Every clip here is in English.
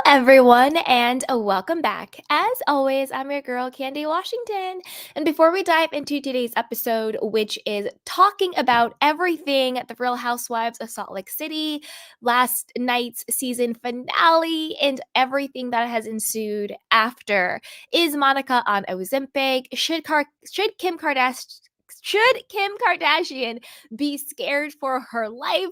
everyone, and welcome back. As always, I'm your girl, Candy Washington. And before we dive into today's episode, which is talking about everything The Real Housewives of Salt Lake City, last night's season finale, and everything that has ensued after. Is Monica on Ozempic? Should Kim Kardashian be scared for her life?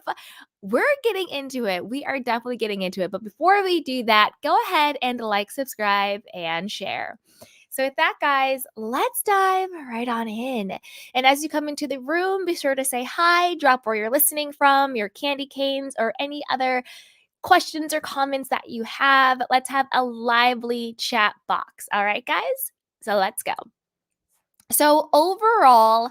We're getting into it. We are definitely getting into it. But before we do that, go ahead and like, subscribe, and share. So, with that, guys, let's dive right on in. And as you come into the room, be sure to say hi, drop where you're listening from, your candy canes, or any other questions or comments that you have. Let's have a lively chat box. All right, guys? So, let's go. So, overall,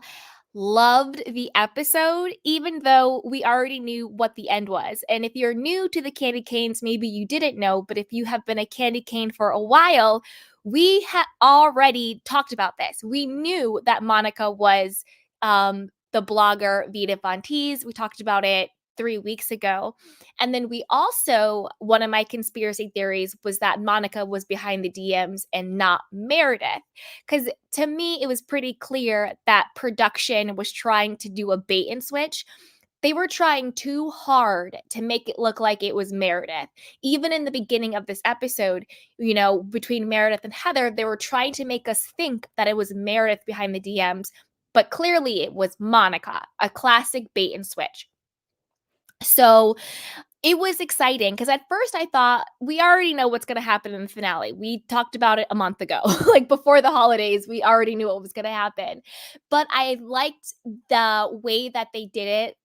loved the episode, even though we already knew what the end was. And if you're new to the candy canes, maybe you didn't know, but if you have been a candy cane for a while, we had already talked about this. We knew that Monica was the blogger Vita Fontees. We talked about it 3 weeks ago. And then we also, one of my conspiracy theories was that Monica was behind the DMs and not Meredith. Because to me, it was pretty clear that production was trying to do a bait and switch. They were trying too hard to make it look like it was Meredith. Even in the beginning of this episode, between Meredith and Heather, they were trying to make us think that it was Meredith behind the DMs, but clearly it was Monica, a classic bait and switch. So it was exciting because at first I thought we already know what's going to happen in the finale. We talked about it a month ago. Like before the holidays, we already knew what was going to happen. But I liked the way that they did it.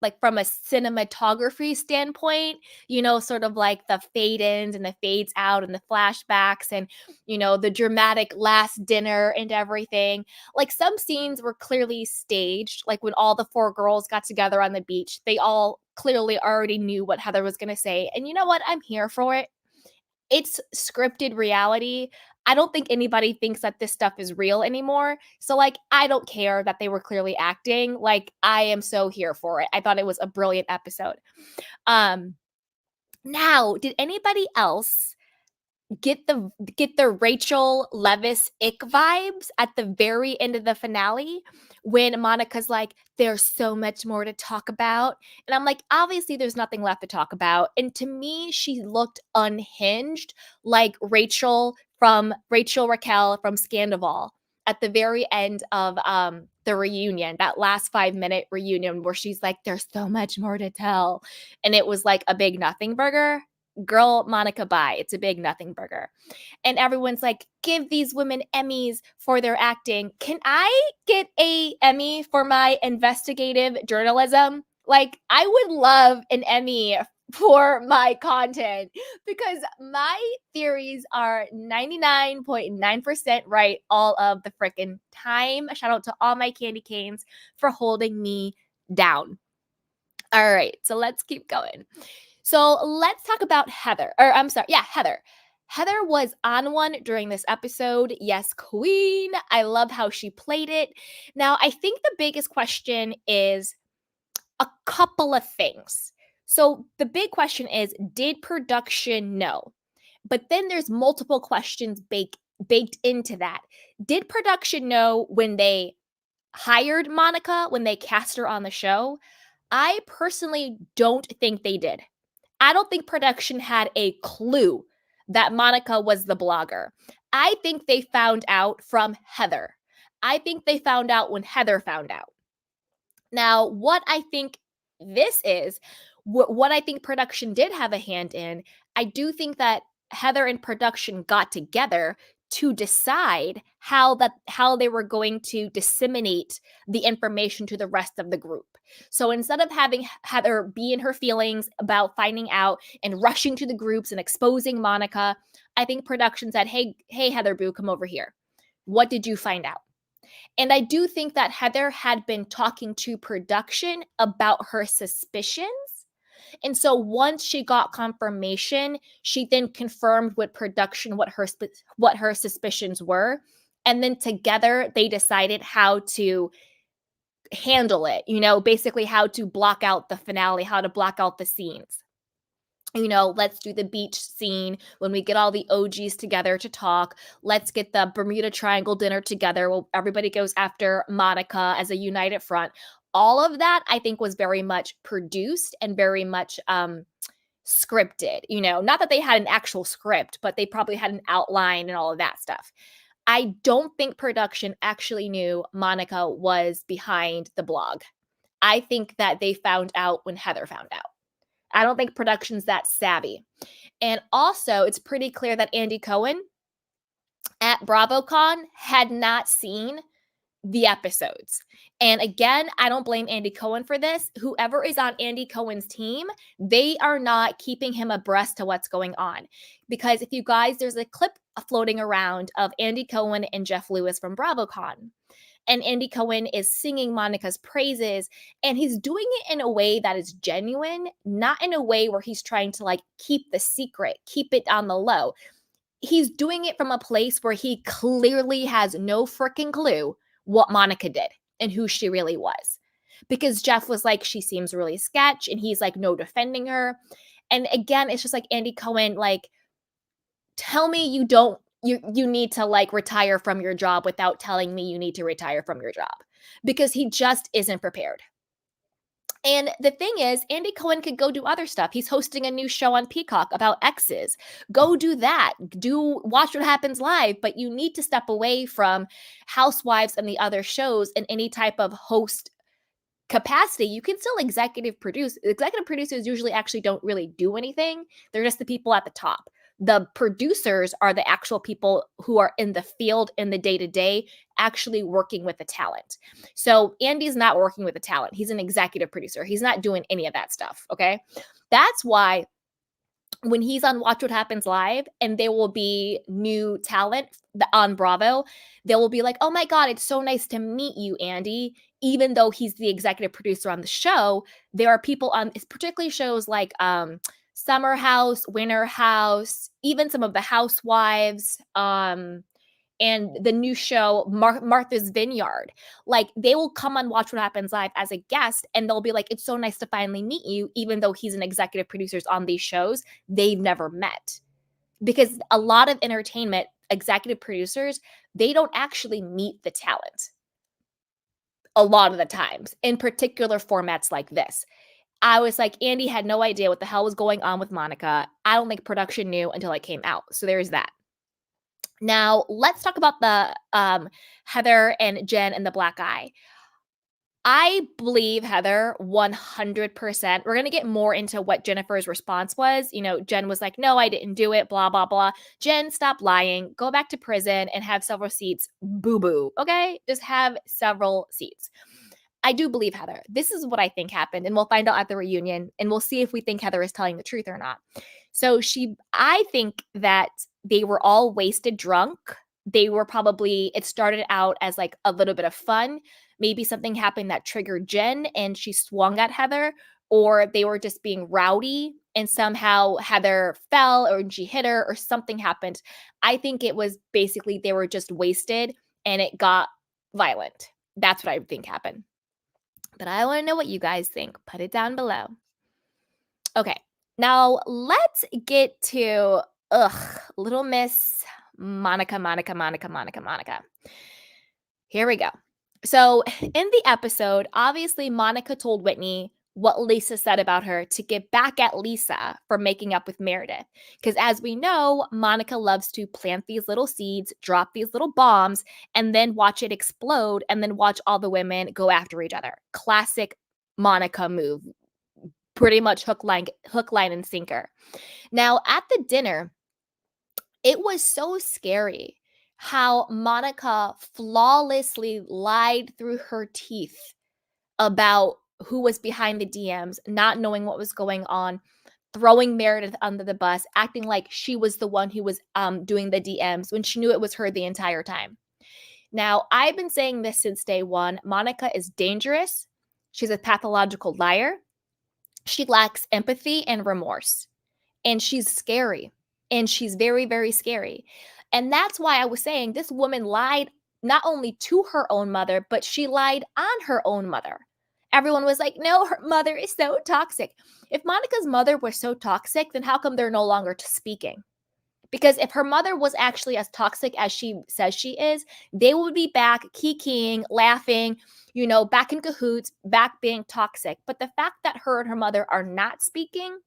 Like from a cinematography standpoint, sort of like the fade ins and the fades out and the flashbacks and, the dramatic last dinner and everything. Like some scenes were clearly staged, like when all the four girls got together on the beach, they all clearly already knew what Heather was going to say. And you know what? I'm here for it. It's scripted reality. I don't think anybody thinks that this stuff is real anymore. So, like, I don't care that they were clearly acting. Like, I am so here for it. I thought it was a brilliant episode. Now, did anybody else get the Rachel Leviss ick vibes at the very end of the finale when Monica's like, there's so much more to talk about. And I'm like, obviously there's nothing left to talk about. And to me, she looked unhinged, like Rachel Raquel from Scandival at the very end of the reunion, that last 5-minute reunion where she's like, there's so much more to tell. And it was like a big nothing burger. Girl, Monica, bye. It's a big nothing burger. And everyone's like, give these women Emmys for their acting. Can I get a Emmy for my investigative journalism? Like, I would love an Emmy for my content because my theories are 99.9% right all of the freaking time. Shout out to all my candy canes for holding me down. All right, so let's keep going. So let's talk about Heather. Or I'm sorry, yeah, Heather. Heather was on one during this episode. Yes, queen. I love how she played it. Now, I think the biggest question is a couple of things. So the big question is, did production know? But then there's multiple questions baked into that. Did production know when they hired Monica, when they cast her on the show? I personally don't think they did. I don't think production had a clue that Monica was the blogger. I think they found out from Heather. I think they found out when Heather found out. Now, what I think this is, what I think production did have a hand in, I do think that Heather and production got together to decide how they were going to disseminate the information to the rest of the group. So instead of having Heather be in her feelings about finding out and rushing to the groups and exposing Monica, I think production said, hey, Heather Boo, come over here. What did you find out? And I do think that Heather had been talking to production about her suspicions. And so once she got confirmation, she then confirmed with production what her suspicions were. And then together they decided how to handle it, basically how to block out the finale, how to block out the scenes. let's do the beach scene when we get all the OGs together to talk. Let's get the Bermuda Triangle dinner together. Well, everybody goes after Monica as a united front. All of that, I think, was very much produced and very much scripted. Not that they had an actual script, but they probably had an outline and all of that stuff. I don't think production actually knew Monica was behind the blog. I think that they found out when Heather found out. I don't think production's that savvy. And also, it's pretty clear that Andy Cohen at BravoCon had not seen the episodes. And again, I don't blame Andy Cohen for this. Whoever is on Andy Cohen's team, they are not keeping him abreast to what's going on. Because if you guys, there's a clip floating around of Andy Cohen and Jeff Lewis from BravoCon. And Andy Cohen is singing Monica's praises, and he's doing it in a way that is genuine, not in a way where he's trying to keep the secret, keep it on the low. He's doing it from a place where he clearly has no freaking clue what Monica did and who she really was. Because Jeff was like, she seems really sketch, and he's like, no, defending her. And again, it's just like Andy Cohen, tell me you need to retire from your job without telling me you need to retire from your job, because he just isn't prepared. And the thing is, Andy Cohen could go do other stuff. He's hosting a new show on Peacock about exes. Go do that. Watch What Happens Live, but you need to step away from Housewives and the other shows in any type of host capacity. You can still executive produce. Executive producers usually actually don't really do anything. They're just the people at the top. The producers are the actual people who are in the field in the day-to-day actually working with the talent. So Andy's not working with the talent. He's an executive producer. He's not doing any of that stuff, okay? That's why when he's on Watch What Happens Live and there will be new talent on Bravo, they will be like, oh my God, it's so nice to meet you, Andy. Even though he's the executive producer on the show, there are people on particularly shows like Summer House, Winter House, even some of the Housewives, and the new show, Martha's Vineyard. They will come on Watch What Happens Live as a guest, and they'll be like, it's so nice to finally meet you, even though he's an executive producer on these shows they've never met. Because a lot of entertainment executive producers, they don't actually meet the talent a lot of the times, in particular formats like this. I was like, Andy had no idea what the hell was going on with Monica. I don't think production knew until it came out. So there's that. Now, let's talk about the Heather and Jen and the black eye. I believe Heather 100%. We're going to get more into what Jennifer's response was. Jen was like, no, I didn't do it, blah, blah, blah. Jen, stop lying. Go back to prison and have several seats. Boo-boo, okay? Just have several seats. I do believe Heather. This is what I think happened, and we'll find out at the reunion, and we'll see if we think Heather is telling the truth or not. So I think that they were all wasted drunk. It started out as a little bit of fun. Maybe something happened that triggered Jen and she swung at Heather, or they were just being rowdy and somehow Heather fell or she hit her or something happened. I think it was basically they were just wasted and it got violent. That's what I think happened. But I want to know what you guys think. Put it down below. Okay, now let's get to Little Miss Monica. Here we go. So in the episode, obviously Monica told Whitney what Lisa said about her to get back at Lisa for making up with Meredith. Because as we know, Monica loves to plant these little seeds, drop these little bombs, and then watch it explode, and then watch all the women go after each other. Classic Monica move. Pretty much hook, line, and sinker. Now, at the dinner, it was so scary how Monica flawlessly lied through her teeth about who was behind the DMs, not knowing what was going on, throwing Meredith under the bus, acting like she was the one who was doing the DMs when she knew it was her the entire time. Now, I've been saying this since day one. Monica is dangerous. She's a pathological liar. She lacks empathy and remorse. And she's scary. And she's very, very scary. And that's why I was saying this woman lied not only to her own mother, but she lied on her own mother. Everyone was like, no, her mother is so toxic. If Monica's mother was so toxic, then how come they're no longer speaking? Because if her mother was actually as toxic as she says she is, they would be back kikiing, laughing, back in cahoots, back being toxic. But the fact that her and her mother are not speaking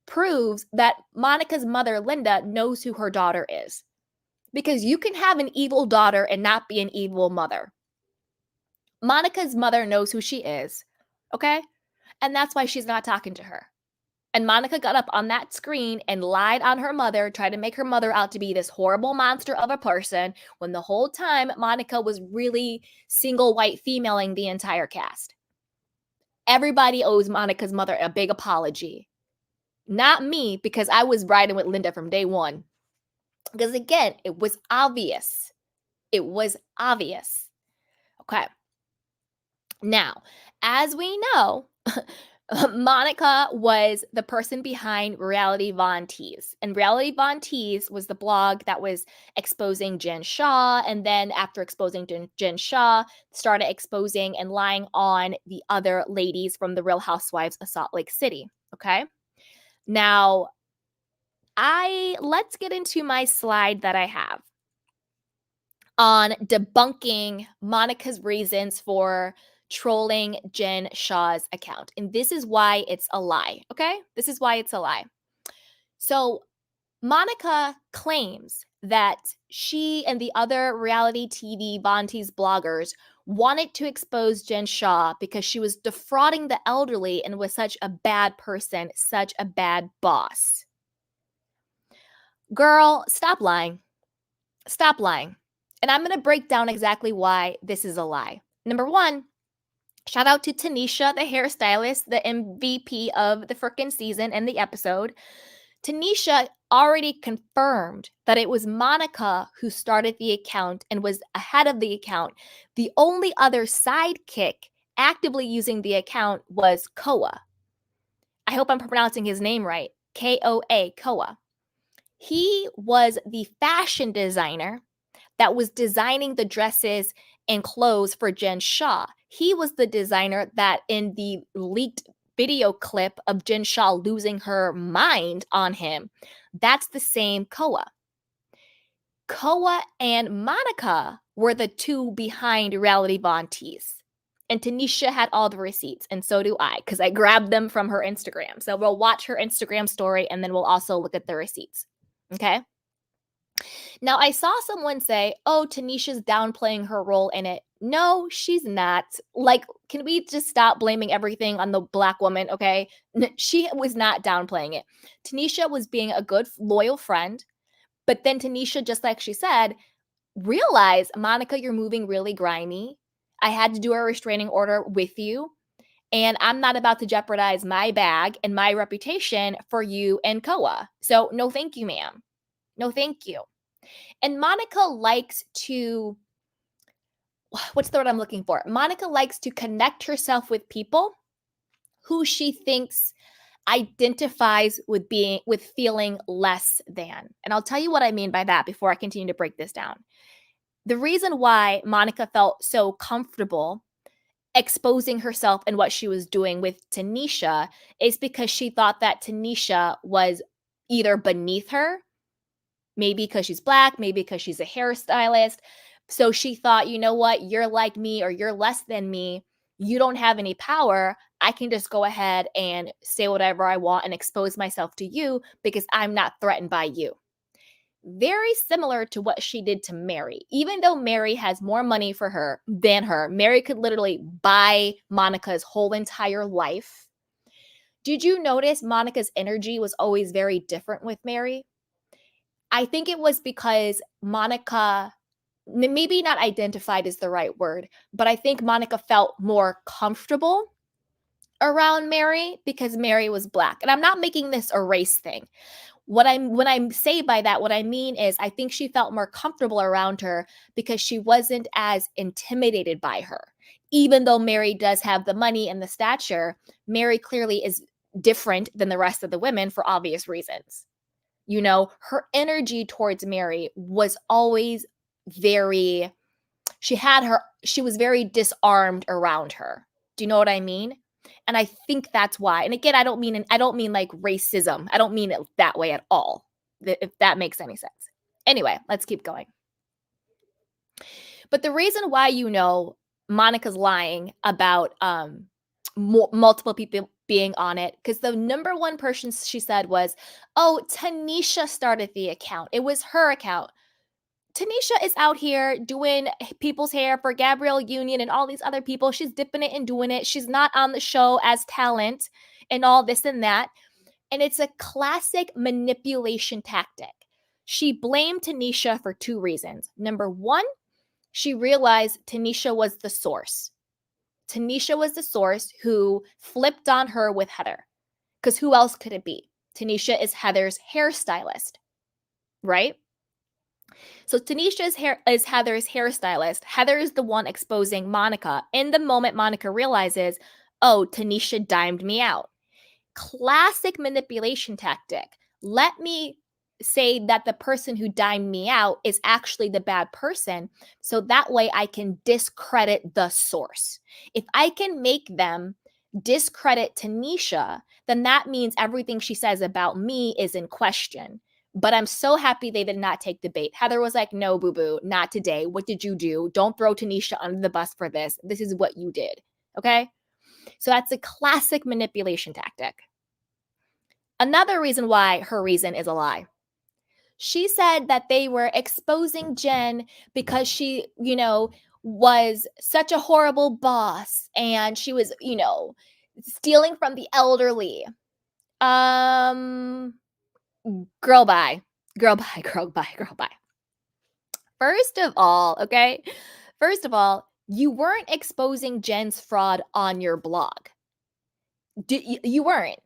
proves that Monica's mother, Linda, knows who her daughter is. Because you can have an evil daughter and not be an evil mother. Monica's mother knows who she is, okay? And that's why she's not talking to her. And Monica got up on that screen and lied on her mother, tried to make her mother out to be this horrible monster of a person, when the whole time Monica was really single white femaling the entire cast. Everybody owes Monica's mother a big apology. Not me, because I was riding with Linda from day one. Because again, it was obvious. It was obvious. Okay. Now, as we know, Monica was the person behind Reality Von Tease. And Reality Von Tease was the blog that was exposing Jen Shah. And then after exposing Jen Shah, started exposing and lying on the other ladies from the Real Housewives of Salt Lake City. Okay. Now, let's get into my slide that I have on debunking Monica's reasons for trolling Jen Shah's account. And this is why it's a lie, okay? This is why it's a lie. So Monica claims that she and the other reality TV Von Tease bloggers wanted to expose Jen Shah because she was defrauding the elderly and was such a bad person, such a bad boss. Girl, stop lying. Stop lying. And I'm going to break down exactly why this is a lie. Number one, shout out to Tanisha, the hairstylist, the MVP of the frickin' season and the episode. Tanisha already confirmed that it was Monica who started the account and was ahead of the account. The only other sidekick actively using the account was Koa. I hope I'm pronouncing his name right. Koa, Koa. He was the fashion designer that was designing the dresses and clothes for Jen Shah. He was the designer that in the leaked video clip of Jen Shah losing her mind on him, that's the same Koa. Koa and Monica were the two behind Reality Von Tease. And Tanisha had all the receipts, and so do I, because I grabbed them from her Instagram. So we'll watch her Instagram story, and then we'll also look at the receipts. Okay? Now, I saw someone say, oh, Tanisha's downplaying her role in it. No, she's not. Like, can we just stop blaming everything on the Black woman, okay? She was not downplaying it. Tanisha was being a good, loyal friend. But then Tanisha, just like she said, realized, Monica, you're moving really grimy. I had to do a restraining order with you. And I'm not about to jeopardize my bag and my reputation for you and Koa. So no, thank you, ma'am. No, thank you. And Monica likes to, what's the word I'm looking for? Monica likes to connect herself with people who she thinks identifies with feeling less than. And I'll tell you what I mean by that before I continue to break this down. The reason why Monica felt so comfortable exposing herself and what she was doing with Tanisha is because she thought that Tanisha was either beneath her, maybe because she's Black, maybe because she's a hairstylist. So she thought, you know what, you're like me or you're less than me. You don't have any power. I can just go ahead and say whatever I want and expose myself to you because I'm not threatened by you. Very similar to what she did to Mary. Even though Mary has more money for her than her, Mary could literally buy Monica's whole entire life. Did you notice Monica's energy was always very different with Mary? I think it was because Monica, maybe not identified is the right word, but I think Monica felt more comfortable around Mary because Mary was Black. And I'm not making this a race thing. When I say by that, what I mean is I think she felt more comfortable around her because she wasn't as intimidated by her. Even though Mary does have the money and the stature, Mary clearly is different than the rest of the women for obvious reasons. You know, her energy towards Mary was always she was very disarmed around her. Do you know what I mean? And I think that's why. And again, I don't mean like racism. I don't mean it that way at all. If that makes any sense. Anyway, let's keep going. But the reason why Monica's lying about multiple people being on it, because the number one person she said was, oh, Tanisha started the account. It was her account. Tanisha is out here doing people's hair for Gabrielle Union and all these other people. She's dipping it and doing it. She's not on the show as talent and all this and that. And it's a classic manipulation tactic. She blamed Tanisha for two reasons. Number one, she realized Tanisha was the source. Tanisha was the source who flipped on her with Heather. Because who else could it be? Tanisha is Heather's hairstylist, right? So Tanisha is Heather's hairstylist. Heather is the one exposing Monica. In the moment Monica realizes, oh, Tanisha dimed me out. Classic manipulation tactic. Let me say that the person who dimed me out is actually the bad person, so that way I can discredit the source. If I can make them discredit Tanisha, then that means everything she says about me is in question. But I'm so happy they did not take the bait. Heather was like, no, boo-boo, not today. What did you do? Don't throw Tanisha under the bus for this. This is what you did, okay? So that's a classic manipulation tactic. Another reason why her reason is a lie. She said that they were exposing Jen because she, was such a horrible boss and she was, stealing from the elderly. Girl, bye. Girl, bye, girl, bye, girl, bye. First of all, you weren't exposing Jen's fraud on your blog. You weren't.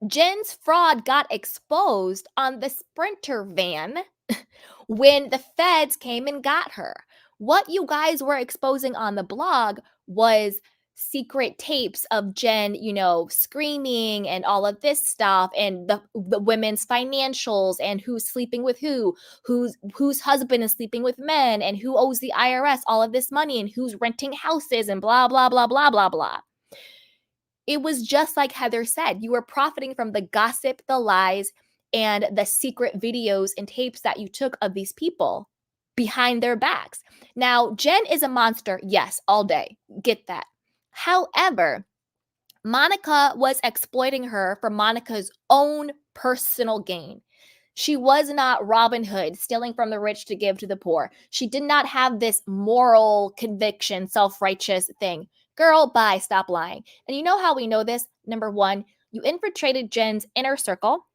Jen's fraud got exposed on the Sprinter van when the feds came and got her. What you guys were exposing on the blog was secret tapes of Jen, screaming and all of this stuff, and the women's financials and who's sleeping with whose husband is sleeping with men, and who owes the IRS all of this money, and who's renting houses, and blah, blah, blah, blah, blah, blah. It was just like Heather said, you were profiting from the gossip, the lies, and the secret videos and tapes that you took of these people behind their backs. Now, Jen is a monster. Yes, all day. Get that. However, Monica was exploiting her for Monica's own personal gain. She was not Robin Hood, stealing from the rich to give to the poor. She did not have this moral conviction, self-righteous thing. Girl, bye, stop lying. And you know how we know this? Number one, you infiltrated Jen's inner circle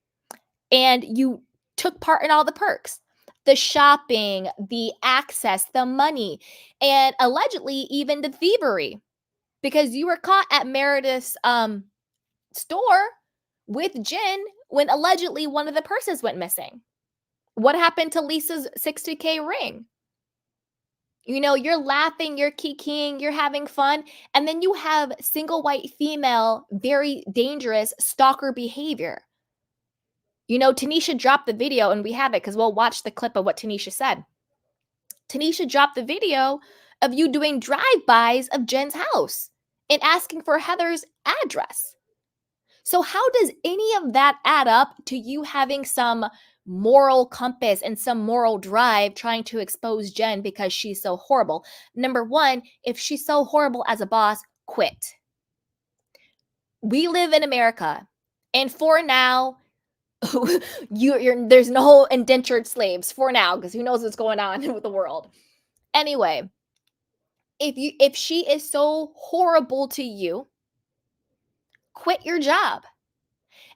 and you took part in all the perks. The shopping, the access, the money, and allegedly even the thievery. Because you were caught at Meredith's store with Jen when allegedly one of the purses went missing. What happened to Lisa's $60K ring? You're laughing, you're kikiing, you're having fun, and then you have single white female, very dangerous stalker behavior. Tanisha dropped the video, and we have it because we'll watch the clip of what Tanisha said. Tanisha dropped the video of you doing drive-bys of Jen's house and asking for Heather's address. So how does any of that add up to you having some moral compass and some moral drive trying to expose Jen because she's so horrible? Number one, if she's so horrible as a boss, quit. We live in America, and for now, there's no indentured slaves for now, because who knows what's going on with the world. Anyway, if she is so horrible to you, quit your job.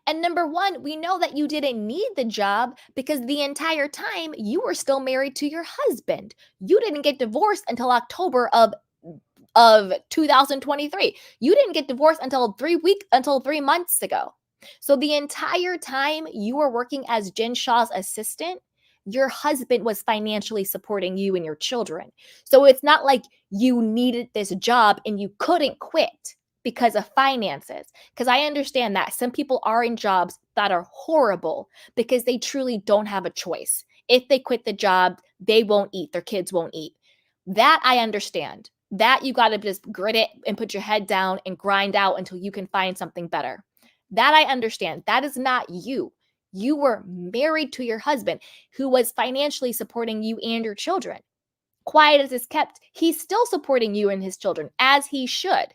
And number one, we know that you didn't need the job because the entire time you were still married to your husband. You didn't get divorced until October of 2023. You didn't get divorced until 3 months ago. So the entire time you were working as Jen Shah's assistant, your husband was financially supporting you and your children. So it's not like you needed this job and you couldn't quit because of finances. Because I understand that some people are in jobs that are horrible because they truly don't have a choice. If they quit the job, they won't eat, their kids won't eat. That I understand. That you got to just grit it and put your head down and grind out until you can find something better. That I understand. That is not you. You were married to your husband who was financially supporting you and your children. Quiet as it's kept, he's still supporting you and his children, as he should.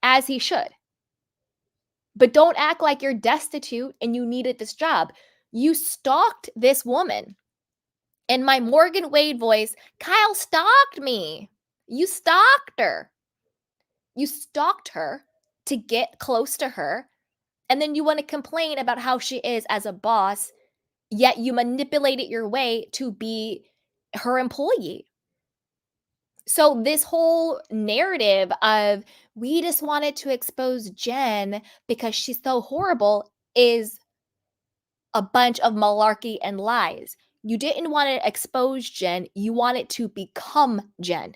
As he should. But don't act like you're destitute and you needed this job. You stalked this woman. In my Morgan Wade voice, Kyle stalked me. You stalked her. You stalked her to get close to her. And then you want to complain about how she is as a boss, yet you manipulated your way to be her employee. So this whole narrative of we just wanted to expose Jen because she's so horrible is a bunch of malarkey and lies. You didn't want to expose Jen. You wanted to become Jen.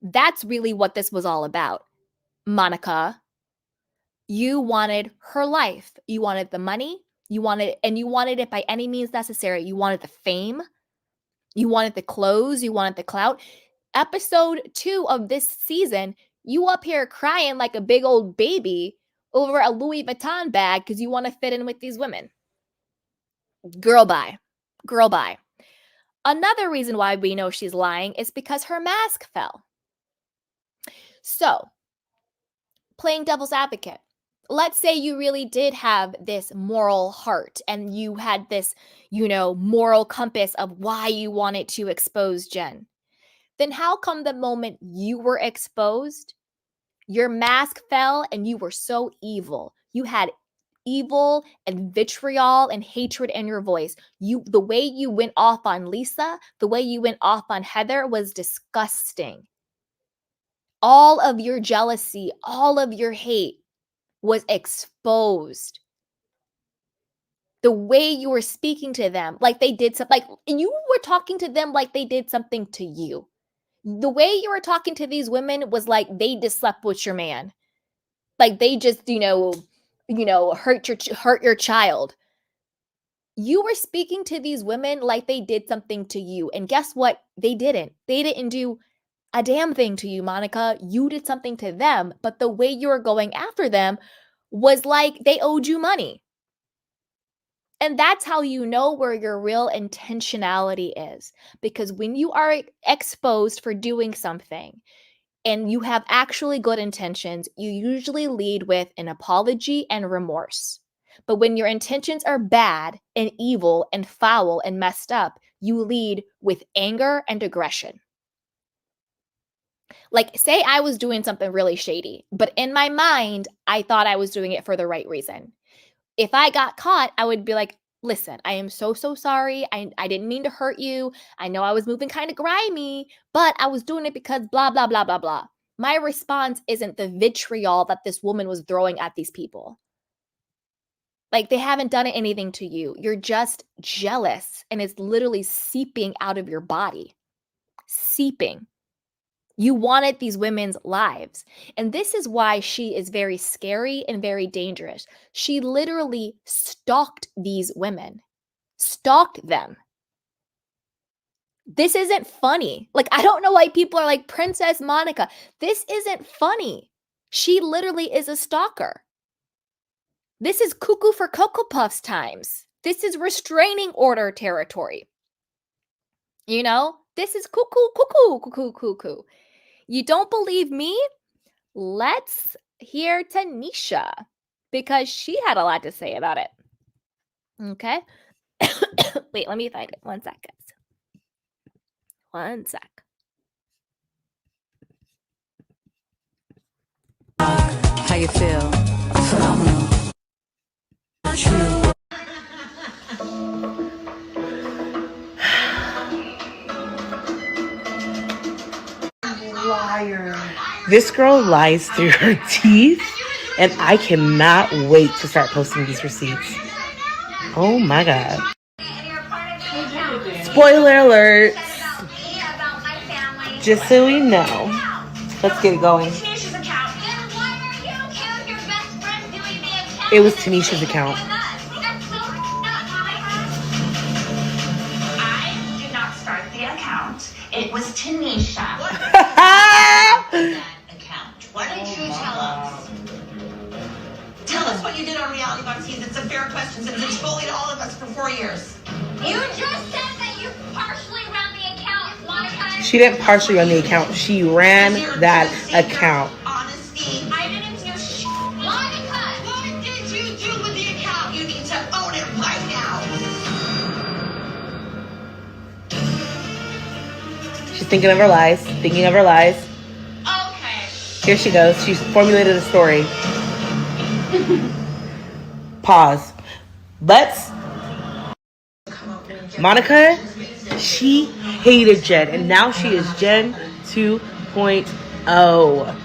That's really what this was all about. Monica, you wanted her life. You wanted the money. You wanted it by any means necessary. You wanted the fame. You wanted the clothes. You wanted the clout. Episode 2 of this season, you up here crying like a big old baby over a Louis Vuitton bag because you want to fit in with these women. Girl, bye. Girl, bye. Another reason why we know she's lying is because her mask fell. So, playing devil's advocate, let's say you really did have this moral heart and you had this, moral compass of why you wanted to expose Jen. Then how come the moment you were exposed, your mask fell and you were so evil? You had evil and vitriol and hatred in your voice. The way you went off on Lisa, the way you went off on Heather was disgusting. All of your jealousy, all of your hate was exposed. The way you were speaking to them, like they did something, like you were talking to them like they did something to you. The way you were talking to these women was like they just slept with your man. Like they just, hurt your child. You were speaking to these women like they did something to you. And guess what? They didn't. They didn't do a damn thing to you, Monica. You did something to them, but the way you were going after them was like they owed you money. And that's how you know where your real intentionality is. Because when you are exposed for doing something and you have actually good intentions, you usually lead with an apology and remorse. But when your intentions are bad and evil and foul and messed up, you lead with anger and aggression. Like, say I was doing something really shady, but in my mind, I thought I was doing it for the right reason. If I got caught, I would be like, listen, I am so sorry. I didn't mean to hurt you. I know I was moving kind of grimy, but I was doing it because blah, blah, blah, blah, blah. My response isn't the vitriol that this woman was throwing at these people. Like, they haven't done anything to you. You're just jealous, and it's literally seeping out of your body. Seeping. You wanted these women's lives. And this is why she is very scary and very dangerous. She literally stalked these women, stalked them. This isn't funny. Like, I don't know why people are like, Princess Monica. This isn't funny. She literally is a stalker. This is cuckoo for Cocoa Puffs times. This is restraining order territory. This is cuckoo. You don't believe me? Let's hear Tanisha, because she had a lot to say about it. Okay. Wait, let me find it. 1 sec, guys. 1 sec. How you feel? Phenomenal. True. Liar. This girl lies through her teeth, and I cannot wait to start posting these receipts. Oh my god. Spoiler alert. Just so we know. Let's get it going. It was Tanisha's account. I did not start the account. It was Tanisha. That account. Why don't you tell us? Tell us what you did on Reality Boxes. It's a fair question since it's exfoliated all of us for 4 years. You just said that you partially ran the account, Monica. She didn't partially run the account. She ran that account. Honesty. I didn't do Monica! What did you do with the account? You need to own it right now. She's thinking of her lies. Thinking of her lies. Okay. Here she goes. She's formulated a story. Pause. Monica, she hated Jen, and now she is Jen 2.0.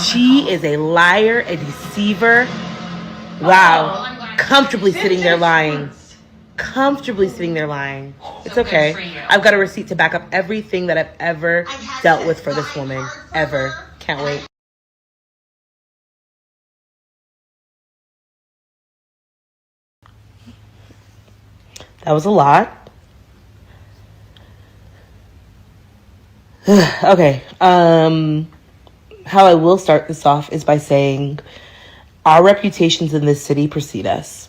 She is a liar, a deceiver. Wow. Comfortably sitting there lying. Comfortably sitting there lying. It's okay. I've got a receipt to back up everything that I've ever dealt with for this woman. Ever. Can't wait. That was a lot. Okay. How I will start this off is by saying our reputations in this city precede us.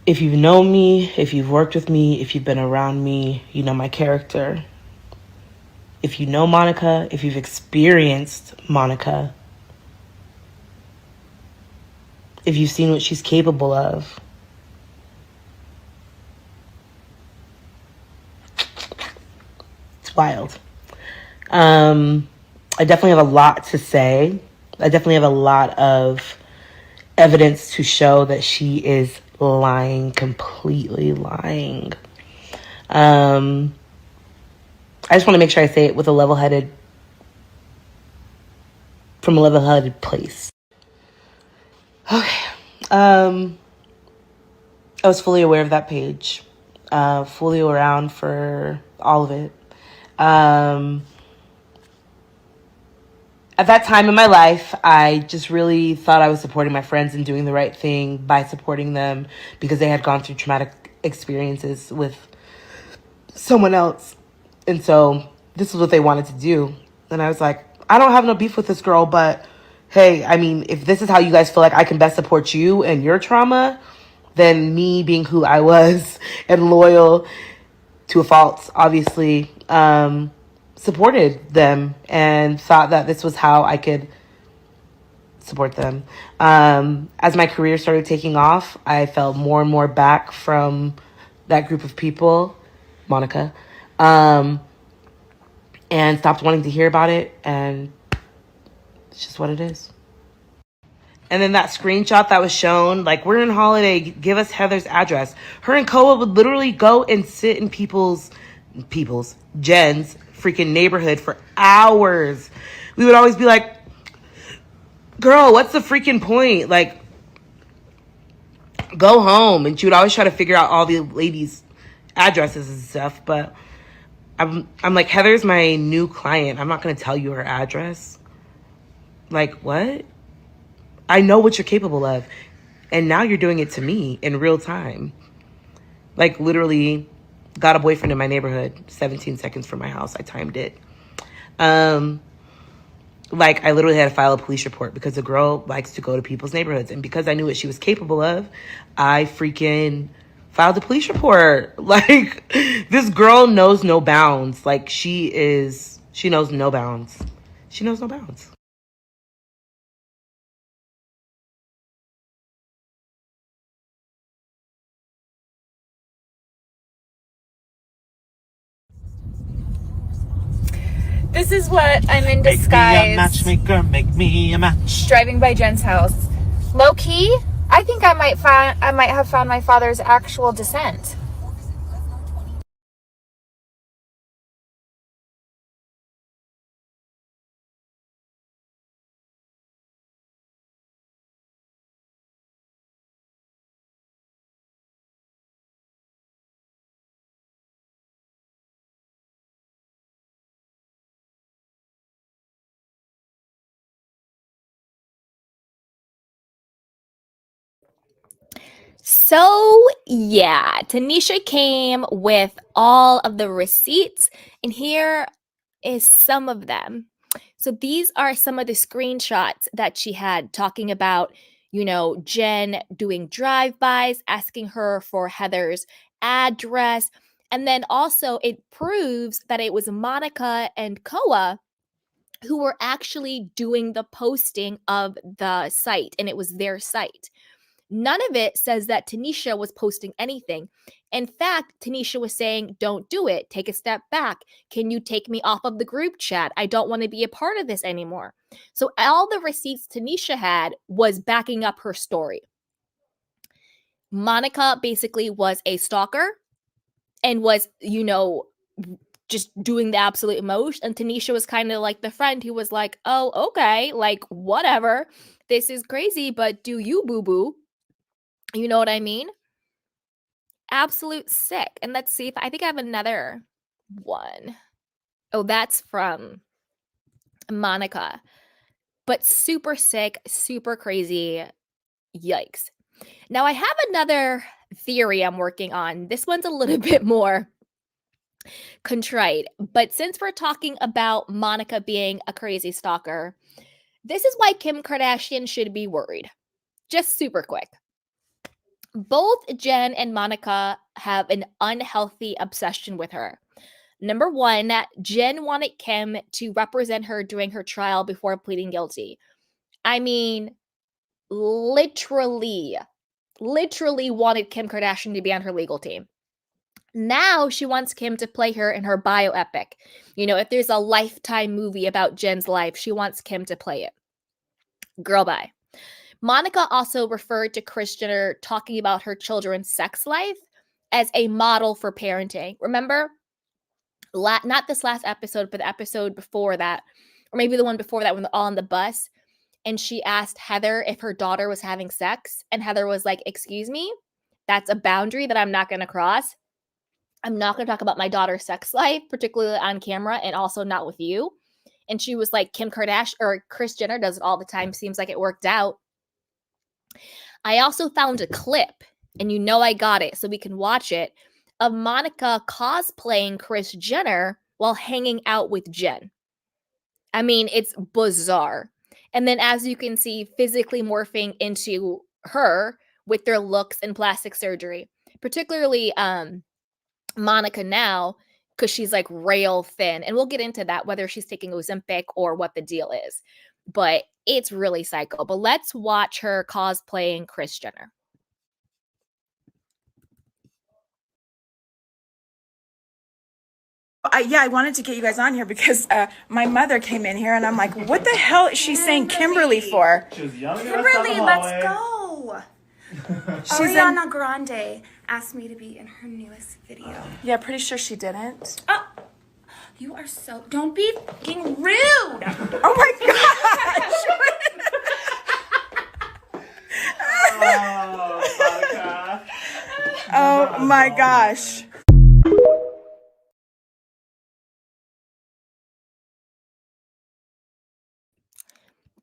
If you've known me, if you've worked with me, if you've been around me, you know my character. If you know Monica, if you've experienced Monica, if you've seen what she's capable of, it's wild. I definitely have a lot to say. I definitely have a lot of evidence to show that she is lying, completely lying. I just want to make sure I say it with a from a level-headed place. Okay. I was fully aware of that page, fully around for all of it. At that time in my life, I just really thought I was supporting my friends and doing the right thing by supporting them because they had gone through traumatic experiences with someone else. And so this is what they wanted to do. And I was like, I don't have no beef with this girl, but hey, I mean, if this is how you guys feel like I can best support you and your trauma, then me being who I was and loyal to a fault, obviously, supported them and thought that this was how I could support them. As my career started taking off, I fell more and more back from that group of people, Monica, and stopped wanting to hear about it, and it's just what it is. And then that screenshot that was shown, like, we're in Holiday, give us Heather's address. Her and Koa would literally go and sit in Jen's freaking neighborhood for hours. We would always be like, girl, what's the freaking point? Like, go home. And she would always try to figure out all the ladies' addresses and stuff. But I'm like, Heather's my new client. I'm not going to tell you her address. Like, what? I know what you're capable of. And now you're doing it to me in real time. Like, literally got a boyfriend in my neighborhood, 17 seconds from my house. I timed it. Like, I literally had to file a police report because the girl likes to go to people's neighborhoods. And because I knew what she was capable of, I freaking filed a police report. Like, this girl knows no bounds. Like, she knows no bounds. She knows no bounds. This is what I'm in disguise. Make me a matchmaker, make me a match. Driving by Jen's house. Low key, I think I might have found my father's actual descent. So, yeah, Tanisha came with all of the receipts, and here is some of them. So, these are some of the screenshots that she had talking about, Jen doing drive-bys, asking her for Heather's address. And then also, it proves that it was Monica and Koa who were actually doing the posting of the site, and it was their site. None of it says that Tanisha was posting anything. In fact, Tanisha was saying, don't do it. Take a step back. Can you take me off of the group chat? I don't want to be a part of this anymore. So, all the receipts Tanisha had was backing up her story. Monica basically was a stalker and was, just doing the absolute most. And Tanisha was kind of like the friend who was like, oh, okay, like, whatever. This is crazy, but do you, boo boo? You know what I mean? Absolute sick. And let's see if I think I have another one. Oh, that's from Monica. But super sick, super crazy. Yikes. Now I have another theory I'm working on. This one's a little bit more contrite. But since we're talking about Monica being a crazy stalker, this is why Kim Kardashian should be worried. Just super quick. Both Jen and Monica have an unhealthy obsession with her. Number one, Jen wanted Kim to represent her during her trial before pleading guilty. I mean, literally wanted Kim Kardashian to be on her legal team. Now she wants Kim to play her in her bioepic. If there's a Lifetime movie about Jen's life, she wants Kim to play it. Girl, bye. Monica also referred to Kris Jenner talking about her children's sex life as a model for parenting. Remember? Not this last episode, but the episode before that, or maybe the one before that when they're all on the bus, and she asked Heather if her daughter was having sex, and Heather was like, excuse me? That's a boundary that I'm not going to cross. I'm not going to talk about my daughter's sex life, particularly on camera, and also not with you. And she was like, Kim Kardashian or Kris Jenner does it all the time. Seems like it worked out. I also found a clip, and I got it so we can watch it, of Monica cosplaying Kris Jenner while hanging out with Jen. I mean, it's bizarre. And then as you can see, physically morphing into her with their looks and plastic surgery. Particularly Monica now, because she's like rail thin. And we'll get into that, whether she's taking Ozempic or what the deal is. But it's really psycho. But let's watch her cosplaying Kris Jenner. I wanted to get you guys on here because my mother came in here and I'm like, what the hell is she saying Kimberly for? She was yelling at us Kimberly, down the let's hallway. go. She's Ariana Grande asked me to be in her newest video. Yeah, pretty sure she didn't. Oh, you are so... Don't be fucking rude. Oh my gosh. Oh, Monica. Oh my gosh.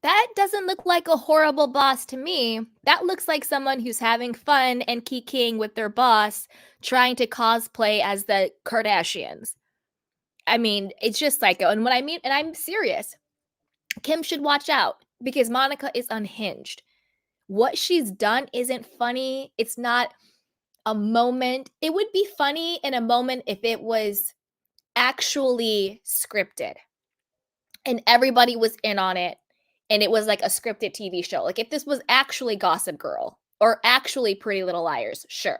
That doesn't look like a horrible boss to me. That looks like someone who's having fun and kikiing with their boss, trying to cosplay as the Kardashians. I mean, it's just psycho. And what I mean, and I'm serious, Kim should watch out because Monica is unhinged. What she's done isn't funny. It's not a moment. It would be funny in a moment if it was actually scripted and everybody was in on it. And it was like a scripted TV show. Like if this was actually Gossip Girl or actually Pretty Little Liars, sure.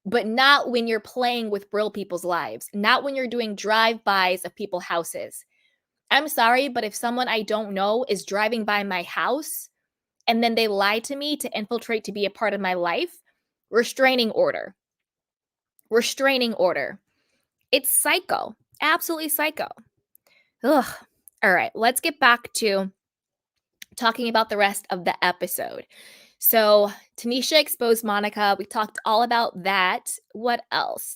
But not when you're playing with real people's lives. Not when you're doing drive-bys of people's houses. I'm sorry, but if someone I don't know is driving by my house and then they lie to me to infiltrate to be a part of my life, restraining order. Restraining order. It's psycho. Absolutely psycho. Ugh. All right, let's get back to talking about the rest of the episode. So Tanisha exposed Monica. We talked all about that. What else?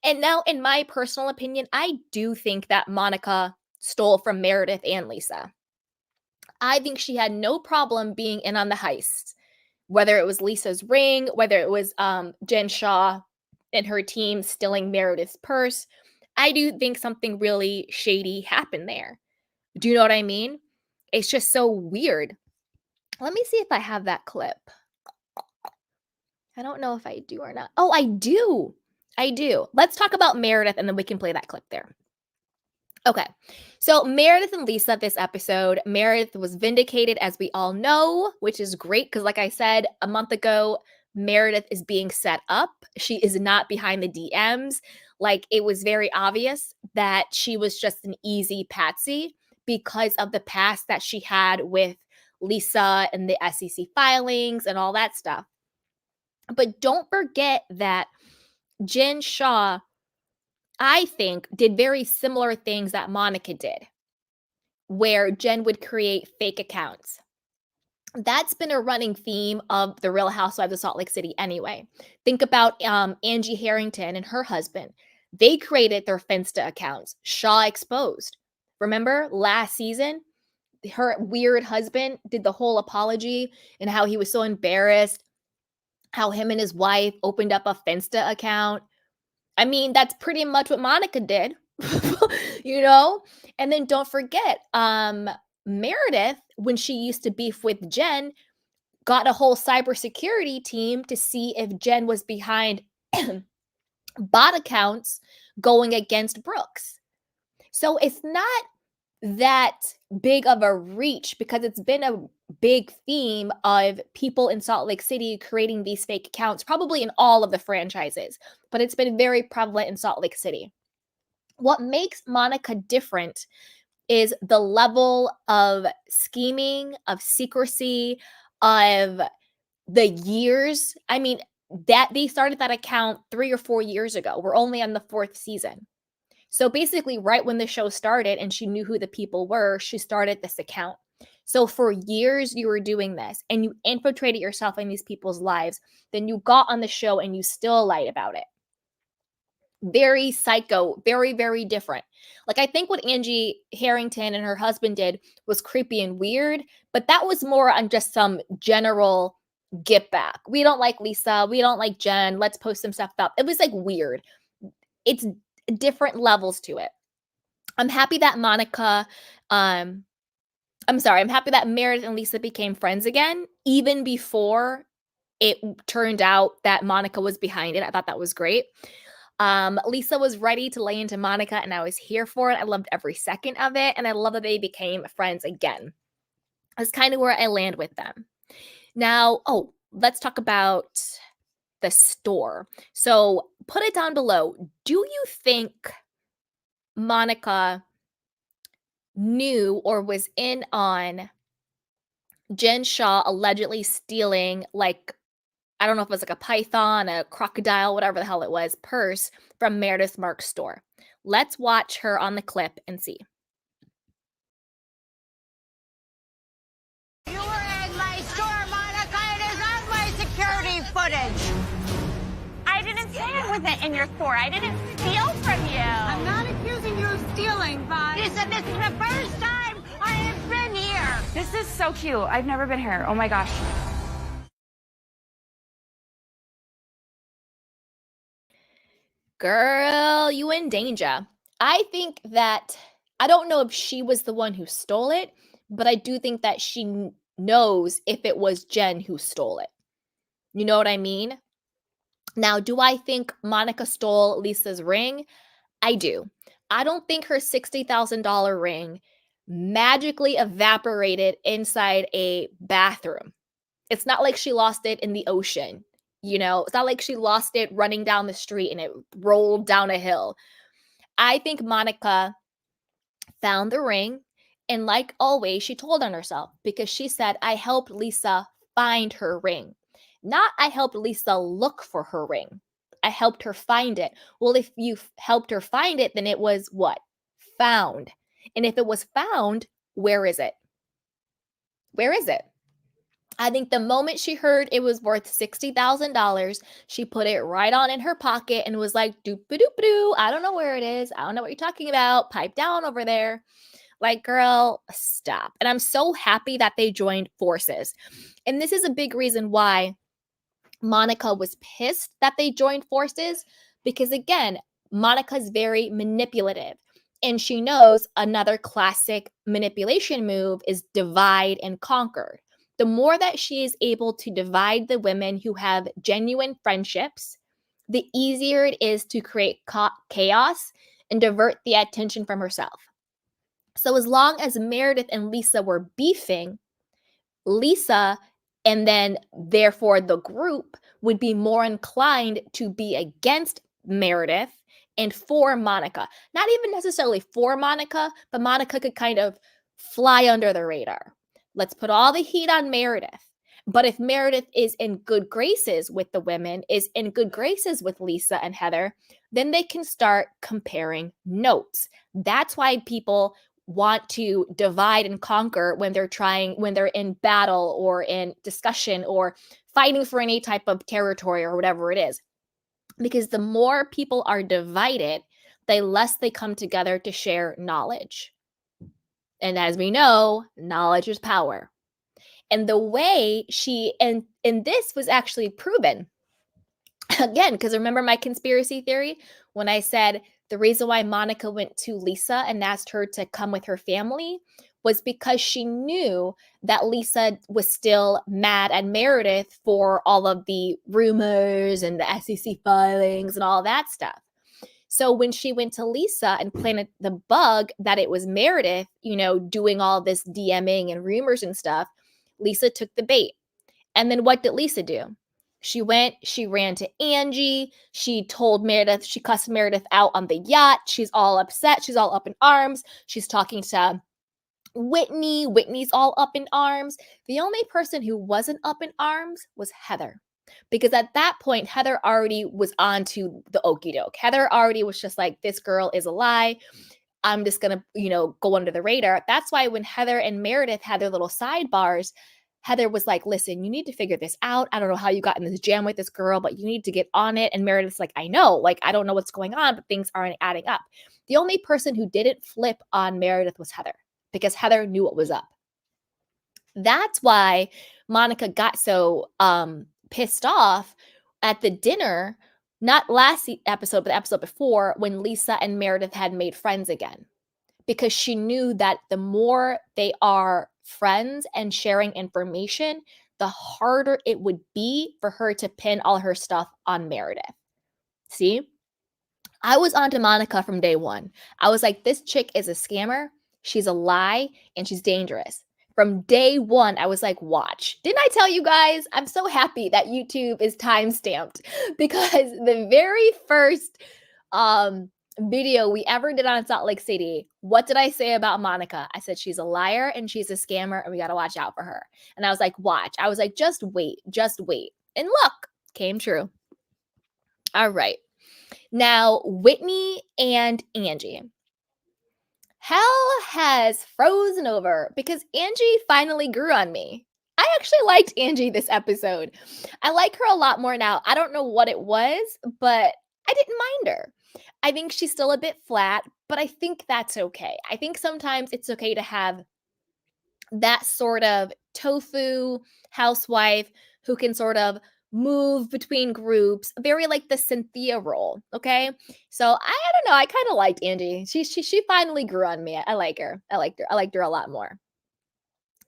And now, in my personal opinion, I do think that Monica stole from Meredith and Lisa. I think she had no problem being in on the heist. whether it was Lisa's ring, whether it was Jen Shaw and her team stealing Meredith's purse. I do think something really shady happened there. Do you know what I mean? It's just so weird. Let me see if I have that clip. I don't know if I do or not. Oh, I do. I do. Let's talk about Meredith and then we can play that clip there. Okay. So Meredith and Lisa this episode, Meredith was vindicated as we all know, which is great because like I said a month ago, Meredith is being set up. She is not behind the DMs. Like it was very obvious that she was just an easy patsy because of the past that she had with Lisa and the SEC filings and all that stuff. But don't forget that Jen Shaw, I think, did very similar things that Monica did, where Jen would create fake accounts. That's been a running theme of the Real Housewives of Salt Lake City anyway. Think about Angie Harrington and her husband. They created their Finsta accounts. Shaw exposed. Remember last season? Her weird husband did the whole apology and how he was so embarrassed, how him and his wife opened up a Finsta account. I mean, that's pretty much what Monica did, you know? And then don't forget, Meredith, when she used to beef with Jen, got a whole cybersecurity team to see if Jen was behind bot accounts going against Brooks. So it's not that big of a reach because it's been a big theme of people in Salt Lake City creating these fake accounts, probably in all of the franchises, but it's been very prevalent in Salt Lake City. What makes Monica different is the level of scheming, of secrecy, of the years. I mean, that they started that account 3 or 4 years ago. We're only on the 4th season. So basically, right when the show started and she knew who the people were, she started this account. So for years, you were doing this and you infiltrated yourself in these people's lives. Then you got on the show and you still lied about it. Very psycho, very, very different. Like, I think what Angie Harrington and her husband did was creepy and weird, but that was more on just some general get back. We don't like Lisa. We don't like Jen. Let's post some stuff up. It was like weird. It's different levels to it. I'm happy that I'm happy that Meredith and Lisa became friends again, even before it turned out that Monica was behind it. I thought that was great. Lisa was ready to lay into Monica and I was here for it. I loved every second of it. And I love that they became friends again. That's kind of where I land with them. Now, let's talk about the store. So put it down below. Do you think Monica knew or was in on Jen Shaw allegedly stealing, like, I don't know if it was like a python, a crocodile, whatever the hell it was, purse from Meredith Marks' store? Let's watch her on the clip and see. You were in my store, Monica. It is on my security footage. I didn't stand with it in your store. I didn't steal from you. I'm not accusing you of stealing, but listen, this is the first time I have been here. This is so cute. I've never been here. Oh my gosh. Girl, you in danger. I think that, I don't know if she was the one who stole it, but I do think that she knows if it was Jen who stole it. You know what I mean? Now, do I think Monica stole Lisa's ring? I do. I don't think her $60,000 ring magically evaporated inside a bathroom. It's not like she lost it in the ocean. You know, it's not like she lost it running down the street and it rolled down a hill. I think Monica found the ring and, like always, she told on herself because she said, I helped Lisa find her ring. Not I helped Lisa look for her ring. I helped her find it. Well, if you helped her find it, then it was what? Found. And if it was found, where is it? Where is it? I think the moment she heard it was worth $60,000, she put it right on in her pocket and was like, doop-a-doop-a-doo. I don't know where it is. I don't know what you're talking about. Pipe down over there. Like, girl, stop. And I'm so happy that they joined forces. And this is a big reason why Monica was pissed that they joined forces, because again, Monica's very manipulative. And she knows another classic manipulation move is divide and conquer. The more that she is able to divide the women who have genuine friendships, the easier it is to create chaos and divert the attention from herself. So, as long as Meredith and Lisa were beefing, Lisa and then therefore the group would be more inclined to be against Meredith and for Monica. Not even necessarily for Monica, but Monica could kind of fly under the radar. Let's put all the heat on Meredith. But if Meredith is in good graces with the women, is in good graces with Lisa and Heather, then they can start comparing notes. That's why people want to divide and conquer when they're in battle or in discussion or fighting for any type of territory or whatever it is. Because the more people are divided, the less they come together to share knowledge. And as we know, knowledge is power. And the way and this was actually proven again, because remember my conspiracy theory when I said the reason why Monica went to Lisa and asked her to come with her family was because she knew that Lisa was still mad at Meredith for all of the rumors and the SEC filings and all that stuff. So when she went to Lisa and planted the bug that it was Meredith, doing all this DMing and rumors and stuff, Lisa took the bait. And then what did Lisa do? She ran to Angie. She told Meredith, she cussed Meredith out on the yacht. She's all upset. She's all up in arms. She's talking to Whitney. Whitney's all up in arms. The only person who wasn't up in arms was Heather. Because at that point, Heather already was on to the okie doke. Heather already was just like, this girl is a lie. I'm just going to, go under the radar. That's why when Heather and Meredith had their little sidebars, Heather was like, listen, you need to figure this out. I don't know how you got in this jam with this girl, but you need to get on it. And Meredith's like, I know, I don't know what's going on, but things aren't adding up. The only person who didn't flip on Meredith was Heather, because Heather knew what was up. That's why Monica got so pissed off at the dinner, not last episode, but the episode before, when Lisa and Meredith had made friends again. Because she knew that the more they are friends and sharing information, the harder it would be for her to pin all her stuff on Meredith. See? I was onto Monica from day one. I was like, this chick is a scammer, she's a lie, and she's dangerous. From day one, I was like, watch. Didn't I tell you guys? I'm so happy that YouTube is time-stamped, because the very first video we ever did on Salt Lake City, what did I say about Monica? I said she's a liar and she's a scammer and we got to watch out for her. And I was like, watch. I was like, just wait. And look, came true. All right. Now, Whitney and Angie. Hell has frozen over because Angie finally grew on me. I actually liked Angie this episode. I like her a lot more now. I don't know what it was, but I didn't mind her. I think she's still a bit flat, but I think that's okay. I think sometimes it's okay to have that sort of tofu housewife who can sort of move between groups, very like the Cynthia role, okay? So I don't know, I kind of liked Angie. She finally grew on me. I like her. I liked her a lot more.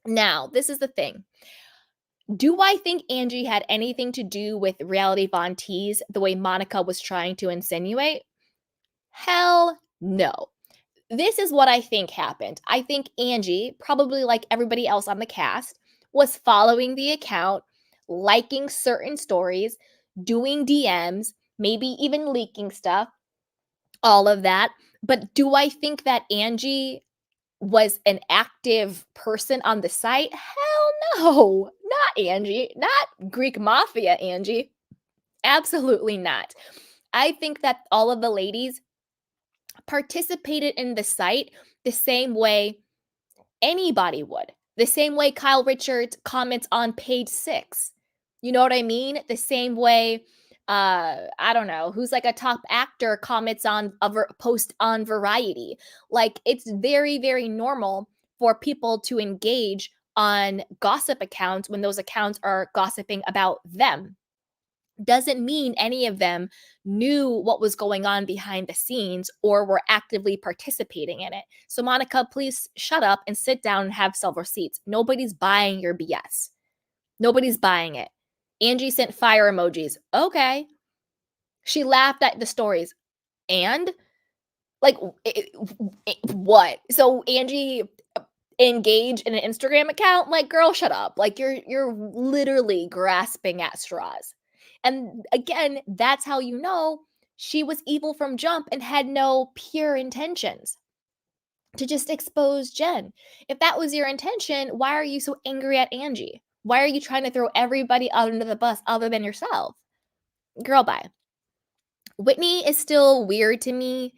Now, this is the thing. Do I think Angie had anything to do with Reality Von Tease the way Monica was trying to insinuate? Hell no. This is what I think happened. I think Angie, probably like everybody else on the cast, was following the account, liking certain stories, doing DMs, maybe even leaking stuff, all of that. But do I think that Angie was an active person on the site? Hell no. Not Angie. Not Greek Mafia Angie. Absolutely not. I think that all of the ladies participated in the site the same way anybody would. The same way Kyle Richards comments on page 6. You know what I mean? The same way I don't know, who's like a top actor comments on a post on Variety. Like, it's very, very normal for people to engage on gossip accounts when those accounts are gossiping about them. Doesn't mean any of them knew what was going on behind the scenes or were actively participating in it. So, Monica, please shut up and sit down and have some receipts. Nobody's buying your BS. Nobody's buying it. Angie sent fire emojis. Okay. She laughed at the stories. And like, what? So Angie engaged in an Instagram account? Like, girl, shut up. Like, you're literally grasping at straws. And again, that's how you know she was evil from jump and had no pure intentions to just expose Jen. If that was your intention, why are you so angry at Angie? Why are you trying to throw everybody out under the bus other than yourself? Girl, bye. Whitney is still weird to me.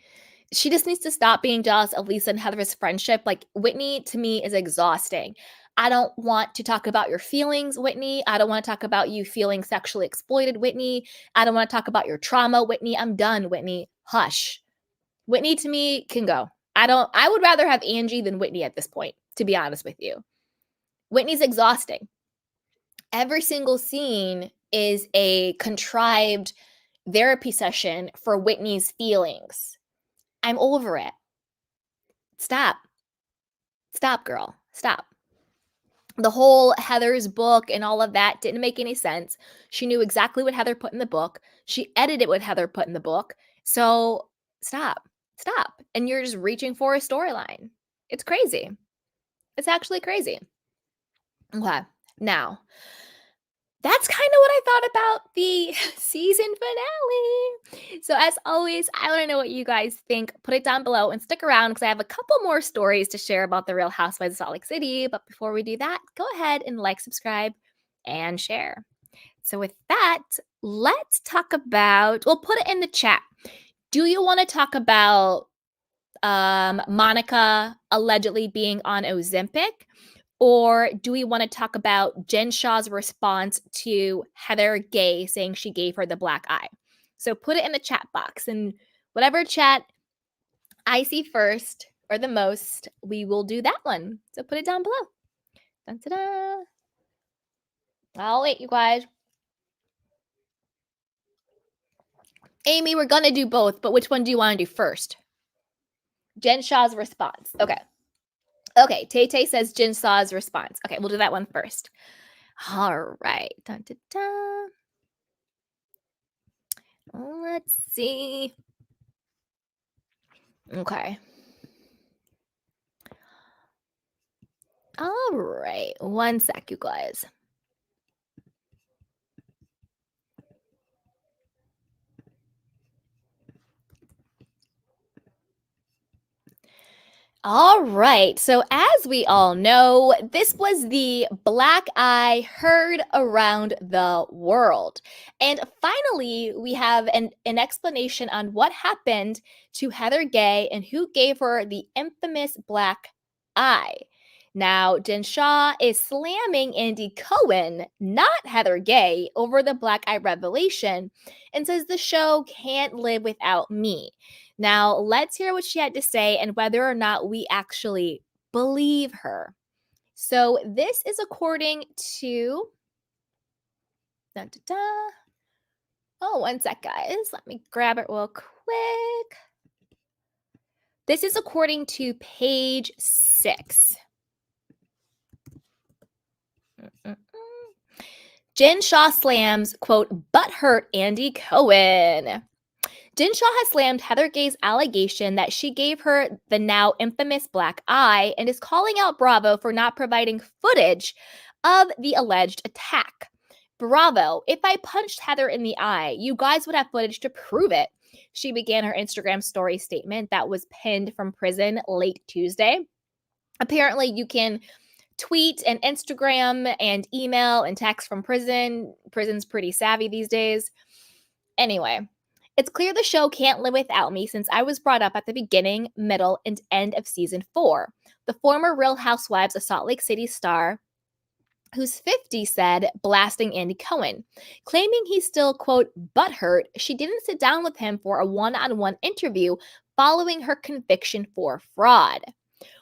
She just needs to stop being jealous of Lisa and Heather's friendship. Like, Whitney to me is exhausting. I don't want to talk about your feelings, Whitney. I don't want to talk about you feeling sexually exploited, Whitney. I don't want to talk about your trauma, Whitney. I'm done, Whitney. Hush. Whitney to me can go. I would rather have Angie than Whitney at this point, to be honest with you. Whitney's exhausting. Every single scene is a contrived therapy session for Whitney's feelings. I'm over it. Stop. Stop, girl. Stop. The whole Heather's book and all of that didn't make any sense. She knew exactly what Heather put in the book. She edited what Heather put in the book. So stop. Stop. And you're just reaching for a storyline. It's crazy. It's actually crazy. Okay. Now, that's kind of what I thought about the season finale. So as always, I want to know what you guys think. Put it down below and stick around because I have a couple more stories to share about the Real Housewives of Salt Lake City. But before we do that, go ahead and like, subscribe, and share. So with that, let's talk about, we'll put it in the chat. Do you want to talk about Monica allegedly being on Ozempic? Or do we want to talk about Jen Shah's response to Heather Gay saying she gave her the black eye? So put it in the chat box, and whatever chat I see first or the most, we will do that one. So put it down below. Dun, da, da. I'll wait, you guys. Amy, we're going to do both, but which one do you want to do first? Jen Shah's response. Okay. Okay, Tay says Jen Shah's response. Okay, we'll do that one first. All right. Dun, dun, dun. Let's see. Okay. All right. One sec, you guys. All right. So, as we all know, this was the black eye heard around the world. And finally, we have an explanation on what happened to Heather Gay and who gave her the infamous black eye. Now, Jen Shah is slamming Andy Cohen, not Heather Gay, over the black eye revelation and says the show can't live without me. Now, let's hear what she had to say and whether or not we actually believe her. So, this is according to. Da, da, da. Oh, one sec, guys. Let me grab it real quick. This is according to page 6. Jen Shah slams, quote, butthurt Andy Cohen. Jen Shah has slammed Heather Gay's allegation that she gave her the now infamous black eye and is calling out Bravo for not providing footage of the alleged attack. Bravo, if I punched Heather in the eye, you guys would have footage to prove it. She began her Instagram story statement that was pinned from prison late Tuesday. Apparently, you can tweet and Instagram and email and text from prison. Prison's pretty savvy these days. Anyway, it's clear the show can't live without me since I was brought up at the beginning, middle, and end of season 4. The former Real Housewives of Salt Lake City star who's 50, said, blasting Andy Cohen, claiming he's still, quote, butthurt she didn't sit down with him for a one-on-one interview following her conviction for fraud.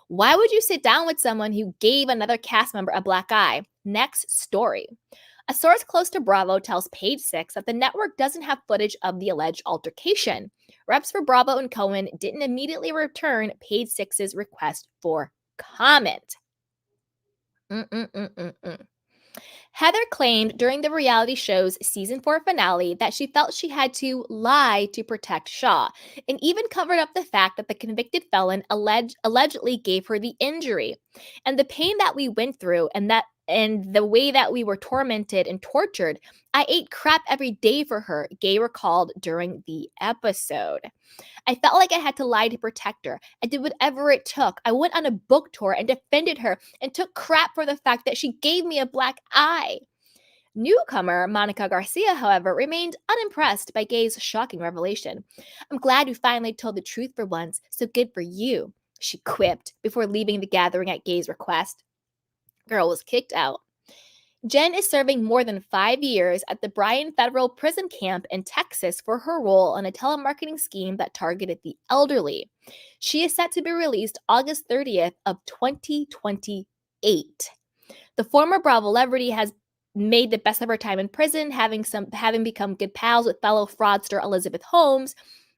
Why would you sit down with someone who gave another cast member a black eye? Next story. A source close to Bravo tells Page Six that the network doesn't have footage of the alleged altercation. Reps for Bravo and Cohen didn't immediately return Page Six's request for comment. Heather claimed during the reality show's season 4 finale that she felt she had to lie to protect Shaw, and even covered up the fact that the convicted felon allegedly gave her the injury. And the pain that we went through and the way that we were tormented and tortured, I ate crap every day for her, Gay recalled during the episode. I felt like I had to lie to protect her. I did whatever it took. I went on a book tour and defended her and took crap for the fact that she gave me a black eye. Newcomer Monica Garcia, however, remained unimpressed by Gay's shocking revelation. I'm glad you finally told the truth for once, so good for you, she quipped before leaving the gathering at Gay's request. Girl was kicked out. Jen is serving more than 5 years at the Bryan Federal Prison Camp in Texas for her role in a telemarketing scheme that targeted the elderly. She is set to be released August 30th of 2028. The former Blvd has made the best of her time in prison, having become good pals with fellow fraudster Elizabeth Holmes,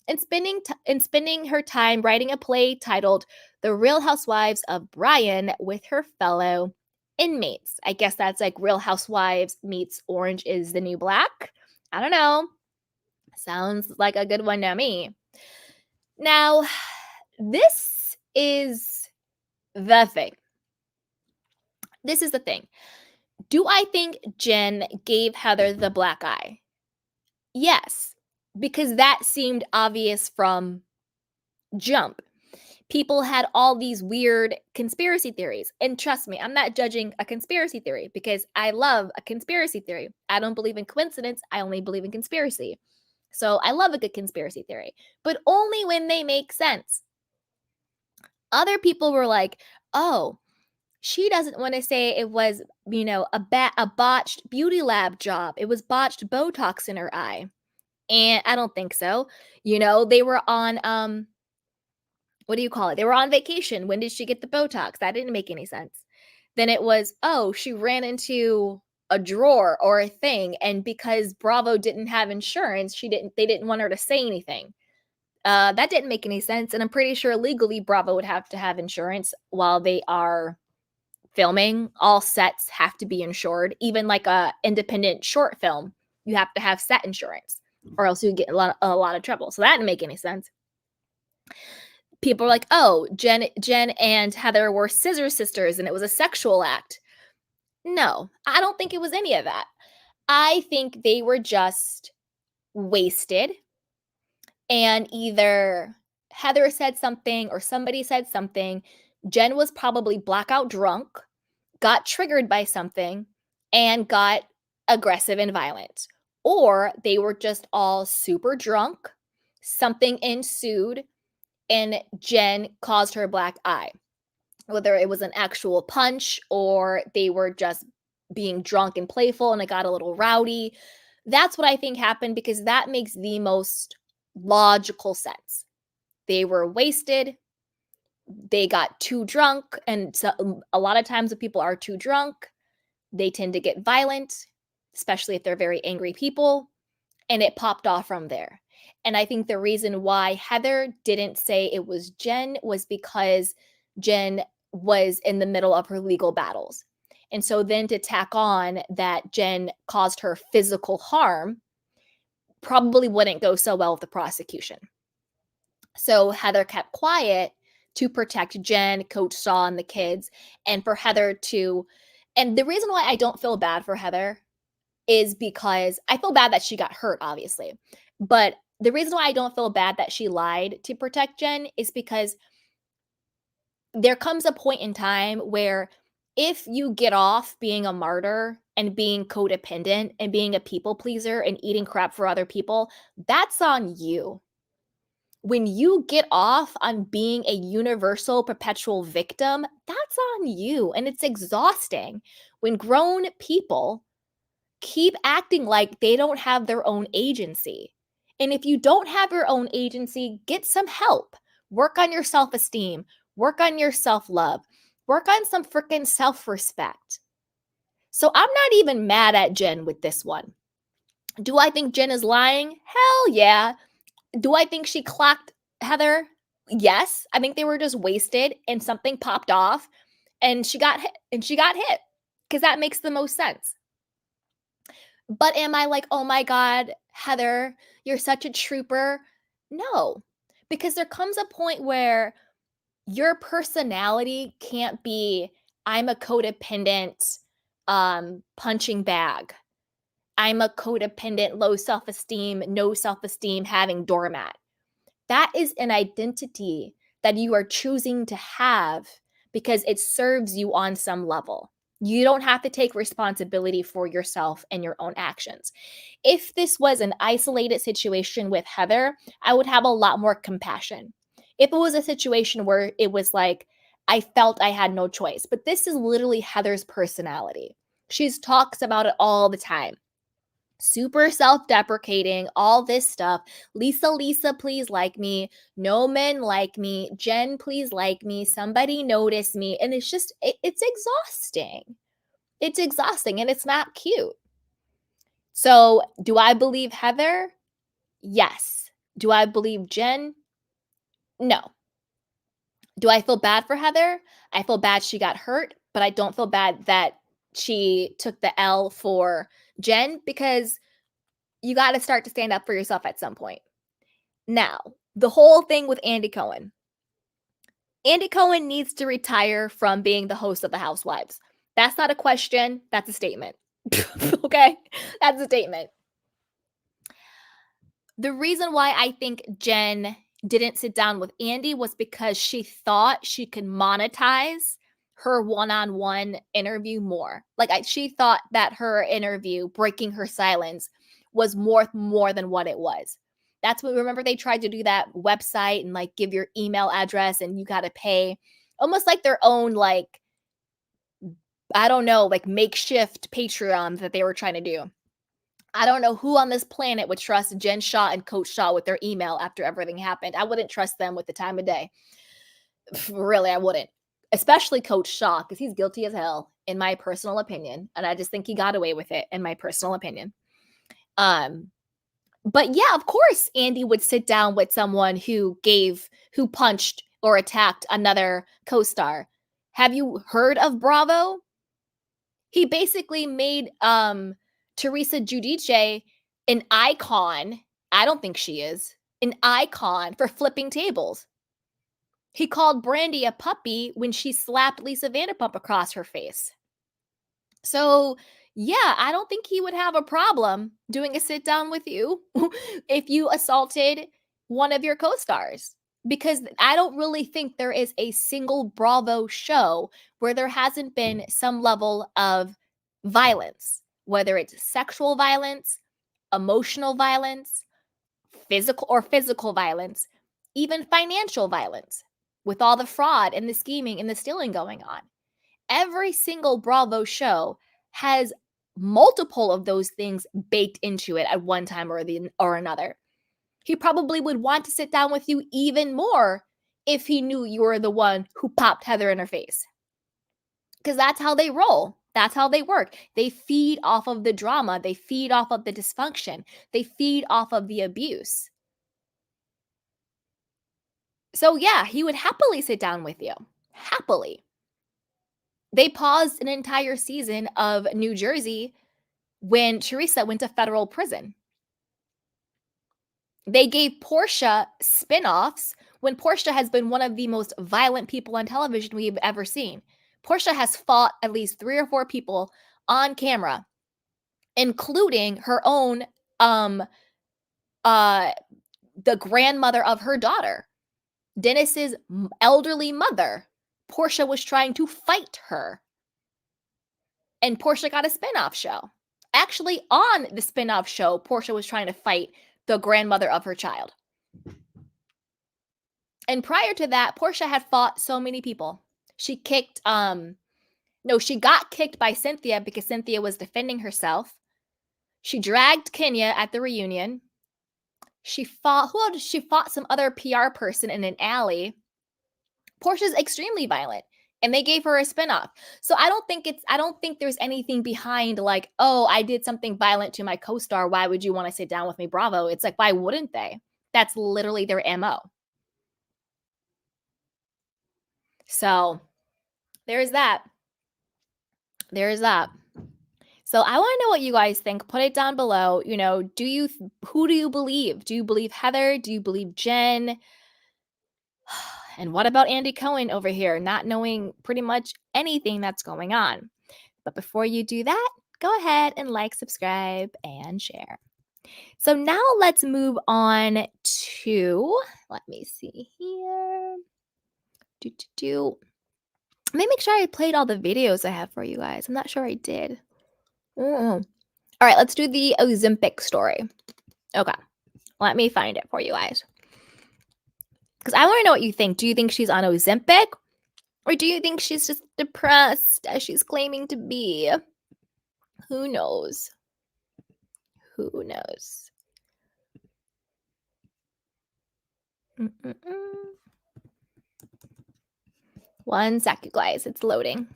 and spending her time writing a play titled The Real Housewives of Bryan with her fellow inmates. I guess that's like Real Housewives meets Orange is the New Black. I don't know. Sounds like a good one to me. Now, this is the thing. This is the thing. Do I think Jen gave Heather the black eye? Yes, because that seemed obvious from jump. People had all these weird conspiracy theories. And trust me, I'm not judging a conspiracy theory because I love a conspiracy theory. I don't believe in coincidence. I only believe in conspiracy. So I love a good conspiracy theory, but only when they make sense. Other people were like, oh, she doesn't want to say it was, a botched beauty lab job. It was botched Botox in her eye. And I don't think so. They were on, what do you call it? They were on vacation. When did she get the Botox? That didn't make any sense. Then it was, oh, she ran into a drawer or a thing. And because Bravo didn't have insurance, they didn't want her to say anything. That didn't make any sense. And I'm pretty sure legally Bravo would have to have insurance while they are filming. All sets have to be insured. Even like a independent short film, you have to have set insurance or else you get a lot of trouble. So that didn't make any sense. People are like, oh, Jen and Heather were scissor sisters and it was a sexual act. No, I don't think it was any of that. I think they were just wasted and either Heather said something or somebody said something. Jen was probably blackout drunk, got triggered by something, and got aggressive and violent. Or they were just all super drunk, something ensued, and Jen caused her black eye. Whether it was an actual punch or they were just being drunk and playful and it got a little rowdy. That's what I think happened because that makes the most logical sense. They were wasted. They got too drunk. And so a lot of times when people are too drunk, they tend to get violent, especially if they're very angry people. And it popped off from there. And I think the reason why Heather didn't say it was Jen was because Jen was in the middle of her legal battles. And so then to tack on that Jen caused her physical harm probably wouldn't go so well with the prosecution. So Heather kept quiet to protect Jen, Coach Shaw, and the kids. And for Heather to, and the reason why I don't feel bad for Heather is because I feel bad that she got hurt, obviously. But the reason why I don't feel bad that she lied to protect Jen is because there comes a point in time where if you get off being a martyr and being codependent and being a people pleaser and eating crap for other people, that's on you. When you get off on being a universal perpetual victim, that's on you and it's exhausting. when grown people keep acting like they don't have their own agency. And if you don't have your own agency, get some help. Work on your self-esteem, work on your self-love, work on some freaking self-respect. So I'm not even mad at Jen with this one. Do I think Jen is lying? Hell yeah. Do I think she clocked Heather? Yes. I think they were just wasted and something popped off and she got hit because that makes the most sense. But am I like, oh my God, Heather, you're such a trooper? No, because there comes a point where your personality can't be, I'm a codependent punching bag. I'm a codependent, low self-esteem, no self-esteem having doormat. That is an identity that you are choosing to have because it serves you on some level. You don't have to take responsibility for yourself and your own actions. If this was an isolated situation with Heather, I would have a lot more compassion. If it was a situation where it was like, I felt I had no choice, but this is literally Heather's personality. She talks about it all the time. Super self-deprecating, all this stuff. Lisa, please like me. No men like me. Jen, please like me. Somebody notice me. And it's just, it's exhausting. It's exhausting and it's not cute. So, do I believe Heather? Yes. Do I believe Jen? No. Do I feel bad for Heather? I feel bad she got hurt, but I don't feel bad that she took the L for Jen because you got to start to stand up for yourself at some point. Now, the whole thing with Andy Cohen. Andy Cohen needs to retire from being the host of the Housewives. That's not a question, that's a statement. Okay? That's a statement. The reason why I think Jen didn't sit down with Andy was because she thought she could monetize her one-on-one interview more. Like she thought that her interview, breaking her silence, was more than what it was. That's what, remember they tried to do that website and like give your email address and you got to pay almost like their own like, I don't know, like makeshift Patreon that they were trying to do. I don't know who on this planet would trust Jen Shaw and Coach Shaw with their email after everything happened. I wouldn't trust them with the time of day. Really, I wouldn't. Especially Coach Shaw, because he's guilty as hell, in my personal opinion. And I just think he got away with it, in my personal opinion. But yeah, of course, Andy would sit down with someone who punched or attacked another co-star. Have you heard of Bravo? He basically made Teresa Giudice an icon. I don't think she is. An icon for flipping tables. He called Brandy a puppy when she slapped Lisa Vanderpump across her face. So, yeah, I don't think he would have a problem doing a sit down with you if you assaulted one of your co-stars. Because I don't really think there is a single Bravo show where there hasn't been some level of violence, whether it's sexual violence, emotional violence, physical violence, even financial violence, with all the fraud and the scheming and the stealing going on. Every single Bravo show has multiple of those things baked into it at one time or another. He probably would want to sit down with you even more if he knew you were the one who popped Heather in her face. Because that's how they roll. That's how they work. They feed off of the drama. They feed off of the dysfunction. They feed off of the abuse. So yeah, he would happily sit down with you. Happily. They paused an entire season of New Jersey when Teresa went to federal prison. They gave Portia spin-offs when Portia has been one of the most violent people on television we've ever seen. Portia has fought at least 3 or 4 people on camera, including her own the grandmother of her daughter. Dennis's elderly mother. Portia was trying to fight her. And Portia got a spin-off show. Actually, on the spin-off show, Portia was trying to fight the grandmother of her child. And prior to that, Portia had fought so many people. She kicked No, she got kicked by Cynthia because Cynthia was defending herself. She dragged Kenya at the reunion. She fought She fought some other PR person in an alley. Portia's extremely violent, and they gave her a spinoff. So I don't think there's anything behind like, oh, I did something violent to my co-star. Why would you want to sit down with me? Bravo. It's like, why wouldn't they? That's literally their MO. So there's that. There's that. So I want to know what you guys think. Put it down below. You know, who do you believe? Do you believe Heather? Do you believe Jen? And what about Andy Cohen over here, not knowing pretty much anything that's going on? But before you do that, go ahead and like, subscribe, and share. So now let's move on to, let me see here. Let me make sure I played all the videos I have for you guys. I'm not sure I did. All right, let's do the Ozempic story. Okay, let me find it for you guys. Because I want to know what you think. Do you think she's on Ozempic? Or do you think she's just depressed as she's claiming to be? Who knows? Who knows? One second, guys. It's loading.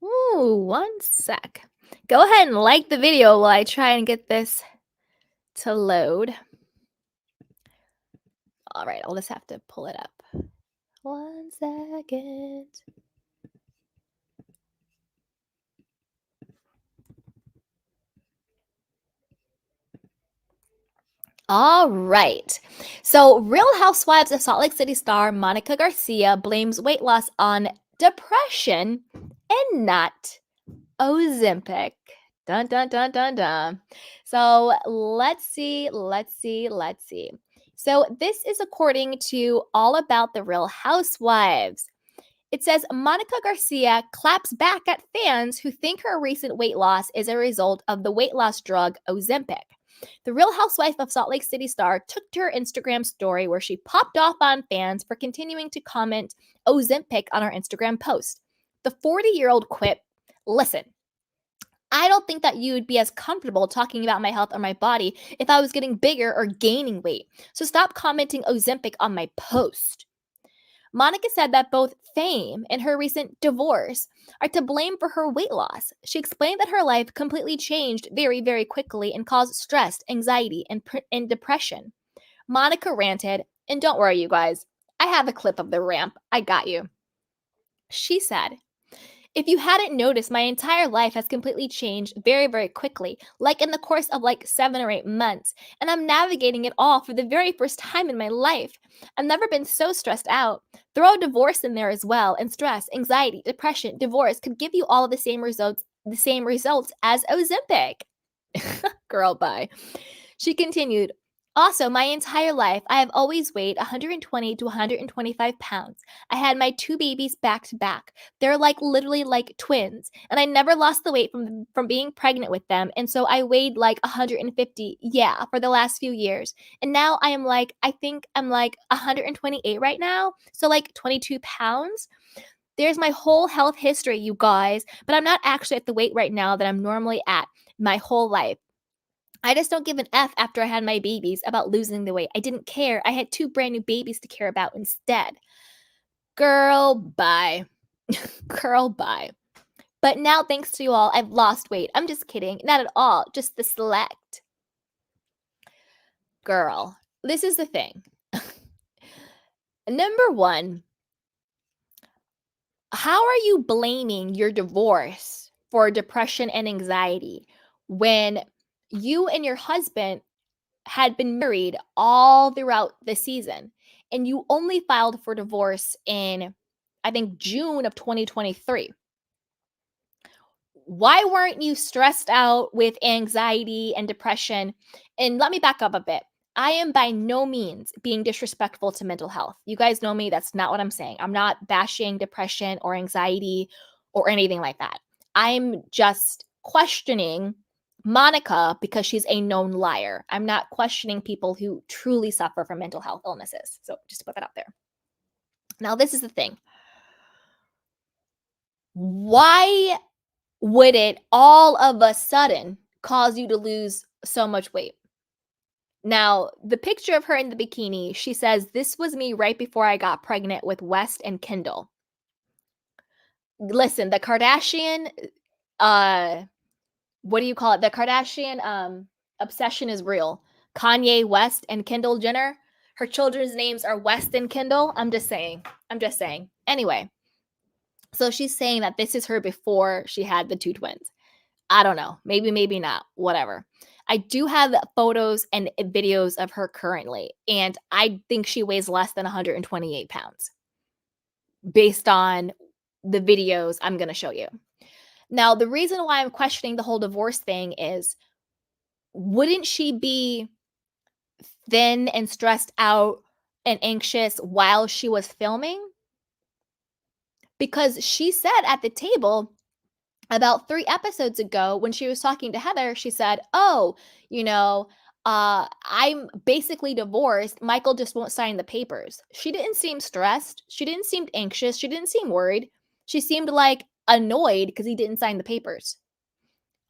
Ooh, one sec. Go ahead and like the video while I try and get this to load. All right, I'll just have to pull it up. 1 second. All right. So, Real Housewives of Salt Lake City star Monica Garcia blames weight loss on depression and not Ozempic. Dun, dun, dun, dun, dun. So, let's see. So, this is according to All About the Real Housewives. It says Monica Garcia claps back at fans who think her recent weight loss is a result of the weight loss drug Ozempic. The Real Housewife of Salt Lake City star took to her Instagram story where she popped off on fans for continuing to comment Ozempic on her Instagram post. The 40-year-old quipped, "Listen, I don't think that you would be as comfortable talking about my health or my body if I was getting bigger or gaining weight. So stop commenting Ozempic on my post." Monica said that both fame and her recent divorce are to blame for her weight loss. She explained that her life completely changed very, very quickly and caused stress, anxiety, and depression. Monica ranted, and don't worry, you guys, I have a clip of the rant. I got you. She said, "If you hadn't noticed, my entire life has completely changed very, very quickly, like in the course of like 7 or 8 months, and I'm navigating it all for the very first time in my life. I've never been so stressed out. Throw a divorce in there as well, and stress, anxiety, depression, divorce could give you all of the same results as Ozempic." Girl, bye. She continued, "Also, my entire life, I have always weighed 120 to 125 pounds. I had my 2 babies back to back. They're like literally like twins. And I never lost the weight from being pregnant with them. And so I weighed like 150, for the last few years. And now I think I'm like 128 right now. So like 22 pounds. There's my whole health history, you guys. But I'm not actually at the weight right now that I'm normally at my whole life. I just don't give an F after I had my babies about losing the weight. I didn't care. I had 2 brand new babies to care about instead." Girl, bye. Girl, bye. "But now, thanks to you all, I've lost weight." I'm just kidding. Not at all. Just the select. Girl, this is the thing. Number one, how are you blaming your divorce for depression and anxiety when you and your husband had been married all throughout the season and you only filed for divorce in, I think, June of 2023? Why weren't you stressed out with anxiety and depression? And let me back up a bit. I am by no means being disrespectful to mental health. You guys know me. That's not what I'm saying. I'm not bashing depression or anxiety or anything like that. I'm just questioning Monica because she's a known liar. I'm not questioning people who truly suffer from mental health illnesses. So just to put that out there. Now, this is the thing. Why would it all of a sudden cause you to lose so much weight? Now, the picture of her in the bikini, she says, "This was me right before I got pregnant with West and Kendall." Listen, the Kardashian, what do you call it? The Kardashian obsession is real. Kanye West and Kendall Jenner, her children's names are West and Kendall. I'm just saying. Anyway, so she's saying that this is her before she had the two twins. I don't know. Maybe not. Whatever. I do have photos and videos of her currently, and I think she weighs less than 128 pounds based on the videos I'm going to show you. Now, the reason why I'm questioning the whole divorce thing is, wouldn't she be thin and stressed out and anxious while she was filming? Because she said at the table about 3 episodes ago when she was talking to Heather, she said, "Oh, I'm basically divorced. Michael just won't sign the papers." She didn't seem stressed. She didn't seem anxious. She didn't seem worried. She seemed like annoyed because he didn't sign the papers.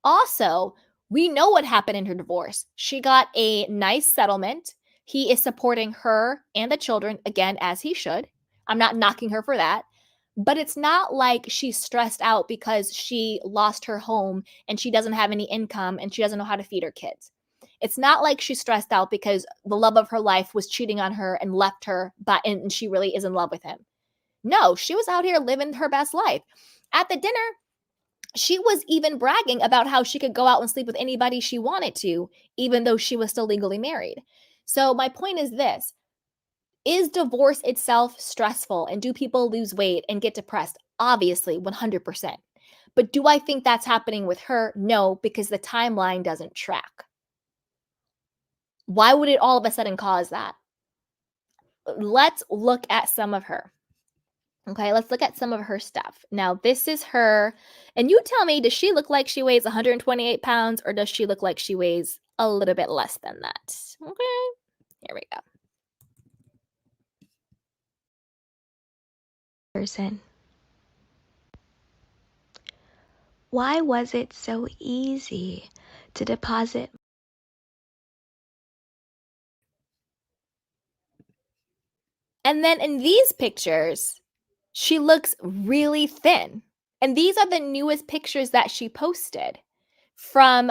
Also, we know what happened in her divorce. She got a nice settlement. He is supporting her and the children, again, as he should. I'm not knocking her for that. But it's not like she's stressed out because she lost her home and she doesn't have any income and she doesn't know how to feed her kids. It's not like she's stressed out because the love of her life was cheating on her and left her, and she really is in love with him. No, she was out here living her best life. At the dinner, she was even bragging about how she could go out and sleep with anybody she wanted to, even though she was still legally married. So my point is this. Is divorce itself stressful, and do people lose weight and get depressed? Obviously, 100%. But do I think that's happening with her? No, because the timeline doesn't track. Why would it all of a sudden cause that? Let's look at some of her. Okay, let's look at some of her stuff. Now, this is her, and you tell me, does she look like she weighs 128 pounds, or does she look like she weighs a little bit less than that? Okay, here we go. Person. Why was it so easy to deposit? And then in these pictures, she looks really thin. And these are the newest pictures that she posted from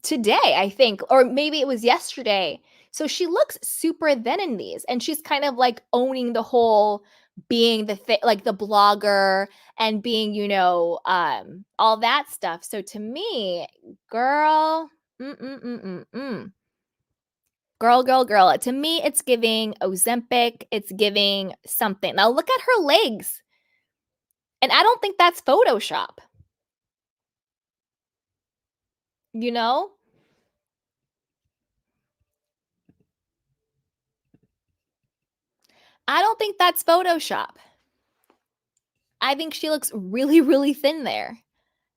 today, I think, or maybe it was yesterday. So she looks super thin in these, and she's kind of like owning the whole being like the blogger and being, all that stuff. So to me, girl, girl. To me, it's giving Ozempic. It's giving something. Now look at her legs. And I don't think that's Photoshop. You know? I don't think that's Photoshop. I think she looks really, really thin there.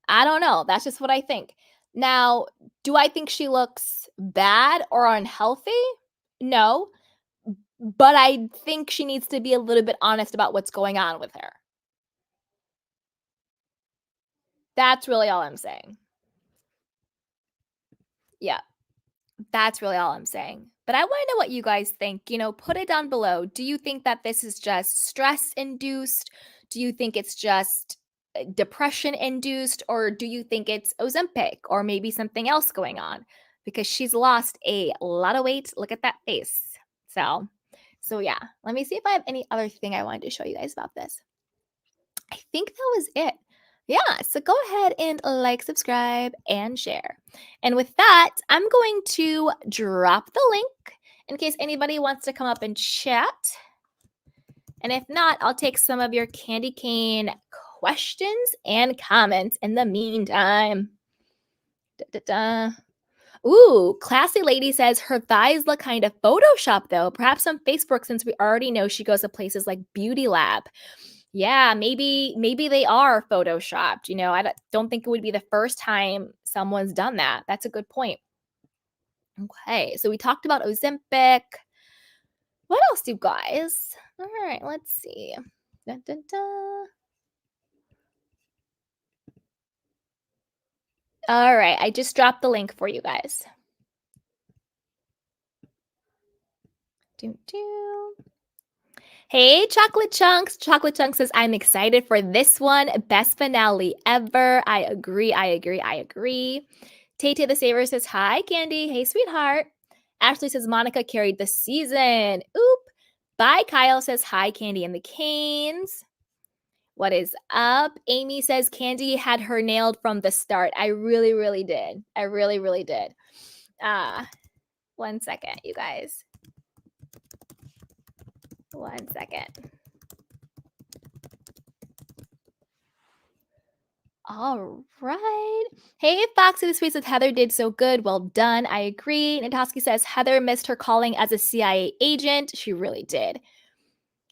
I don't know. That's just what I think. Now, do I think she looks bad or unhealthy? No. But I think she needs to be a little bit honest about what's going on with her. That's really all I'm saying. Yeah. That's really all I'm saying. But I want to know what you guys think. Put it down below. Do you think that this is just stress induced? Do you think it's just depression induced? Or do you think it's Ozempic or maybe something else going on? Because she's lost a lot of weight. Look at that face. So yeah, let me see if I have any other thing I wanted to show you guys about this. I think that was it. Yeah, so go ahead and like, subscribe, and share. And with that, I'm going to drop the link in case anybody wants to come up and chat. And if not, I'll take some of your candy cane questions and comments in the meantime. Ooh, Classy Lady says her thighs look kind of Photoshop though. Perhaps on Facebook, since we already know she goes to places like Beauty Lab. Yeah, maybe they are photoshopped. I don't think it would be the first time someone's done that. That's a good point. Okay, so we talked about Ozempic. What else, you guys? All right, let's see. Dun, dun, dun. All right, I just dropped the link for you guys. Doo, doo. Hey, Chocolate Chunks. Chocolate Chunks says, I'm excited for this one. Best finale ever. I agree. Tay the Saver says, hi, Candy. Hey, sweetheart. Ashley says, Monica carried the season. Oop. Bye, Kyle says, hi, Candy and the Canes. What is up? Amy says, Candy had her nailed from the start. I really, really did. I really, really did. 1 second, you guys. 1 second. All right. Hey, Foxy the Sweet says Heather did so good. Well done. I agree. Natoski says Heather missed her calling as a CIA agent. She really did.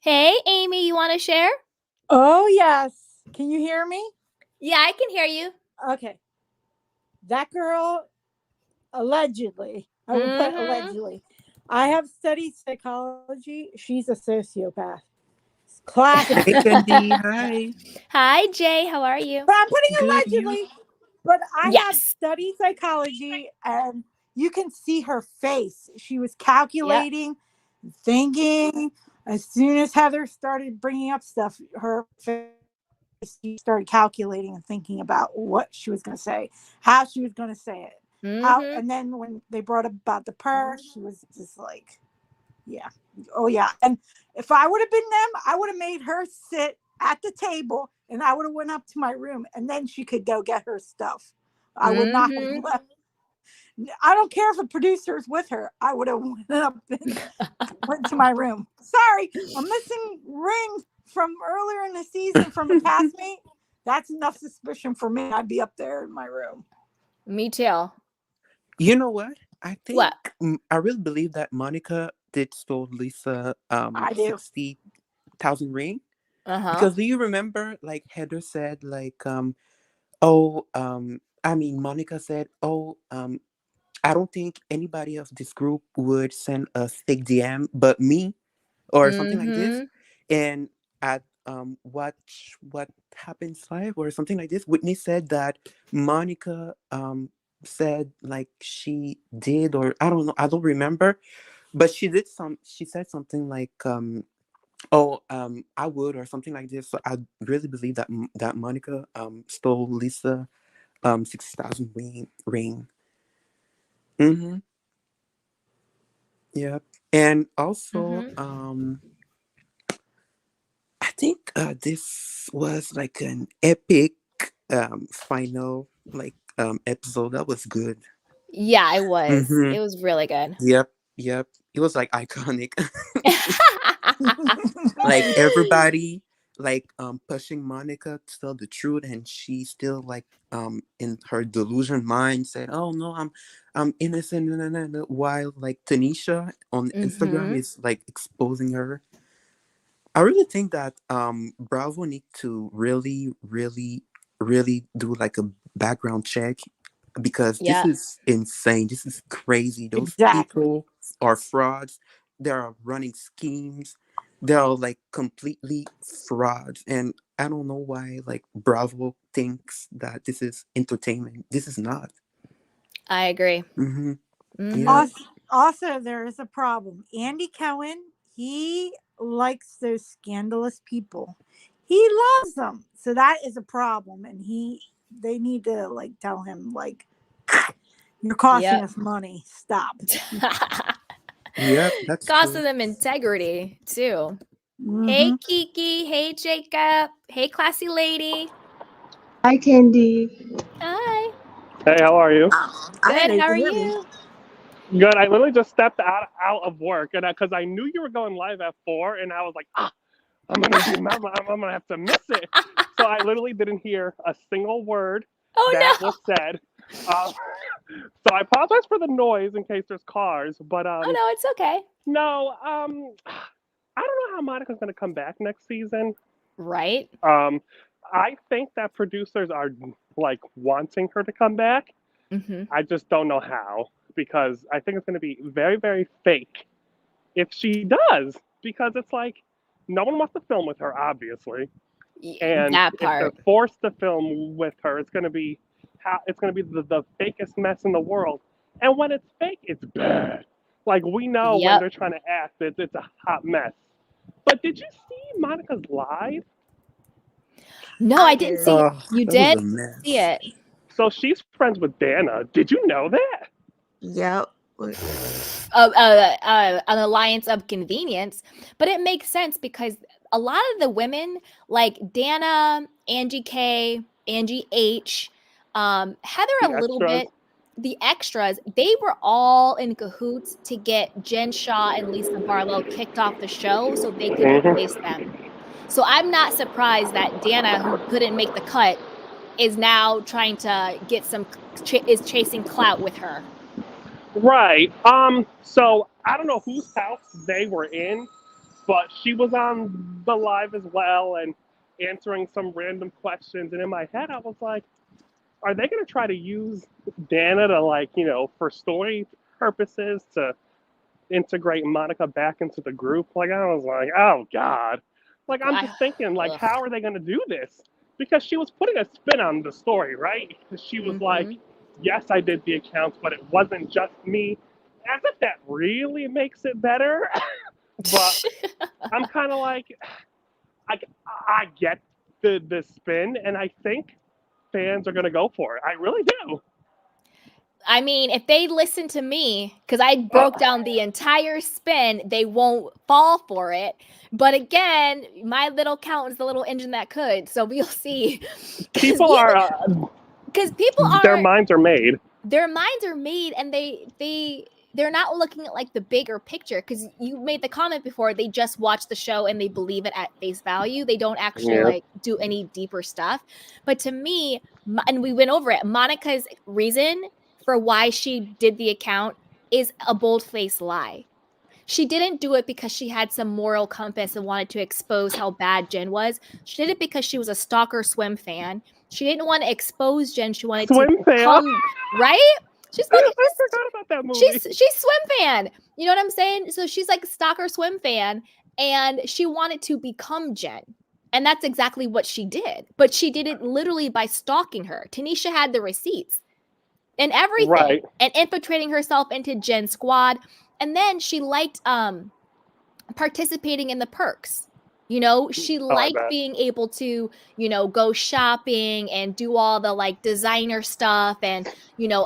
Hey, Amy, you want to share? Oh, yes. Can you hear me? Yeah, I can hear you. Okay. That girl, allegedly, I will put allegedly. I have studied psychology. She's a sociopath. Classic. Hey, Candy. Hi. Hi, Jay. How are you? But I'm putting Good, allegedly. you? But I have Yes. studied psychology, and you can see her face. She was calculating, thinking. As soon as Heather started bringing up stuff, her face, she started calculating and thinking about what she was going to say, how she was going to say it. And then when they brought up about the purse, she was just like, yeah. Oh, yeah. And if I would have been them, I would have made her sit at the table and I would have went up to my room and then she could go get her stuff. I would not have left. I don't care if a producer is with her. I would have went up and went to my room. Sorry, a missing ring from earlier in the season from a castmate. That's enough suspicion for me. I'd be up there in my room. Me too. You know what? I think What? I really believe that Monica did stole Lisa I do. 60,000 ring. Because do you remember, like Heather said, like Monica said, I don't think anybody of this group would send a fake DM but me or something like this. And at what happens live or something like this, Whitney said that Monica said like she did, or I don't know, I don't remember, but she said something like I would, or something like this. So I really believe that that Monica stole Lisa 60,000 ring. Mm-hmm. Yep. And also I think this was like an epic final episode. That was good. Yeah, it was. Mm-hmm. It was really good. Yep. It was like iconic. Like everybody pushing Monica to tell the truth, and she still in her delusion mind said, "Oh no, I'm innocent." While like Tanisha on Instagram is like exposing her. I really think that Bravo need to really, really, really do like a background check, because this is insane. This is crazy. Those people are frauds. They are running schemes. They are like completely frauds. And I don't know why like Bravo thinks that this is entertainment. This is not. I agree. Yeah. Also, there is a problem. Andy Cohen, he likes those scandalous people. He loves them. So that is a problem. And they need to like tell him like, you're costing us money. Stop. Yep, that's costing true. them integrity too. Hey, Kiki. Hey, Jacob. Hey, classy lady. Hi, Candy. Hi. Hey, how are you? Good. How are you? Good. I literally just stepped out of work, and because I knew you were going live at 4, and I was like, I'm gonna have to miss it. So I literally didn't hear a single word was said. So I apologize for the noise in case there's cars, but oh no, it's okay. No, I don't know how Monica's gonna come back next season. Right? I think that producers are like wanting her to come back. Mhm. I just don't know how because I think it's going to be very, very fake if she does because it's like no one wants to film with her, obviously, and That if they're part. forced to film with her, it's going to be the fakest mess in the world. And when it's fake, it's bad. Like we know when Yep. they're trying to act, it's a hot mess. But did you see Monica's live? No, I I didn't did. see it. Oh, You that was did? a See mess. it. So she's friends with Dana. Did you know that? Yep. An alliance of convenience, but it makes sense because a lot of the women like Dana, Angie K, Angie H, Heather a The little extras. bit, the extras, they were all in cahoots to get Jen Shaw and Lisa Barlow kicked off the show so they could replace them. So I'm not surprised that Dana, who couldn't make the cut, is now trying to get is chasing clout with her. Right. So I don't know whose house they were in, but she was on the live as well and answering some random questions. And in my head, I was like, are they going to try to use Dana to, like, for story purposes to integrate Monica back into the group? Like, I was like, oh, God. Like, I'm just thinking, like, Ugh. how are they going to do this? Because she was putting a spin on the story, right? Because she was like, Mhm. yes, I did the accounts, but it wasn't just me. As if that really makes it better. But I'm kind of like, I get the spin, and I think fans are going to go for it. I really do. I mean, if they listen to me, because I broke down the entire spin, they won't fall for it. But again, my little count is the little engine that could. So we'll see. People are, Because people their are, minds are made. their minds are made, and they're not looking at like the bigger picture. Because you made the comment before, they just watch the show and they believe it at face value. They don't actually Yeah. like do any deeper stuff. But to me, and we went over it, Monica's reason for why she did the account is a bold-faced lie. She didn't do it because she had some moral compass and wanted to expose how bad Jen was. She did it because she was a stalker swim fan. She didn't want to expose Jen. She wanted to Swim fan. become, right? She's fucking, I forgot about that movie. she's swim fan. You know what I'm saying? So she's like a stalker swim fan, and she wanted to become Jen. And that's exactly what she did. But she did it literally by stalking her. Tanisha had the receipts and everything, Right. and infiltrating herself into Jen's squad. And then she liked participating in the perks. You know, she I liked bet. being able to, go shopping and do all the like designer stuff and,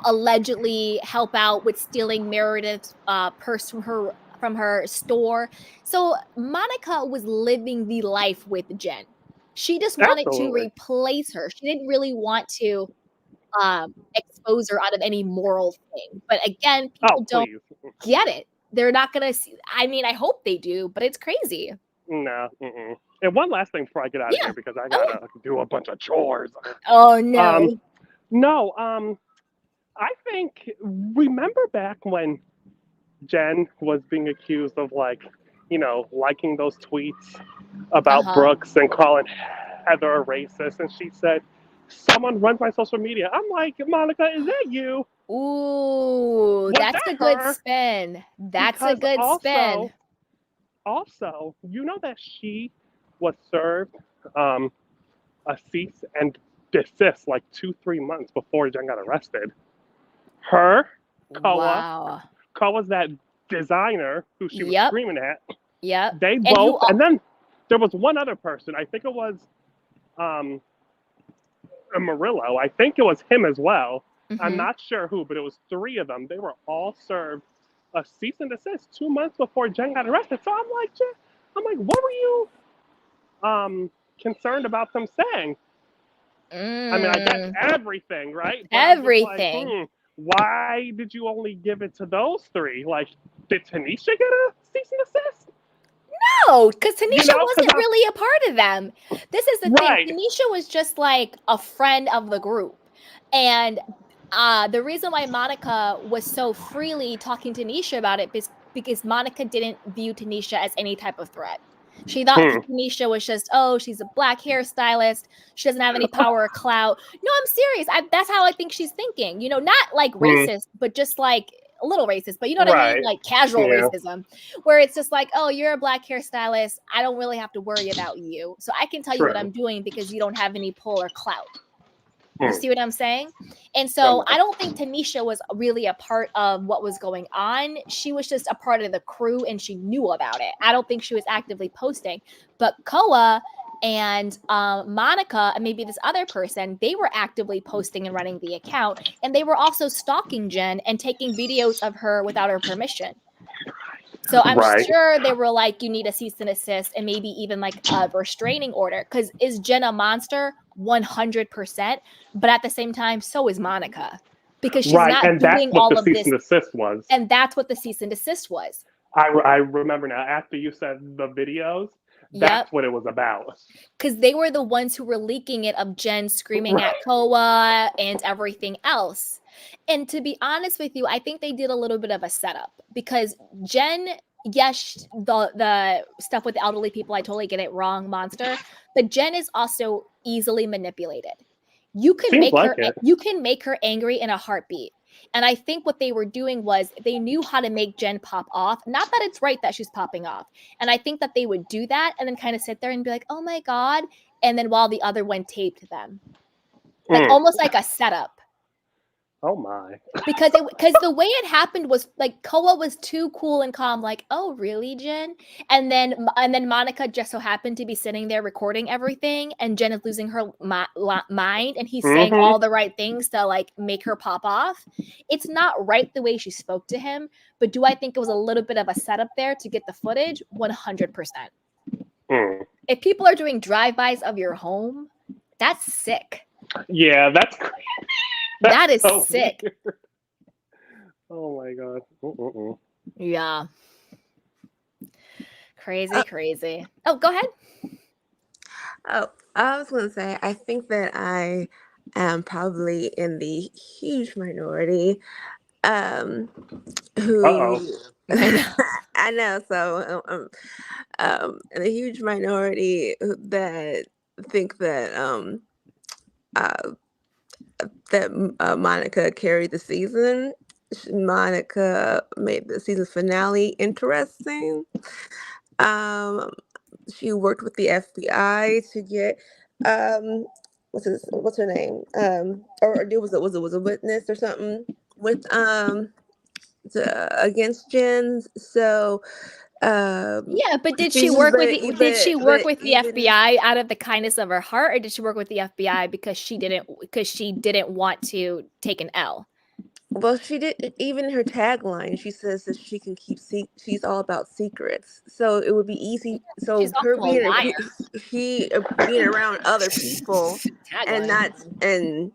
allegedly help out with stealing Meredith's purse from her store. So Monica was living the life with Jen. She just wanted to Absolutely. replace her. She didn't really want to expose her out of any moral thing. But again, Oh, people don't please. get it. They're not gonna see. I mean, I hope they do, but it's crazy. No. Mm-mm. And one last thing before I get out of Yeah. here because I Oh, yeah. gotta do a bunch of chores. Oh no. No. I think remember back when Jen was being accused of liking those tweets about Uh-huh. Brooks and calling Heather a racist, and she said, "Someone runs my social media." I'm like, Monica, is that you? Ooh, Was that's that a good her? spin. That's a Because good spin. also, you know that she was served a cease and desist like 2-3 months before Jen got arrested. Her, Wow. Koa's that designer who she was Yep. screaming at. Yep. They And both, and then there was one other person. I think it was Murillo. I think it was him as well. I'm not sure who, but it was 3 of them. They were all served a cease and desist 2 months before Jen got arrested. So I'm like, what were you concerned about them saying? I mean, I guess everything, right? But everything. I'm just like, why did you only give it to those 3? Like, did Tanisha get a cease and desist? No, because Tanisha know, 'cause wasn't really a part of them. This is the Right. thing. Tanisha was just like a friend of the group. And the reason why Monica was so freely talking to Tanisha about it is because Monica didn't view Tanisha as any type of threat. She thought Tanisha was just, oh, she's a black hairstylist. She doesn't have any power or clout. No, I'm serious. That's how I think she's thinking. You know, not like racist, but just like a little racist. But you know what I mean? Like casual racism, where it's just like, oh, you're a black hairstylist. I don't really have to worry about you. So I can tell you what I'm doing because you don't have any pull or clout. You see what I'm saying? And so I don't think Tanisha was really a part of what was going on. She was just a part of the crew and she knew about it. I don't think she was actively posting. But Koa and Monica and maybe this other person, they were actively posting and running the account. And they were also stalking Jen and taking videos of her without her permission. So I'm sure they were like, you need a cease and desist and maybe even like a restraining order. Because is Jen a monster? 100%. But at the same time, so is Monica. Because she's not and doing all of this. Cease and desist was. And that's what the cease and desist was. I remember now. After you said the videos, that's what it was about. Because they were the ones who were leaking it of Jen screaming at Koa and everything else. And to be honest with you, I think they did a little bit of a setup because Jen, yes, the stuff with the elderly people, I totally get it wrong, monster. But Jen is also easily manipulated. You can make her angry in a heartbeat. And I think what they were doing was they knew how to make Jen pop off. Not that it's right that she's popping off. And I think that they would do that and then kind of sit there and be like, oh my God. And then while the other one taped them. Like almost like a setup. Oh my. Because the way it happened was like Koa was too cool and calm, like, oh really, Jen? And then Monica just so happened to be sitting there recording everything, and Jen is losing her mind, and he's saying all the right things to like make her pop off. It's not right the way she spoke to him, but do I think it was a little bit of a setup there to get the footage? 100%. If people are doing drive-bys of your home, that's sick. Yeah, that's crazy. That is so sick. Weird. Oh my God. Yeah. Crazy. Oh, go ahead. Oh, I was going to say, I think that I am probably in the huge minority who I know. So in a huge minority that think that Monica carried the season. Monica made the season finale interesting. She worked with the FBI to get what's her name? Or it was a witness or something with against Jen. So but did she work with the FBI out of the kindness of her heart, or did she work with the FBI because she didn't want to take an L? Well, she did. Even her tagline, she says that she can keep she's all about secrets. So it would be easy. So she's her being a liar. Being around other people and not and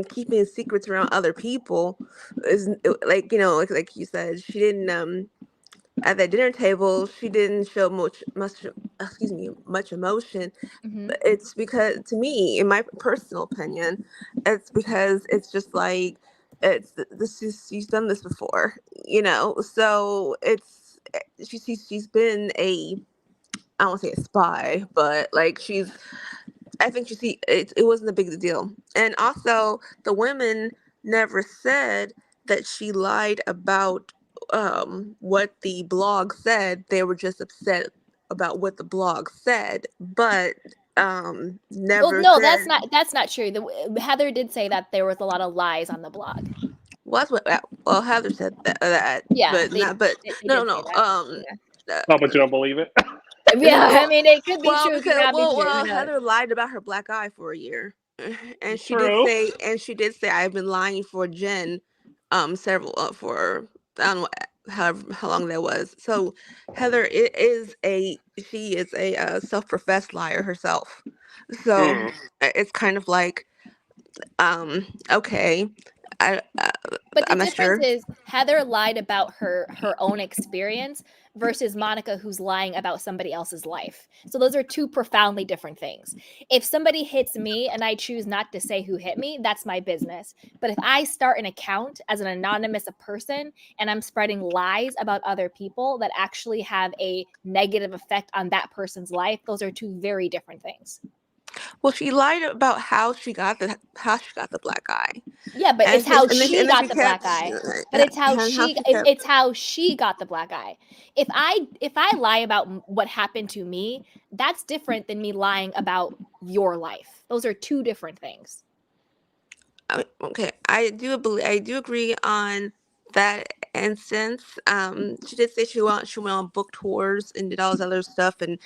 keeping secrets around other people is like, you know, like you said, she didn't at the dinner table, she didn't show much emotion. But it's because, to me, in my personal opinion, it's because it's just like she's done this before, you know. So she's been I don't want to say a spy, but like I think it wasn't a big deal. And also, the women never said that she lied about what the blog said. They were just upset about what the blog said, but never. Well, no, that's not true. Heather did say that there was a lot of lies on the blog. Well, that's what Heather said that. Yeah, but no. But you don't believe it? Yeah, I mean, it could be true. Well, Heather lied about her black eye for a year, and she did say I've been lying for Jen, several for I don't know how long that was. So Heather is a self-professed liar herself. So it's kind of like okay, But the I'm not difference sure. is Heather lied about her own experience versus Monica who's lying about somebody else's life. So those are two profoundly different things. If somebody hits me and I choose not to say who hit me, that's my business. But if I start an account as an anonymous person and I'm spreading lies about other people that actually have a negative effect on that person's life, those are two very different things. Well, she lied about how she got the black eye, Yeah, but and it's how and she then got she the black kept eye. But it's how and how she she kept. it's how she got the black eye. If I lie about what happened to me, that's different than me lying about your life. Those are two different things. Okay, I do agree on that instance. She did say she went on book tours and did all this other stuff and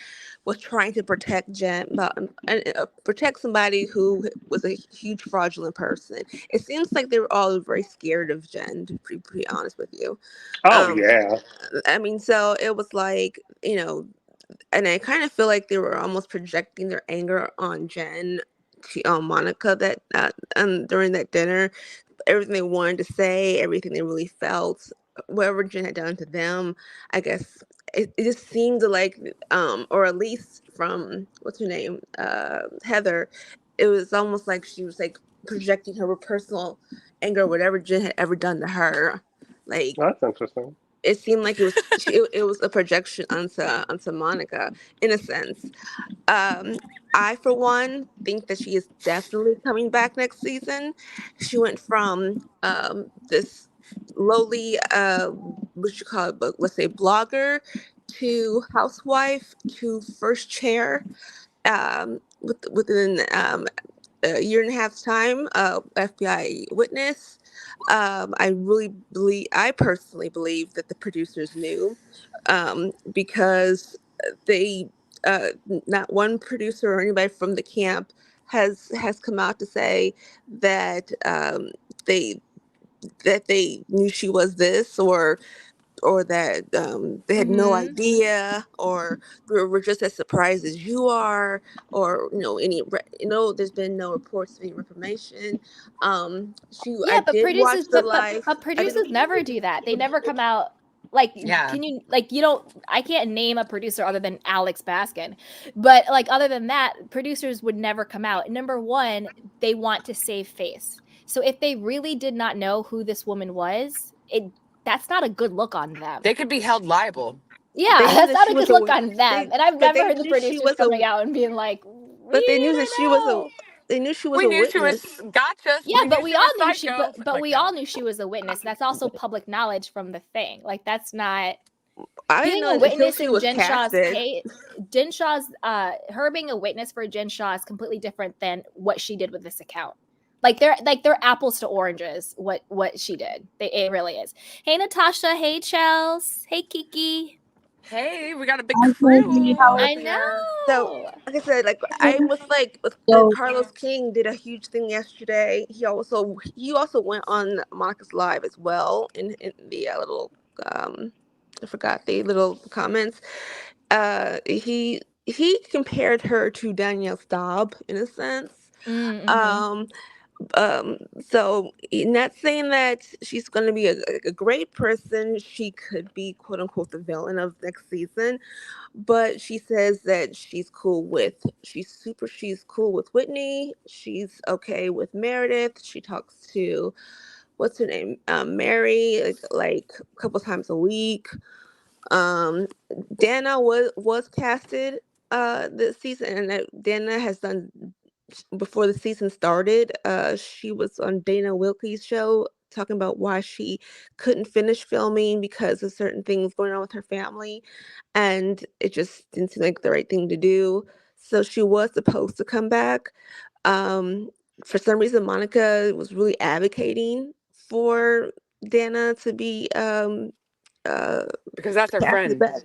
was trying to protect Jen, but protect somebody who was a huge fraudulent person. It seems like they were all very scared of Jen, to be pretty honest with you. Oh Um, yeah. I mean, so it was like, and I kind of feel like they were almost projecting their anger on Jen, on Monica, that during that dinner, everything they wanted to say, everything they really felt, whatever Jen had done to them. I guess it just seemed like, or at least from what's her name, Heather, it was almost like she was like projecting her personal anger, whatever Jen had ever done to her. Like, That's interesting. it seemed like it was a projection onto Monica in a sense. Um, I, for one, think that she is definitely coming back next season. She went from this lowly, what you call it, but let's say blogger, to housewife, to first chair, within a year and a half's time, FBI witness. I personally believe that the producers knew, because they, not one producer or anybody from the camp has come out to say that, they they knew she was this, or that, they had no Mhm. idea, or were just as surprised as you are, or there's been no reports of any reformation. I Yeah, but did watch producers the but but live. but I did. producers never do that. They never come out like Yeah. can you like you don't I can't name a producer other than Alex Baskin. But like other than that, producers would never come out. Number 1, they want to save face. So if they really did not know who this woman was, that's not a good look on them. They could be held liable. Yeah, They knew that's that not she a was good a look wi- on them. they And I've but never they heard the knew she producers was a coming out and being like, but they "We knew that didn't she was a know." they knew she was We a knew she was witness. gotcha. Yeah, We but knew we she all was knew she psycho. but Like we no. all knew she was a witness. That's also public knowledge from the thing. Like that's not I didn't being know a it until witness she in was Jen Shaw's casted. case. Jen Shaw's her being a witness for Jen Shaw is completely different than what she did with this account. They're apples to oranges. What she did, it really is. Hey Natasha, hey Chels, hey Kiki. Hey, we got a big Hi, Katie. crew How are up I here. So, know. like I said, like I you? was like, So, Carlos King did a huge thing yesterday. He also went on Monica's live as well in the little, I forgot the little comments. He compared her to Danielle Staub in a sense. Mm-hmm. Um, so not saying that she's going to be a great person. She could be quote unquote the villain of next season, but she says that she's cool with Whitney. She's okay with Meredith. She talks to, what's her name, Mary, like a couple times a week. um Dana was casted this season, and that Dana has done, before the season started, she was on Dana Wilkie's show talking about why she couldn't finish filming because of certain things going on with her family, and it just didn't seem like the right thing to do. So she was supposed to come back. Um, for some reason, Monica was really advocating for Dana to be, uh, Because that's her casted friend. back.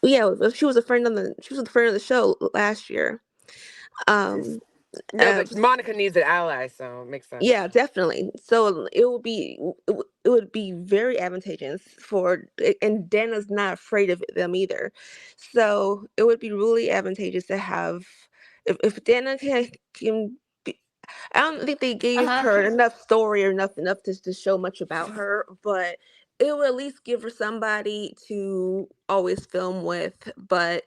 Yeah, she was a friend of the show last year. Um, No, uh, but Monica needs an ally, so it makes sense. Yeah, definitely. So it would be very advantageous and Dana's not afraid of them either. So it would be really advantageous to have, if Dana can be, I don't think they gave Uh-huh. her enough story or enough to show much about her, but it would at least give her somebody to always film with. But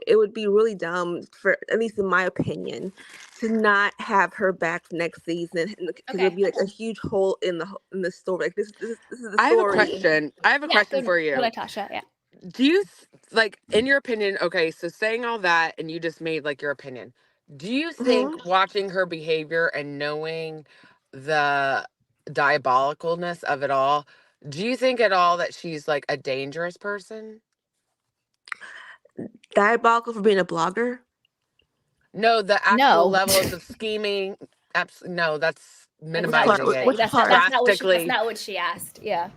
it would be really dumb, for at least in my opinion, to not have her back next season, because it would Okay. be like a huge hole in the story. Like this is the I have a story. question. I have a Yeah, question for go you. Natasha. Yeah. Do you like, in your opinion, okay, so saying all that and you just made like your opinion, do you Hmm. think watching her behavior and knowing the diabolicalness of it all, do you think at all that she's like a dangerous person? Diabolical for being a blogger. No, the actual No. levels of scheming. No, that's That's not what Part? minimizing she's it saying. Which That's not part? that's not what she that's drastically. not what she asked. Yeah.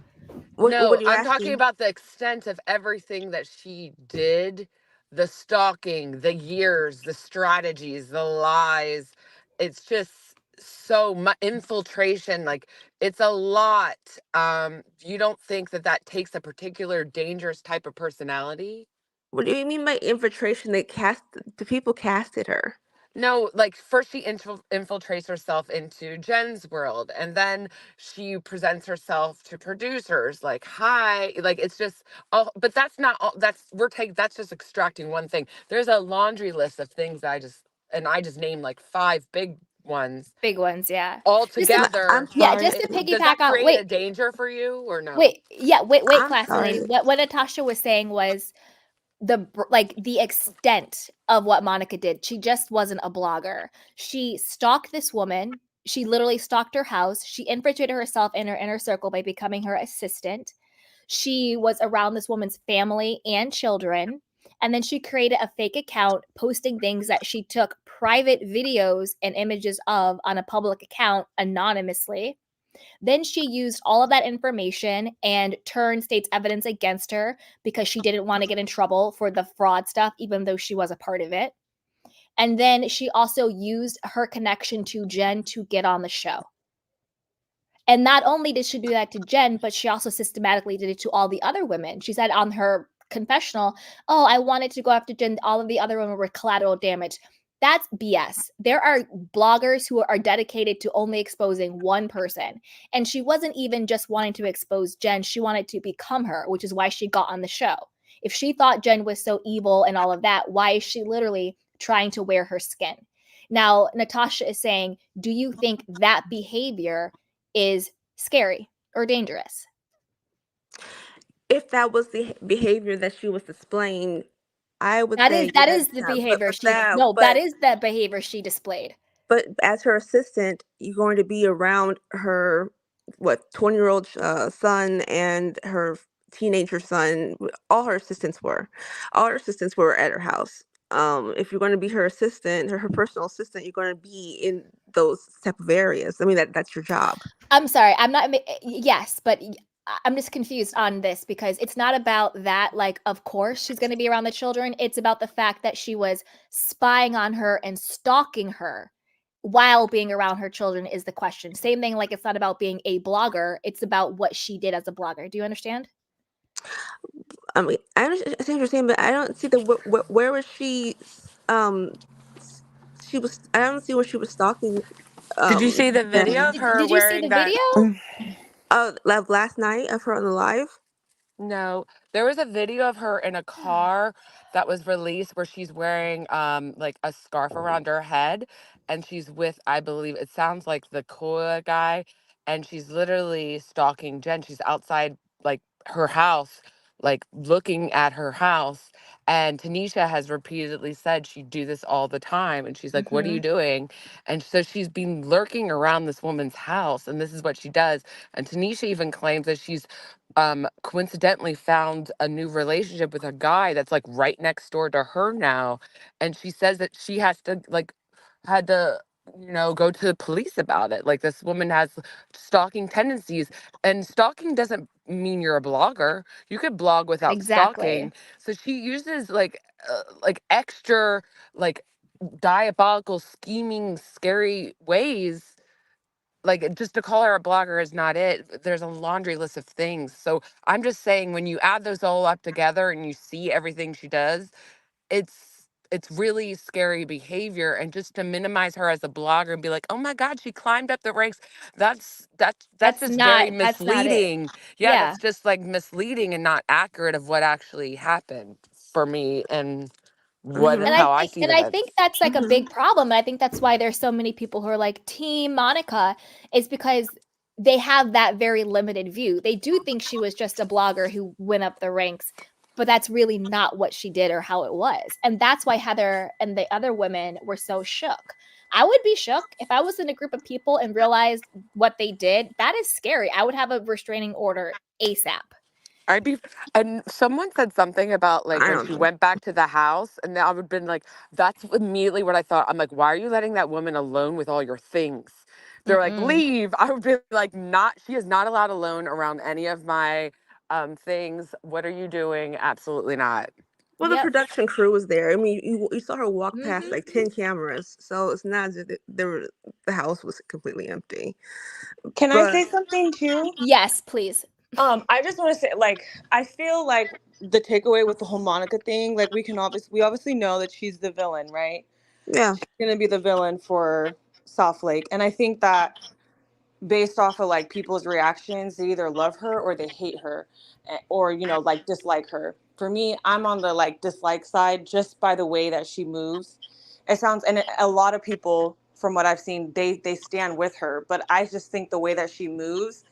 What No, are you I'm talking asking? about the extent of everything that she did, the stalking, the years, the strategies, the lies. It's just so much infiltration. Like, it's a lot. You don't think that that takes a particular dangerous type of personality? What do you mean by infiltration? The people casted her. No, like first she infiltrates herself into Jen's world, and then she presents herself to producers like, "Hi," like it's just all. But that's not all. That's just extracting one thing. There's a laundry list of things I just named like five big ones Big ones, yeah. all Just to I'm together. Yeah, sorry. just to Does that piggyback on create a wait, danger for you or no? wait, yeah, wait, I'm classy lady. sorry. What Natasha was saying was like the extent of what Monica did. She just wasn't a blogger. She stalked this woman. She literally stalked her house. She infiltrated herself in her inner circle by becoming her assistant. She was around this woman's family and children. And then she created a fake account posting things that she took private videos and images of on a public account anonymously. Then she used all of that information and turned state's evidence against her because she didn't want to get in trouble for the fraud stuff, even though she was a part of it. And then she also used her connection to Jen to get on the show. And not only did she do that to Jen, but she also systematically did it to all the other women. She said on her confessional, "Oh, I wanted to go after Jen. All of the other women were collateral damage." That's BS. There are bloggers who are dedicated to only exposing one person. And she wasn't even just wanting to expose Jen, she wanted to become her, which is why she got on the show. If she thought Jen was so evil and all of that, why is she literally trying to wear her skin? Now, Natasha is saying, do you think that behavior is scary or dangerous? If that was the behavior that she was displaying, I would That is say that yes. is the Yeah, but behavior but she that no, that but is the behavior she displayed. but as her assistant, you're going to be around her, what, 20-year-old son and her teenager son. All her assistants were, at her house. If you're going to be her assistant, her personal assistant, you're going to be in those type of areas. I mean, that's your job. I'm sorry, I'm not yes, but I'm just confused on this because it's not about that, like, of course she's gonna be around the children, it's about the fact that she was spying on her and stalking her while being around her children is the question. Same thing, like, it's not about being a blogger, it's about what she did as a blogger. Do you understand? I mean, I understand what you're saying, but I don't see where was she. Um, she was. I don't see where she was stalking. Did you see the video Jen. of her Did you see wearing the that? video? Oh, last night of her on the live. No, there was a video of her in a car that was released where she's wearing like a scarf around her head, and she's with, I believe it sounds like the Koa guy, and she's literally stalking Jen. She's outside like her house, like looking at her house. And Tanisha has repeatedly said she'd do this all the time. And she's like, "What are Hmm. you doing?" And so she's been lurking around this woman's house, and this is what she does. And Tanisha even claims that she's coincidentally found a new relationship with a guy that's like right next door to her now. And she says that she has to like had to go to the police about it. Like, this woman has stalking tendencies, and stalking doesn't mean you're a blogger. You could blog without Exactly. stalking. So she uses like extra, like, diabolical, scheming, scary ways. Like, just to call her a blogger is not it. There's a laundry list of things. So I'm just saying, when you add those all up together and you see everything she does, it's it's really scary behavior, and just to minimize her as a blogger and be like, oh my god, she climbed up the ranks, that's just very That's not it. misleading. Yeah, Yeah. that's just like misleading and not accurate of what actually happened for me and what And Mhm. I how I think see and the I think events. that's like a Mhm. big problem. And I think that's why there's so many people who are like team Monica is because they have that very limited view. They do think she was just a blogger who went up the ranks, but that's really not what she did or how it was. And that's why Heather and the other women were so shook. I would be shook if I was in a group of people and realized what they did. That is scary. I would have a restraining order ASAP. I'd be, and someone said something about like I when don't she know. went back to the house, and I would have been like, that's immediately what I thought. I'm like, why are you letting that woman alone with all your things? They're like, Mm-mm. leave. I would be like, not, she is not allowed alone around any of my things. What are you doing? Absolutely not. Well, the Yep. production crew was there. I mean, you saw her walk past Mhm. like 10 cameras, so it's not as if the house was completely empty. Can I But say something too? Yes, please. I just want to say, like, I feel like the takeaway with the whole Monica thing, like, we obviously know that she's the villain, right? yeah, She's gonna be the villain for South Lake, and I think that based off of like people's reactions, they either love her or they hate her, or like dislike her. For me, I'm on the like dislike side just by the way that she moves. It sounds, and a lot of people from what I've seen, they stand with her, but I just think the way that she moves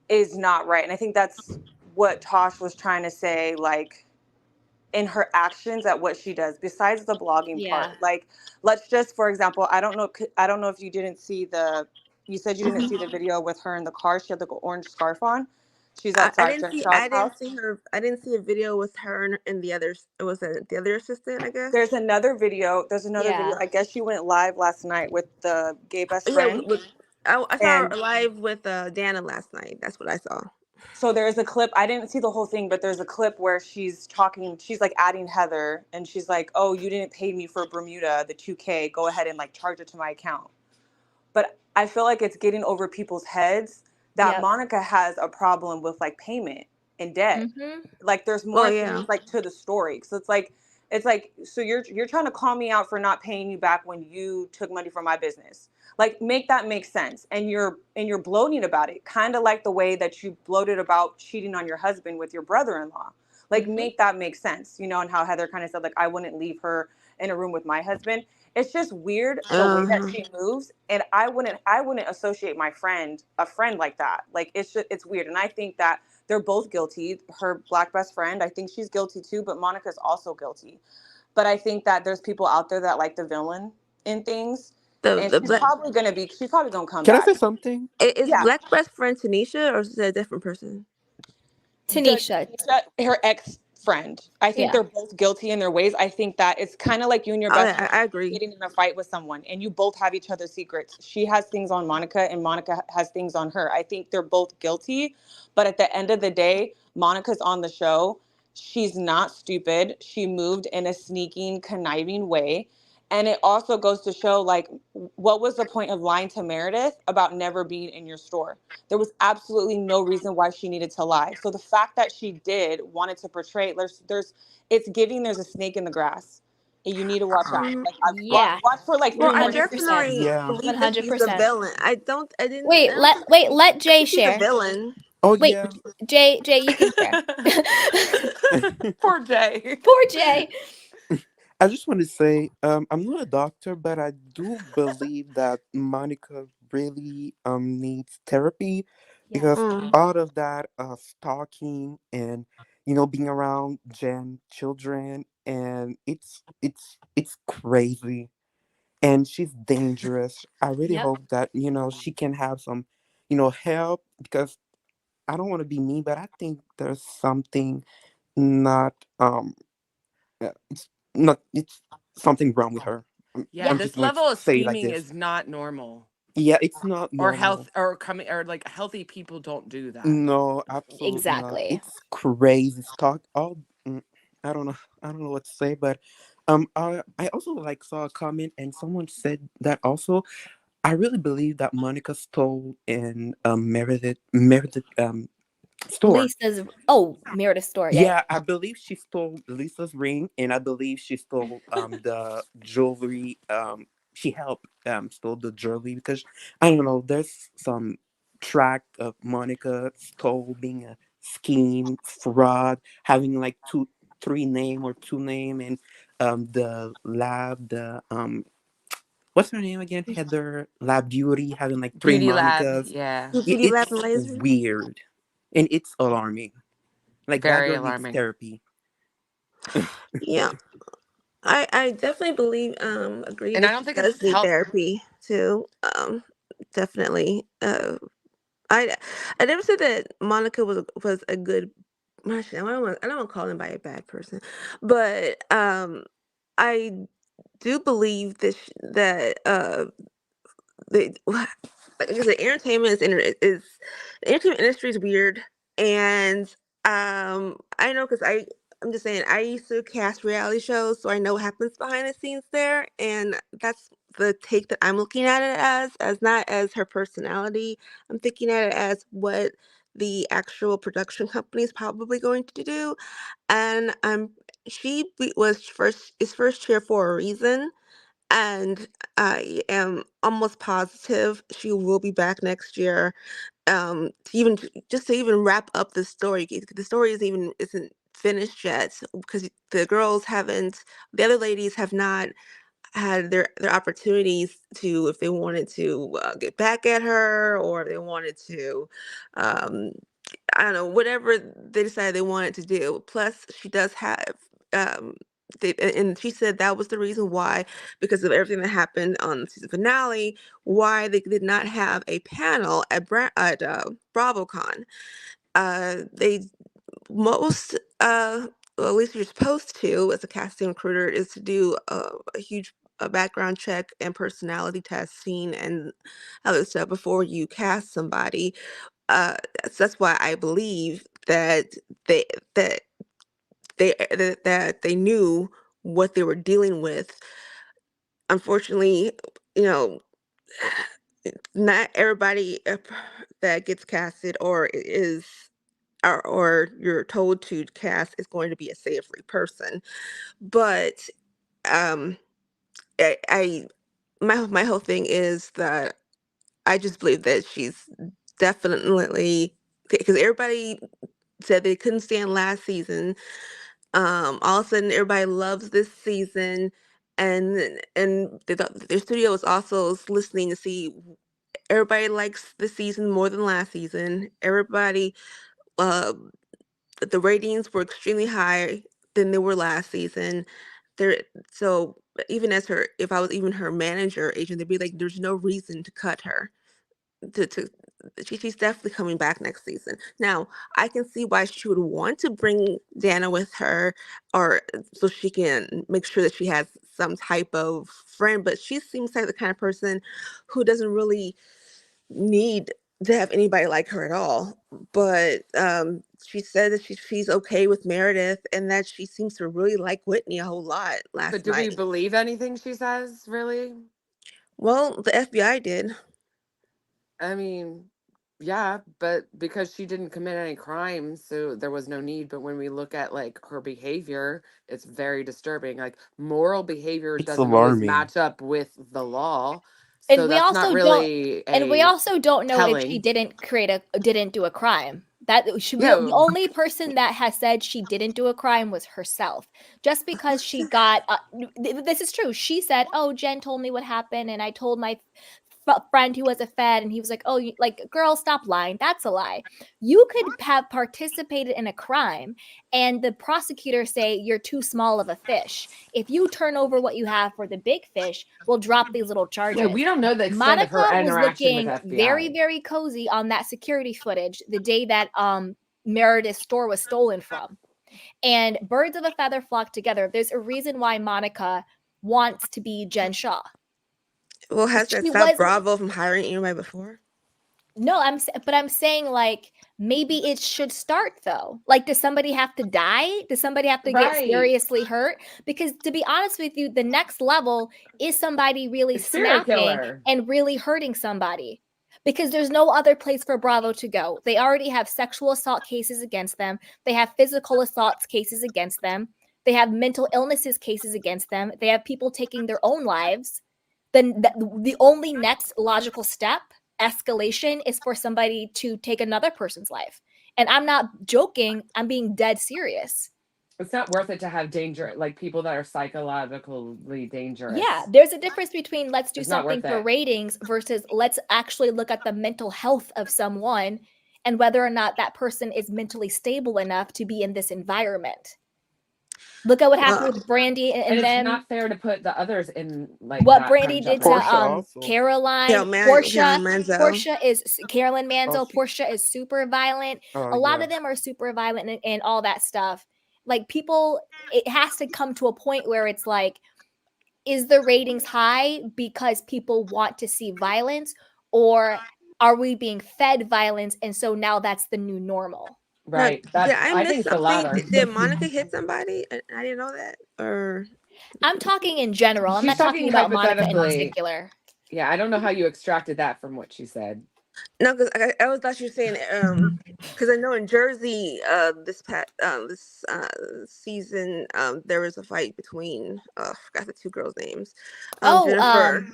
is not right. And I think that's what Tosh was trying to say, like in her actions at what she does, besides the blogging Yeah. part. Like, let's just, for example, I don't know if you didn't see you said you didn't Mhm. see the video with her in the car. She had the orange scarf on. She's at Sergeant Shaw's I didn't house. see her. I didn't see a video with her and the others. It was the other assistant, I guess. There's another video. Yeah. I guess she went live last night with the gay best Yeah, friend. I saw her And live with Dana last night. That's what I saw. so there's a clip. I didn't see the whole thing, but there's a clip where she's talking. She's like adding Heather, and she's like, "Oh, you didn't pay me for Bermuda, the 2K. Go ahead and like charge it to my account." But I feel like it's getting over people's heads that Yep. Monica has a problem with like payment and debt. Mhm. Like there's Well, more things yeah. like to the story. So it's like so you're trying to call me out for not paying you back when you took money from my business. Like make that make sense. And you're bloating about it, kind of like the way that you bloated about cheating on your husband with your brother-in-law. Like Mhm. make that make sense, and how Heather kind of said like I wouldn't leave her in a room with my husband. It's just weird the way that Uh-huh. she moves, and I wouldn't associate a friend like that. Like it's weird, and I think that they're both guilty. Her black best friend, I think she's guilty too, but Monica's also guilty. But I think that there's people out there that like the villain in things, and The black she's probably gonna come Can I back. say something? is Yeah, black best friend Tanisha, or is it a different person? Tanisha. her ex friend. I think Yeah. they're both guilty in their ways. I think that it's kind of like you and your Oh, best yeah, friend I agree. getting in a fight with someone, and you both have each other's secrets. She has things on Monica, and Monica has things on her. I think they're both guilty, but at the end of the day, Monica's on the show. She's not stupid. She moved in a sneaking, conniving way. And it also goes to show, like, what was the point of lying to Meredith about never being in your store? There was absolutely no reason why she needed to lie. So the fact that she did wanted to portray, it's giving there's a snake in the grass, and you need to watch out. Like I Yeah. watch for like Well, three I more 100%. seasons. definitely Yeah. believe that she's the 100%. villain. Wait, I don't think let I Jay think she's a share. villain. Oh Wait, yeah. Jay, you can share. Poor Jay. Poor Jay. I just want to say, I'm not a doctor, but I do believe that Monica really needs therapy Yes. because Mm. out of that stalking and being around Jen children, and it's crazy, and she's dangerous. I really Yep. hope that she can have some help, because I don't want to be mean, but I think there's something not it's not it's something wrong with her. I'm, Yeah, Yeah. I'm just this going to level of say it like scheming this. is not normal. Yeah, it's not Or normal. health or coming or like healthy people don't do that. No, absolutely not. Exactly. It's crazy. Talk all. I don't know. I don't know what to say, but I also like saw a comment and someone said that also. I really believe that Monica stole and Meredith store. Meredith's store. Yeah, I believe she stole Lisa's ring, and I believe she stole the jewelry. She helped stole the jewelry because I don't know. There's some track of Monica stole being a scheme fraud, having like two name, and the what's her name again? Heather Lab Beauty having like three Beauty Lab, Monicas. yeah. Beauty Lab and It's Laser. weird, and it's alarming. Like that Very girl needs alarming. therapy. Yeah. I definitely believe agree And I that don't she think does it's need help. therapy too. Definitely. I I never said that Monica was a good. Actually, I don't want to call anybody a bad person, but I do believe that the like I said, the entertainment industry is weird, and I know because I'm just saying I used to cast reality shows, so I know what happens behind the scenes there, and that's the take that I'm looking at it as not as her personality. I'm thinking at it as what the actual production company is probably going to do, and was first chair for a reason, and I am almost positive she will be back next year. Just to even wrap up the story, the story isn't finished yet because the other ladies have not had their opportunities to, if they wanted to get back at her, or if they wanted to um, I don't know, whatever they decided they wanted to do. Plus, she does have, and she said that was the reason why, because of everything that happened on the season finale, why they did not have a panel at BravoCon. They most, well, at least you're supposed to, as a casting recruiter, is to do a huge background check and personality testing and other stuff before you cast somebody. That's why I believe they that that they knew what they were dealing with. Unfortunately, you know, not everybody that gets casted or you're told to cast is going to be a savory person. But um, I my whole thing is that I just believe that she's definitely, because everybody said they couldn't stand last season. All of a sudden, everybody loves this season, and their studio is also listening to see everybody likes this season more than last season. Everybody, uh, the ratings were extremely high than they were last season. There, so even if I was even her manager agent, they'd be like, "There's no reason to cut her." To she's definitely coming back next season. Now, I can see why she would want to bring Dana with her, or so she can make sure that she has some type of friend. But she seems like the kind of person who doesn't really need to have anybody like her at all. But she said that she's okay with Meredith, and that she seems to really like Whitney a whole lot But last do we night. believe anything she says, really? Well, the FBI did. I mean, yeah, but because she didn't commit any crimes, so there was no need. But when we look at like her behavior, it's very disturbing. Like moral behavior It's doesn't always alarming. match up with the law. So And we that's not also don't really and we a also don't know if she telling. didn't do a crime. That she the Yeah, only person that has said she didn't do a crime was herself. Just because she got this is true. She said, "Oh, Jen told me what happened and I told my friend who was a fed and he was like, "Oh, like girl, stop lying." That's a lie. You could have participated in a crime and the prosecutor say you're too small of a fish. If you turn over what you have for the big fish, we'll drop these little yeah, charges. we don't know the extent of her Monica was interaction with looking very, FBI. very cozy on that security footage the day that Meredith's store was stolen from. And birds of a feather flock together. There's a reason why Monica wants to be Jen Shaw. Well, has that She stopped wasn't. Bravo from hiring anybody before? No, but I'm saying like maybe it should start though. Like, does somebody have to die? Does somebody have to get Right. seriously hurt? Because to be honest with you, the next level is somebody really A serial snapping killer. and really hurting somebody. because there's no other place for Bravo to go. They already have sexual assault cases against them. They have physical assault cases against them. They have mental illnesses cases against them. They have people taking their own lives. Then the only next logical step, escalation, is for somebody to take another person's life. And I'm not joking. I'm being dead serious. It's not worth it to have like people that are psychologically dangerous. Yeah, there's a difference between let's do It's not something worth for it. ratings versus let's actually look at the mental health of someone and whether or not that person is mentally stable enough to be in this environment. Look at what happened with Brandy and it's them. not fair to put the others in like What that Brandy kind of did to jeopardy. Caroline, Portia is Carolyn Manzo. Portia is super violent. A lot of them are super violent and all that stuff. Like people, it has to come to a point where it's like, is the ratings high because people want to see violence, or are we being fed violence and so now that's the new normal? Right. Did I miss think it's the something? latter. Did Monica hit somebody? I didn't know that. Or I'm talking in general. I'm She's not talking about Monica in hypothetically. particular. Yeah, I don't know how you extracted that from what she said. no, because I always thought you were saying because I know in Jersey this season there was a fight between I forgot the two girls' names,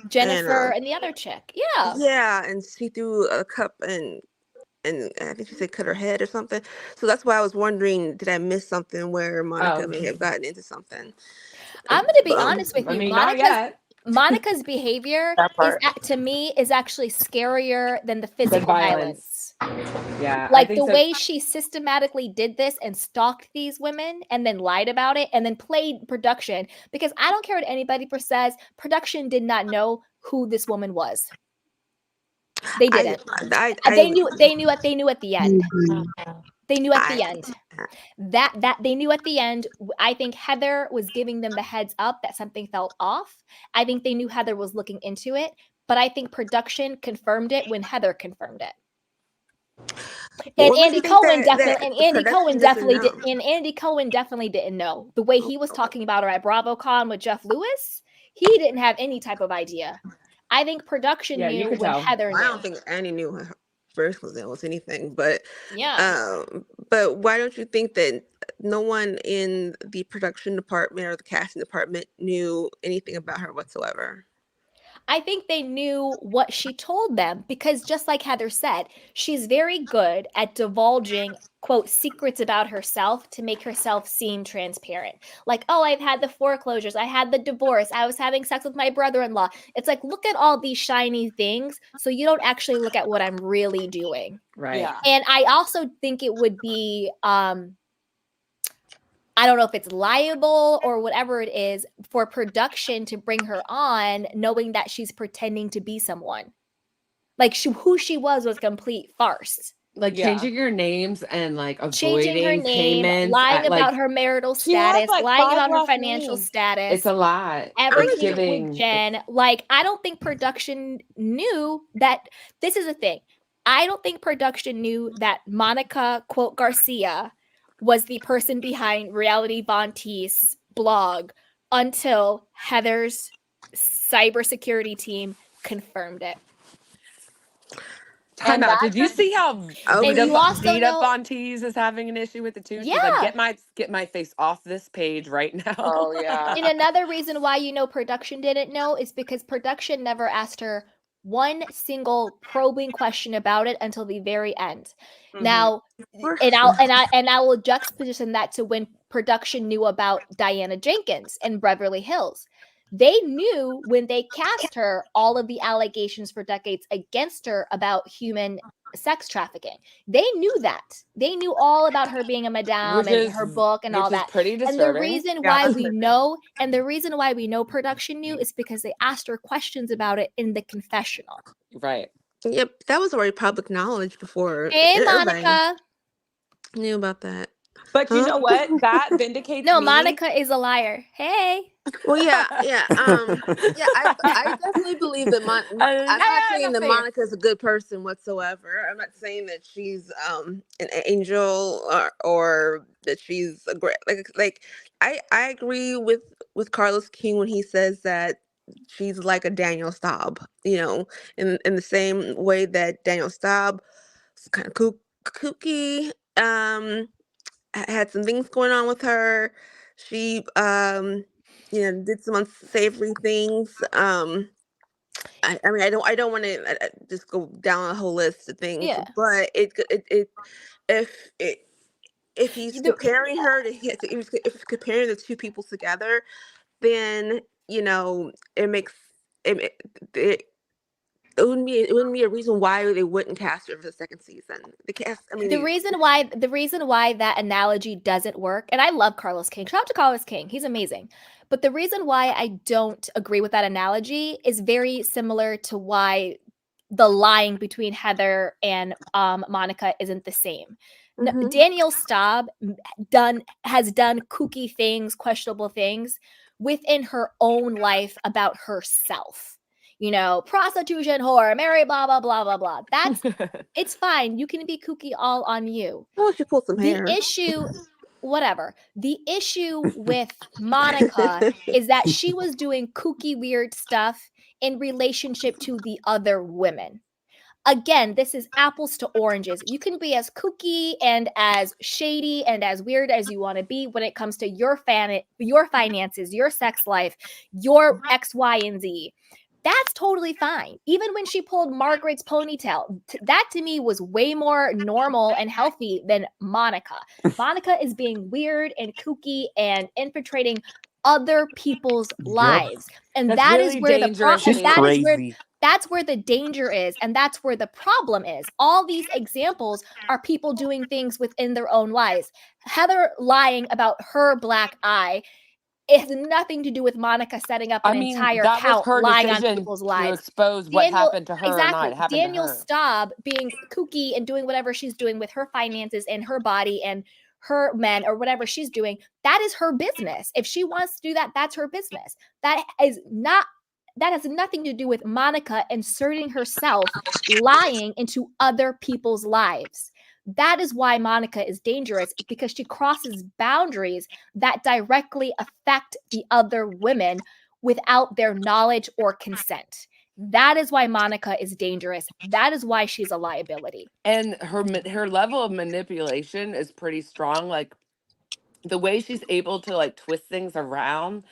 Jennifer and and the other chick. Yeah. yeah, and she threw a cup and I think she said cut her head or something. So that's why I was wondering, did I miss something where Monica may have gotten into something? I'm going to be honest with you. not yet. Monica's behavior to me is actually scarier than the physical violence. Yeah. Like the way she systematically did this and stalked these women and then lied about it and then played production, because I don't care what anybody says, production did not know who this woman was. They didn't. They knew at the end. They knew at the end. That they knew at the end. I think Heather was giving them the heads up that something felt off. I think they knew Heather was looking into it, but I think production confirmed it when Heather confirmed it. And Andy Cohen definitely didn't know. The way he was talking about her at BravoCon with Jeff Lewis, he didn't have any type of idea. I think production knew when Heather knew. I don't think Annie knew her first was anything, but yeah. But why don't you think that no one in the production department or the casting department knew anything about her whatsoever? I think they knew what she told them because just like Heather said, she's very good at divulging, quote, secrets about herself to make herself seem transparent. Like, oh, I've had the foreclosures. I had the divorce. I was having sex with my brother-in-law. It's like, look at all these shiny things. So you don't actually look at what I'm really doing. Right. Yeah. And I also think it would be, I don't know if it's liable or whatever it is for production to bring her on knowing that she's pretending to be someone. Like who she was complete farce. Like changing your names and like changing her avoiding name, payments, lying about her marital status, lying about her financial status. It's a lot. Everything with Jen. Like, I don't think production knew that. This is the thing. I don't think production knew that Monica, quote, Garcia was the person behind Reality Von Teese blog until Heather's cybersecurity team confirmed it. Time out. Did you see how Vita Von Teese is having an issue with the two? Yeah. She's like, get my face off this page right now. Oh yeah. And another reason why production didn't know is because production never asked her one single probing question about it until the very end. Mm-hmm. Now, and I will juxtaposition that to when production knew about Diana Jenkins in Beverly Hills. They knew when they cast her all of the allegations for decades against her about human sex trafficking. They knew that. They knew all about her being a madame and her book and all that. Pretty disturbing. And the reason why we know production knew is because they asked her questions about it in the confessional. Right. Yep, that was already public knowledge before. Hey, Monica knew about that. But you know what? That vindicates me. Monica is a liar. Hey. Well, I definitely believe that I'm not saying that Monica is a good person whatsoever. I'm not saying that she's an angel or that she's a great like I agree with Carlos King when he says that she's like a Daniel Staub, in the same way that Daniel Staub was kind of kooky, had some things going on with her. She, did some unsavory things. I mean, I don't want to just go down a whole list of things, Yeah. but if it, if he's The comparing her to, if he's comparing the two people together, then it makes it, it wouldn't be a reason why they wouldn't cast her for the second season. The cast, I mean, the reason why that analogy doesn't work, and I love Carlos King. Shout out to Carlos King. He's amazing. But the reason why I don't agree with that analogy is very similar to why the lying between Heather and Monica isn't the same. Danielle Staub has done kooky things, questionable things within her own life about herself. Prostitution, whore, Mary, blah blah blah blah blah. It's fine. You can be kooky all on you. Oh, she pulled some The hair. issue, whatever. The issue with Monica is that she was doing kooky, weird stuff in relationship to the other women. Again, this is apples to oranges. You can be as kooky and as shady and as weird as you want to be when it comes to your finances, your sex life, your X, Y, and Z. That's totally fine. Even when she pulled Margaret's ponytail, that to me was way more normal and healthy than Monica. Monica is being weird and kooky and infiltrating other people's lives. And That's that is really where dangerous, She's crazy. that's where the danger is, and that's where the problem is. All these examples are people doing things within their own lives. Heather lying about her black eye, it has nothing to do with Monica setting up an I mean, entire that was count her lying on decision people's to lives. expose what Daniel, happened to her or not exactly. happened to Daniel her. Staub being kooky and doing whatever she's doing with her finances and her body and her men or whatever she's doing, that is her business. If she wants to do that, that's her business. That has nothing to do with Monica inserting herself, lying into other people's lives. That is why Monica is dangerous, because she crosses boundaries that directly affect the other women without their knowledge or consent. That is why Monica is dangerous. That is why she's a liability. And her level of manipulation is pretty strong. Like the way she's able to like twist things around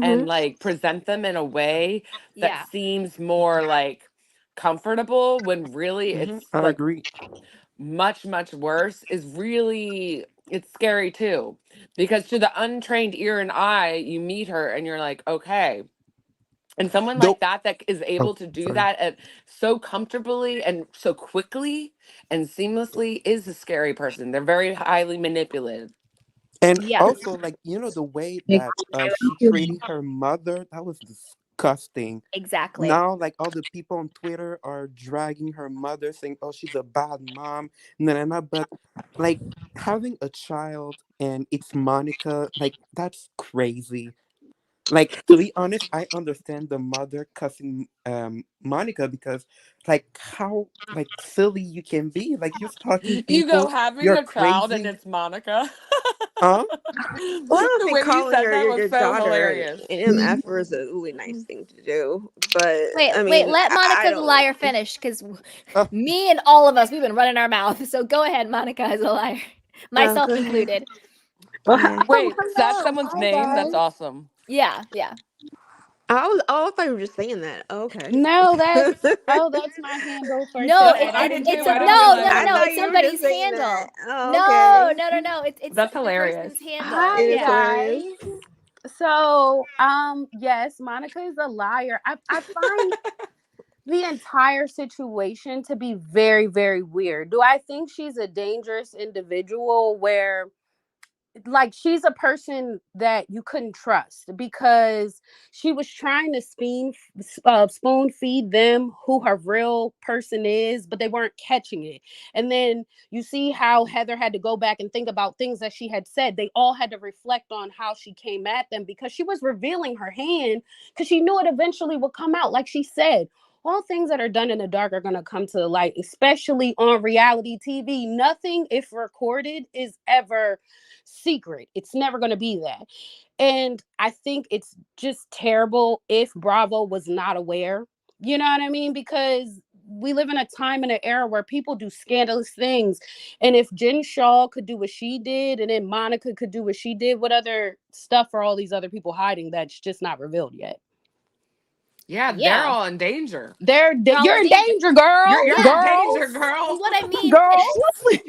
and Mhm. like present them in a way that Yeah. seems more like comfortable when really it's I like agree. much worse is really, it's scary too, because to the untrained ear and eye you meet her and you're like, okay. And someone like Though, that is oh, able to do sorry. that at so comfortably and so quickly and seamlessly is a scary person. They're very highly manipulative. And Yeah. also, like, the way that she treated her mother, that was disgusting. Exactly. Now, like, all the people on Twitter are dragging her mother, saying, "Oh, she's a bad mom." No, no, no. But like having a child and it's Monica, like that's crazy. Like, to be honest, I understand the mother cussing Monica because, like, how like silly you can be. Like, you're stalking You go people. having You're a child and crazy. it's Monica. Huh? Well, I don't The think way you calling said her that was your so daughter hilarious. an MFer is a really nice thing to do. But I Wait, mean, let I Monica the don't. liar finish, because Uh, me and all of us, we've been running our mouth. So go ahead, Monica is a liar, Oh, myself go ahead. included. Go ahead. Wait, that's Hello. someone's Hi, name? That's guys. awesome. Yeah, yeah. I thought you were just saying that. Oh, okay. No, that's my handle for No, No, it, I it, did today. it's too. a I didn't no, realize no, no, it I was no. thought It's you were just somebody's saying that. handle. Oh, No, okay. no, no, no. It's that's the hilarious. person's handle. Hi, It is Yeah. hilarious. guys. So, yes, Monica is a liar. I find the entire situation to be very, very weird. Do I think she's a dangerous individual where like she's a person that you couldn't trust because she was trying to spoon feed them who her real person is, but they weren't catching it. And then you see how Heather had to go back and think about things that she had said. They all had to reflect on how she came at them because she was revealing her hand because she knew it eventually would come out. Like she said, all things that are done in the dark are going to come to the light, especially on reality TV. Nothing, if recorded, is ever secret. It's never going to be that. And I think it's just terrible if Bravo was not aware. You know what I mean? Because we live in a time and an era where people do scandalous things. And if Jen Shaw could do what she did, and then Monica could do what she did, what other stuff are all these other people hiding that's just not revealed yet? Yeah, they're Yeah. all in danger. They're all You're in in danger. danger, girl. You're in danger, Girls. And girl. what I mean, Girls.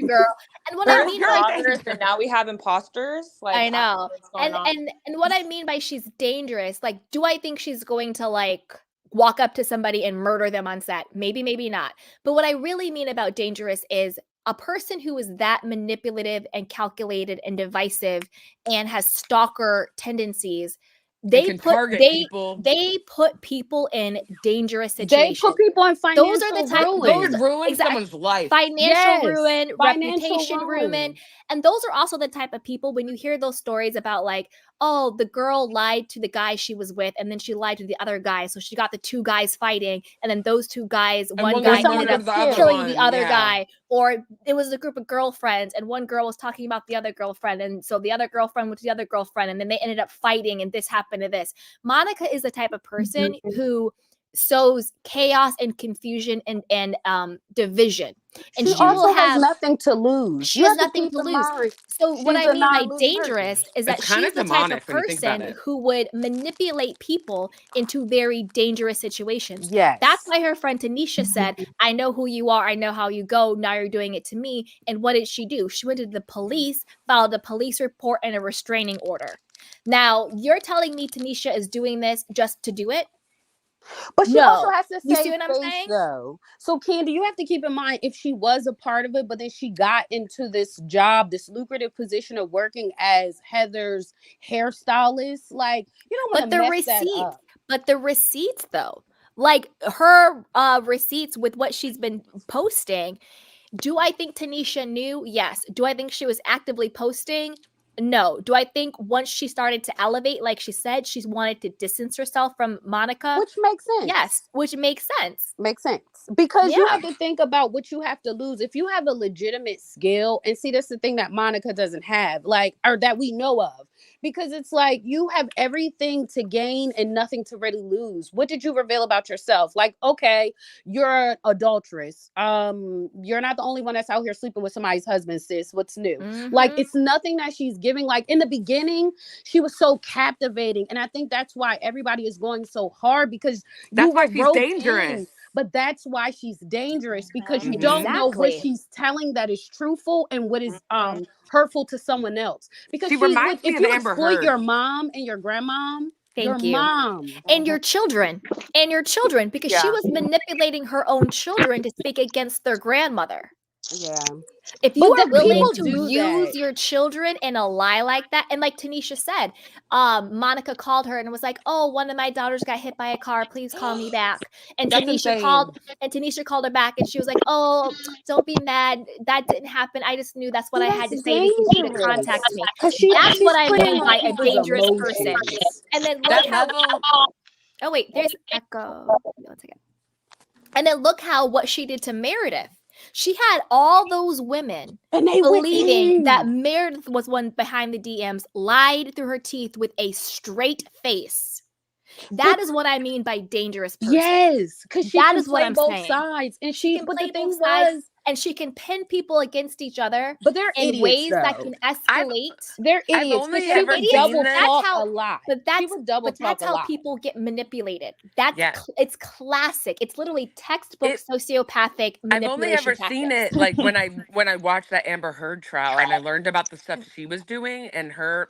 girl, and what I First mean You're in by bloggers, danger. and now we have imposters. Like, I I don't know know. what's going on. And what I mean by she's dangerous, like, do I think she's going to like walk up to somebody and murder them on set? Maybe, maybe not. But what I really mean about dangerous is a person who is that manipulative and calculated and divisive and has stalker tendencies. And can target people. They put people in dangerous They situations. put people in Those are the financial type They ruin. can ruin exact someone's life. financial Yes. ruin, Financial reputation ruin. ruin. And those are also the type of people when you hear those stories about like, oh, the girl lied to the guy she was with and then she lied to the other guy. So she got the two guys fighting and then those two guys, And one one guy guy ended up murdered the other killing the one. other Yeah. guy, or it was a group of girlfriends and one girl was talking about the other girlfriend and so the other girlfriend went to the other girlfriend and then they ended up fighting and this happened to this. Monica is the type of person who sows chaos and confusion and division, and She she will also has have nothing to lose. she You has have to nothing keep to in lose. mind So what she's I a mean by non-losing person. dangerous is It's that kind she's of the type of demonic when you think about person it. who would manipulate people into very dangerous situations. Yes. That's why her friend Tanisha said, I know who you are, I know how you go, now you're doing it to me. And what did she do? She went to the police, filed a police report and a restraining order. Now, you're telling me Tanisha is doing this just to do it? But she also No. has to You see save what I'm face, saying? though. So, Candy, you have to keep in mind if she was a part of it, but then she got into this job, this lucrative position of working as Heather's hairstylist. Like, you don't want But to the mess that receipts, up. though, like her receipts with what she's been posting, do I think Tanisha knew? Yes. Do I think she was actively posting? No. Do I think once she started to elevate, like she said, she's wanted to distance herself from Monica? Which makes sense. Yes, which makes sense. Makes sense. Because you Yeah. have to think about what you have to lose. If you have a legitimate skill, and see, that's the thing that Monica doesn't have, like, or that we know of. Because it's like you have everything to gain and nothing to really lose. What did you reveal about yourself? Like, okay, you're an adulteress. You're not the only one that's out here sleeping with somebody's husband, sis. What's new? Like, Mhm. it's nothing that she's giving. Like, in the beginning, she was so captivating. And I think that's why everybody is going so hard, because That's you why were she's roped dangerous. in. But that's why she's dangerous, because you don't know what Exactly. she's telling that is truthful and what is hurtful to someone else. Because She she would, reminds me if of the you Amber exploit your Heard. mom and your grandmom, your Thank you. mom. And your children. And your children, because she Yeah. was manipulating her own children to speak against their grandmother. Yeah. If you But are that willing people to do use that. your children in a lie like that, and like Tanisha said, Monica called her and was like, "Oh, one of my daughters got hit by a car. Please call me back." And That's insane. Tanisha called her back, and she was like, "Oh, don't be mad. That didn't happen. I just knew that's what See, I had that's to say to get you to dangerous. contact me." Because That's she's what I playing mean on by a people's dangerous person. emotions. And then look That how level. oh wait, there's echo. One second. And then look how what she did to Meredith. She had all those women And they went believing that in. Meredith was one behind the DMs, lied through her teeth with a straight face. That But is what I mean by dangerous person. yes, because she That can is what play I'm both saying. sides. And She can but the play both thing sides was, and she can pin people against each other but they're in idiots ways that though. can I've escalate. They're I've idiots, because only They're she ever would idiots, seen double but that's this. talk how a lot. but She that's would double but talk that's a how lot. people get manipulated. That's Yeah. it's classic. It's literally textbook It sociopathic I've only manipulation ever seen tactics. it like when I watched that Amber Heard trial and I learned about the stuff she was doing and her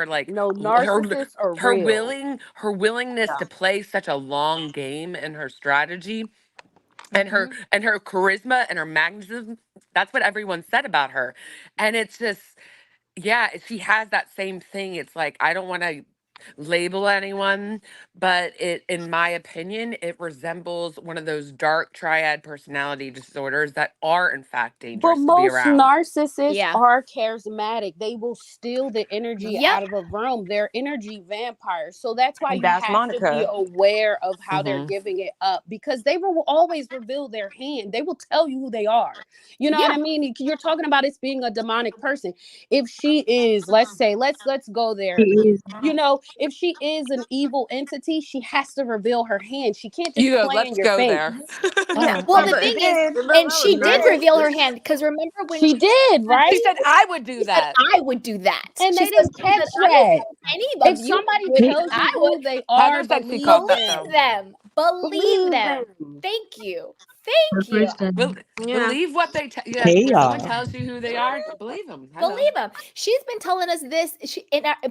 like No, her narcissists are real. her willingness Yeah. to play such a long game and her strategy and her Mhm. and her charisma and her magnetism. That's what everyone said about her. And it's just, yeah, she has that same thing. It's like, I don't want to label anyone, but it, in my opinion, it resembles one of those dark triad personality disorders that are in fact But dangerous to be most around. narcissists Yeah. are charismatic. They will steal the energy Yep. out of a room. They're energy vampires. So that's why And you that's have to be Monica. aware of how they're Hmm. giving it up, because they will always reveal their hand. They will tell you who they are. You know what Yeah. I mean? You're talking about it being a demonic person. If she is, let's say, let's go She there. is. You know, if she is an evil entity, she has to reveal her hand. She can't just You go, play in let's your go there. face. Yeah. Oh, Well, the Remember, thing is, remember and I was she did yes, reveal her narcissist. hand because remember when she she did, She right? said, I would do she said, that. "I would do that." And She they said, didn't catch "I didn't that. know if any If of you somebody would, but tells you I would." who they are, Heather said she caught believe that Believe though. them. them. Believe Believe them. them. Thank you. Thank you. Bel 100%. Yeah. Believe what they tell. Yeah, Hey, if someone y'all. tells you who they are, believe them. Hello. Believe them. She's been telling us this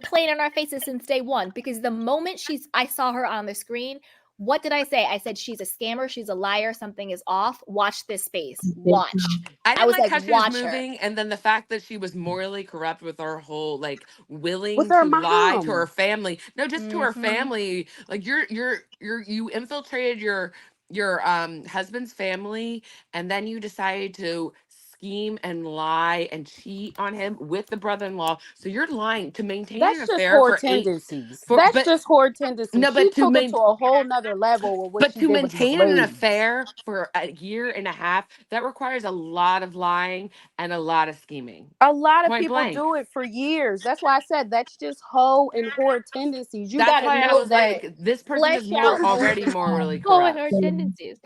playing in our faces since day one, because the moment I saw her on the screen, what did I say? I said, she's a scammer, she's a liar, something is off. Watch this space. Watch. I I didn't was like like, how she was watch her. moving, and then the fact that she was morally corrupt with her whole like With willing her to lie to her mom. family. No, just to her Mm-hmm. family. Like you infiltrated your husband's family, and then you decided to scheme and lie and cheat on him with the brother-in-law. So you're lying to maintain an That's just affair whore for eight tendencies. for That's but just whore tendencies. no, She took it to a whole nother level with what but she to did with these maintain an ladies. affair for a year and a half, that requires a lot of lying and a lot of scheming. A lot of Point people blank. do it for years. That's why I said that's just hoe and whore tendencies. You got That's to why I know was that. like, this person is Flesh out more most already of the time. morally Oh, and her corrupt. tendencies.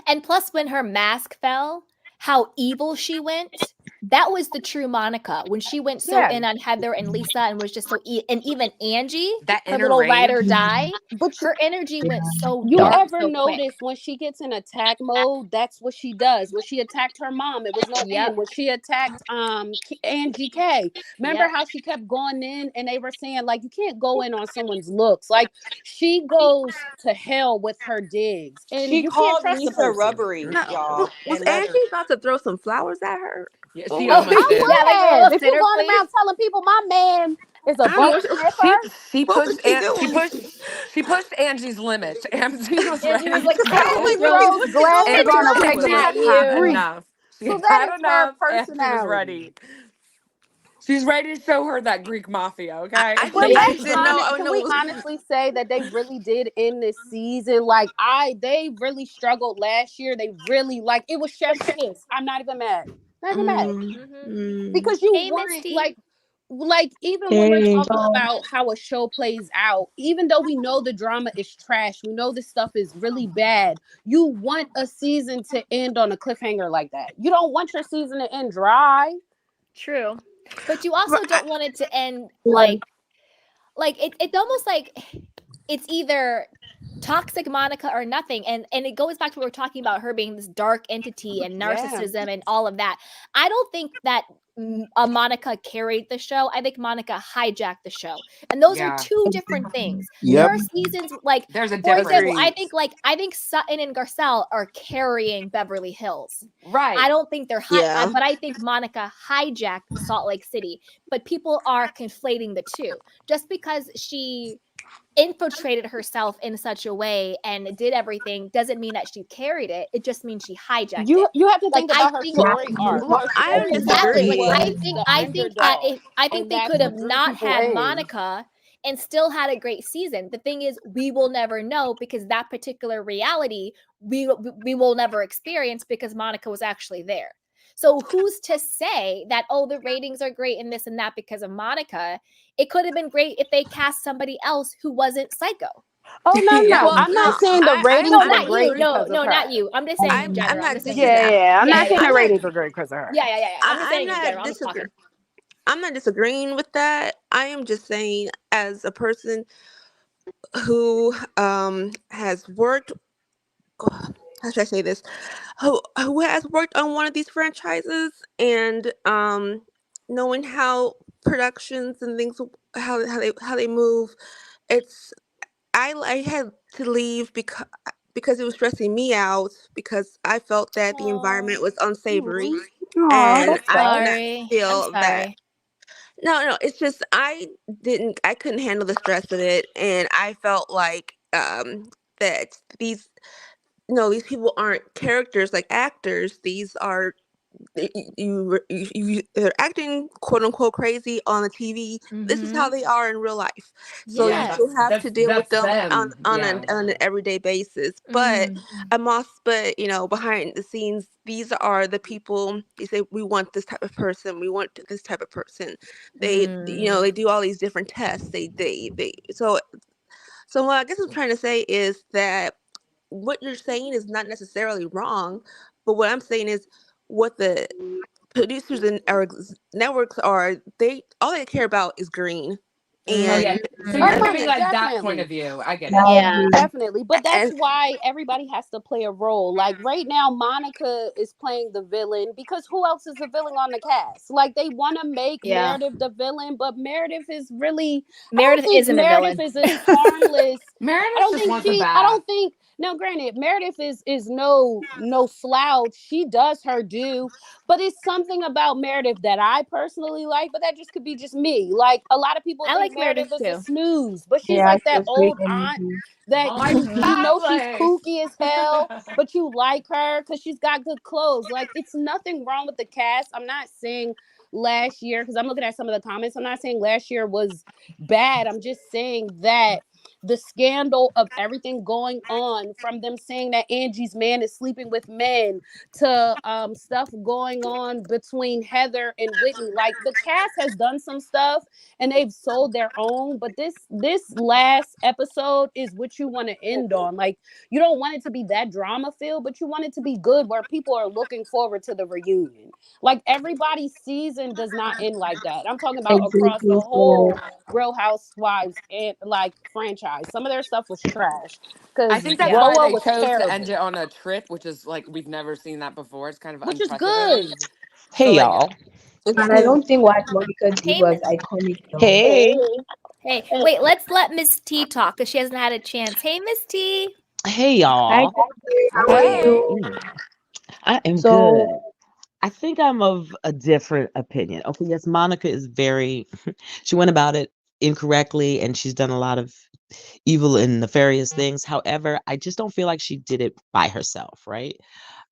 And plus, when her mask fell, how evil she went. That was the true Monica when she went so Yeah. in on Heather and Lisa and was just so and even Angie, That her inner little ride or rage. die, But her energy went so you dark ever so quick. notice when she gets in attack mode, that's what she does. When she attacked her mom, it was no Yep. end. When she attacked Angie K, remember Yep. how she kept going in and they were saying like you can't go in on someone's looks. Like she goes to hell with her digs and She you can't called trust the Lisa person. rubbery, No, y'all, was and let Angie her. about to throw some flowers at her? Yeah, What she was almost Oh, did. yeah, like a I little was. If you're sitter, going please. around telling people my man is a I don't know butt what She sniffer, she what was pushed she and doing? she pushed Angie's limits. Angie was Angie was ready like, to I go. Angie don't know throws glasses Angie on a K what's was regular at had you. street. enough. She So had that had is her enough. Angie was personality. ready. She's ready to show her that Greek mafia, okay? I But think Yeah. she didn't know. I can know we it was. honestly say that they really did end this season? Like they really struggled last year. They really like it was chef's kiss. I'm not even mad. Not even mad. Mhm. Because you Hey, weren't Misty. like even when we're Hey. talking about how a show plays out, even though we know the drama is trash, we know this stuff is really bad, you want a season to end on a cliffhanger like that. You don't want your season to end dry. True. But you also don't want it to end Like, like it's almost like it's either toxic Monica or nothing. And it goes back to what we're talking about, her being this dark entity and Yeah. narcissism and all of that. I don't think that Monica carried the show. I think Monica hijacked the show. And those are Yeah. two different things. There Yep. are seasons like, There's a for example, difference. I think Sutton and Garcelle are carrying Beverly Hills. Right. I don't think they're Yeah. but I think Monica hijacked Salt Lake City. But people are conflating the two. Just because she infiltrated herself in such a way and did everything doesn't mean that she carried it. It just means she hijacked it. You have to Like think I about her think story arc. Well, Her I don't story arc exactly. Like disagree. was the I think underdog, I think and they that's could have what drew not people had in. Monica and still had a great season. The thing is, we will never know because that particular reality we will never experience because Monica was actually there. So who's to say that, oh, the ratings are great and this and that because of Monica? It could have been great if they cast somebody else who wasn't Psycho. Oh no, Yeah. no! Well, I'm not no, saying the ratings No, I'm were not you. great disagree. No, because of no, not her. you. I'm just saying in I'm general. I'm not just saying in disagreeing. general. Yeah, I'm Yeah, not yeah, saying yeah. the I'm not. ratings were great because of her. I'm just I'm saying in not general. I'm just talking. I'm not disagreeing with that. I am just saying, as a person who has worked, how should I say this? Who has worked on one of these franchises and knowing how productions and things how they move, it's I had to leave because it was stressing me out because I felt that the Oh, environment was unsavory Aw, and that's I did sad. not sorry. I'm feel that sorry. No, it's just I couldn't handle the stress of it, and I felt like that these no, these people aren't characters like actors. These are they're acting quote unquote crazy on the TV. This is how Mhm. they are in real life. So you Yeah, Yes. still have to deal with that's them them. Yeah. on an everyday basis. But Mm. but behind the scenes, these are the people. They say we want this type of person. We want this type of person. Mm. They do all these different tests. They so what I guess I'm trying to say is that what you're saying is not necessarily wrong, but what I'm saying is what the producers and our networks are, they all they care about is green, Oh yeah. and So and you're that's giving Mhm. it. like that point Definitely. of view. I get it. Yeah. Definitely. But that's And why everybody has to play a role. Like right now, Monica is playing the villain because who else is the villain on the cast? Like they want to make Yeah. Meredith the villain, but Meredith is really, I don't Meredith think isn't a Meredith villain. is as harmless. Meredith just wants a I bath. don't think, no, granted, Meredith is no slouch. She does her due, but it's something about Meredith that I personally like, but that just could be just me. Like a lot of people I think like Meredith Meredith is a too. snooze, but she's Yeah, like she that has great old aunt energy. that Like you Mhm. know she's Fabulous. kooky as hell, but you like her because she's got good clothes. Like it's nothing wrong with the cast. I'm not saying last year, because I'm looking at some of the comments, I'm not saying last year was bad. I'm just saying that the scandal of everything going on, from them saying that Angie's man is sleeping with men to stuff going on between Heather and Whitney. Like the cast has done some stuff and they've sold their own, but this last episode is what you want to end on. Like you don't want it to be that drama filled, but you want it to be good where people are looking forward to the reunion. Like everybody's season does not end like that. I'm talking about across the Exactly. So, whole Real Housewives and like franchise. Some of their stuff was trash I because think that's Yeah. why Boa they was chose to end terrible, it on a trip, which is like we've never seen that before. It's kind of which is unprecedented. good. So Hey like, y'all. it's and I good. don't think what Monica did Hey, was iconic though. Hey. hey, wait, let's let Miss T talk because she hasn't had a chance. Hey, Miss T. Hey Hi, y'all. Jeffrey. How are hey, you? I am good. So, I think I'm of a different opinion. Okay, yes, Monica is very she went about it incorrectly and she's done a lot of evil and nefarious things. However, I just don't feel like she did it by herself, right?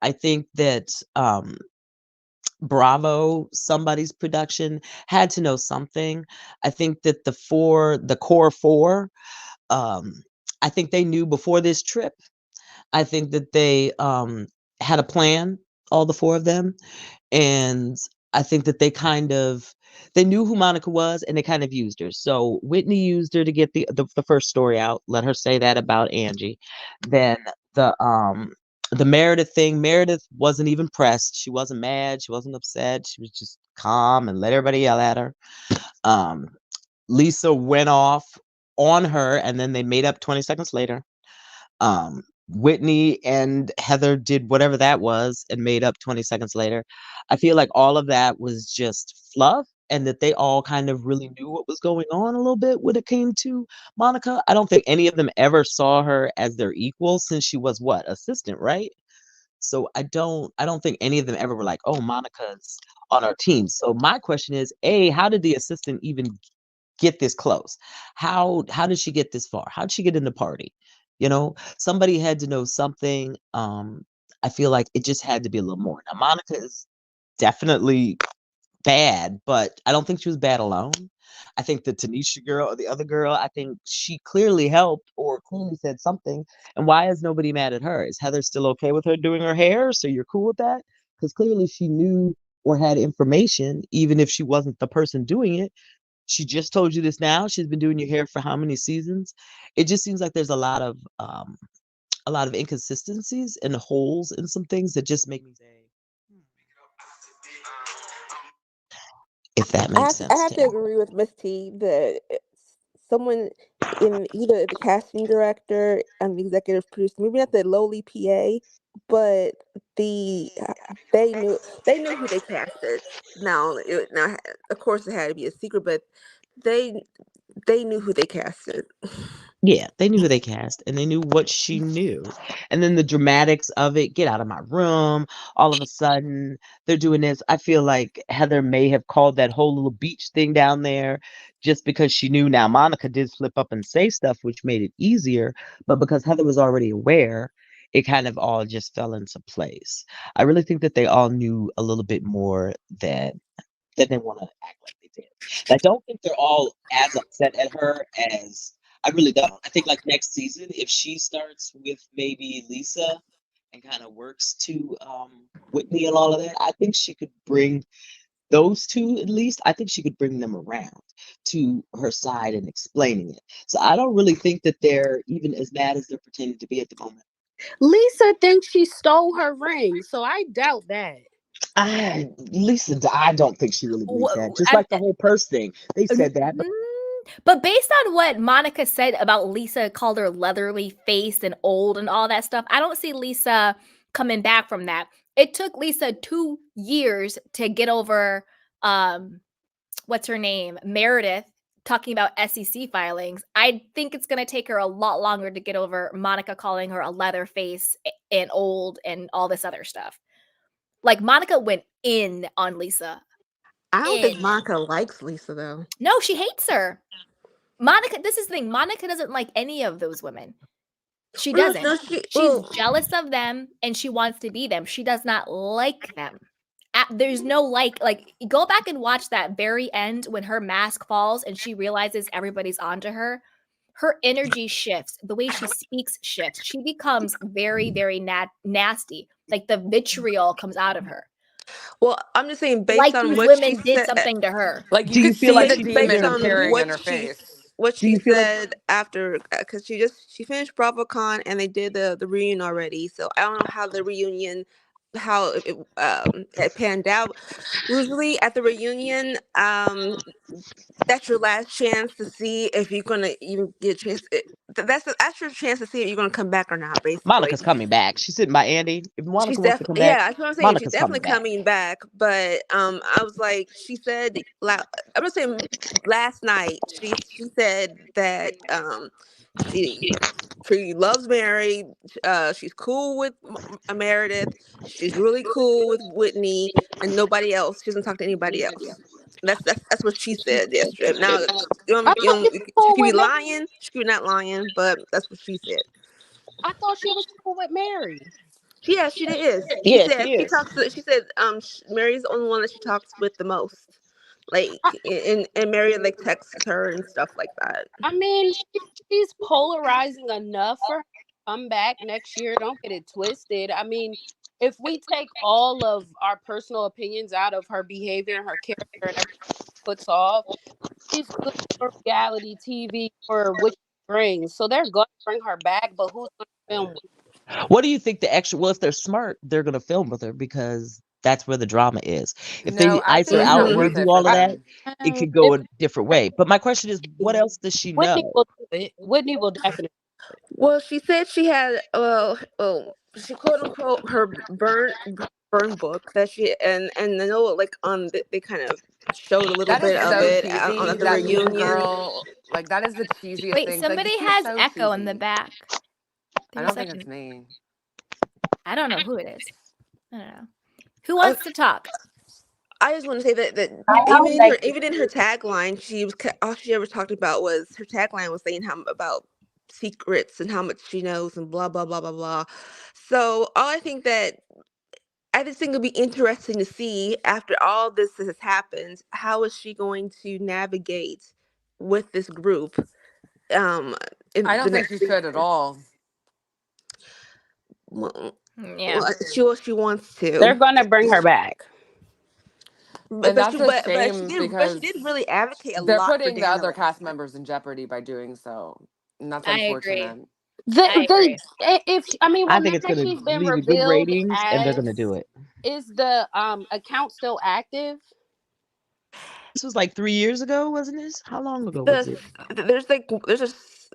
I think that Bravo, somebody's production had to know something. I think that the core four, um, I think they knew before this trip. I think that they had a plan, all the four of them, and I think that they knew who Monica was and they kind of used her. So Whitney used her to get the first story out, let her say that about Angie. Then the Meredith thing, Meredith wasn't even pressed. She wasn't mad, she wasn't upset. She was just calm and let everybody yell at her. Um Lisa went off on her and then they made up 20 seconds later. Whitney and Heather did whatever that was and made up 20 seconds later. I feel like all of that was just fluff and that they all kind of really knew what was going on a little bit when it came to Monica. I don't think any of them ever saw her as their equal since she was what, assistant, right? So I don't think any of them ever were like, "Oh, Monica's on our team." So my question is, A, how did the assistant even get this close? How did she get this far? How did she get in the party? Somebody had to know something. I feel like it just had to be a little more. Now, Monica is definitely bad, but I don't think she was bad alone. I think the Tanisha girl or the other girl, I think she clearly helped or clearly said something. And why is nobody mad at her? Is Heather still okay with her doing her hair? So you're cool with that? Because clearly she knew or had information, even if she wasn't the person doing it. She just told you this now. She's been doing your hair for how many seasons? It just seems like there's a lot of inconsistencies and holes in some things that just make me say, if that makes I sense have to to agree with Miss T that someone in either the casting director and the executive producer, maybe not the lowly PA, but the they knew who they casted. Now, of course, it had to be a secret, but they they knew who they casted. Yeah, they knew who they cast and they knew what she knew. And then the dramatics of it, get out of my room. All of a sudden, they're doing this. I feel like Heather may have called that whole little beach thing down there just because she knew. Now, Monica did slip up and say stuff, which made it easier. But because Heather was already aware, it kind of all just fell into place. I really think that they all knew a little bit more that they want to act like they did. And I don't think they're all as upset at her as I really don't. I think like next season, if she starts with maybe Lisa and kind of works to Whitney and all of that, I think she could bring those two at least. I think she could bring them around to her side and explaining it. So I don't really think that they're even as mad as they're pretending to be at the moment. Lisa thinks she stole her ring, so I doubt that. I don't think she really believes that. Just like the whole purse thing. They said that, but But based on what Monica said about Lisa called her leathery face and old and all that stuff, I don't see Lisa coming back from that. It took Lisa 2 years to get over what's her name? Meredith talking about SEC filings. I think it's going to take her a lot longer to get over Monica calling her a leather face and old and all this other stuff. Like Monica went in on Lisa. I don't think Monica likes Lisa though. No, she hates her. Monica, this is the thing. Monica doesn't like any of those women. She doesn't. She's jealous of them and she wants to be them. She does not like them. There's no like go back and watch that very end when her mask falls and she realizes everybody's onto her. Her energy shifts. The way she speaks shifts. She becomes very, very nasty. Like the vitriol comes out of her. Well, I'm just saying, based Like on these what women she did said, something to her. Like you Do you could feel see like the she's demon either appearing in what her she face. what Do she you feel like said after, because she finished BravoCon and they did the reunion already. So I don't know how the reunion it panned out. Usually at the reunion, that's your last chance to see if you're gonna even get a chance. That's your chance to see if you're gonna come back or not. Basically, Monica's coming back? She's sitting by Andy. If Monica she's wants to come definitely, back, yeah, that's what I'm saying. She's Monica's coming definitely back. coming back. But I was like, she said, I'm gonna say last night she said that she she loves Mary. She's cool with Meredith. She's really cool with Whitney and nobody else. She doesn't talk to anybody else. That's what she said yesterday. Now, I thought she was she cool could be with Mary. lying. She could be not lying, but that's what she said. I thought she was cool with Mary. Yeah, she is. She Yeah, said she she is. talks to. She said Mary's the only one that she talks with the most. Like and Mary like texts her and stuff like that. I mean, she's polarizing enough for her to come back next year. Don't get it twisted. I mean, if we take all of our personal opinions out of her behavior and her character and everything she puts off, she's good for reality TV for what she brings. So they're going to bring her back, but who's going to film with her? What do you think the extra? Well, if they're smart, they're gonna film with her because that's where the drama is. If No, they I ice her think it's out not and worth redo it for all of that, them. it could go If a different way. But my question is, what else does she Whitney know? will do it, Whitney will definitely. Well, she said she had she quote unquote her burn book that she and I know like they kind of showed a little That is bit of so it cheesy. at the That mean reunion. girl, like that is the cheesiest Wait, thing. Like somebody she's has so echo in the cheesy. back. I There's don't like think it's me. I don't know who it is. I don't know. Who Uh, wants to talk? I just want to say that I would like even in her tagline, all she ever talked about was her tagline was saying how about secrets and how much she knows and blah blah blah blah blah. So all I just think it'll be interesting to see after all this has happened, how is she going to navigate with this group in I the don't think next she should at season. all. Well, Yeah. she wants They're to. going to bring her back. But And but that's she a but shame she because did really advocate a they're lot for putting the Dana other last cast time. members in jeopardy by doing so. And that's I agree. unfortunate. They, I they, agree. if I mean, I well, think now it's that gonna she's been lead to good revealed ratings, and they're gonna do as, it. is the account still active? This was like 3 years ago, wasn't it? How long ago was The it?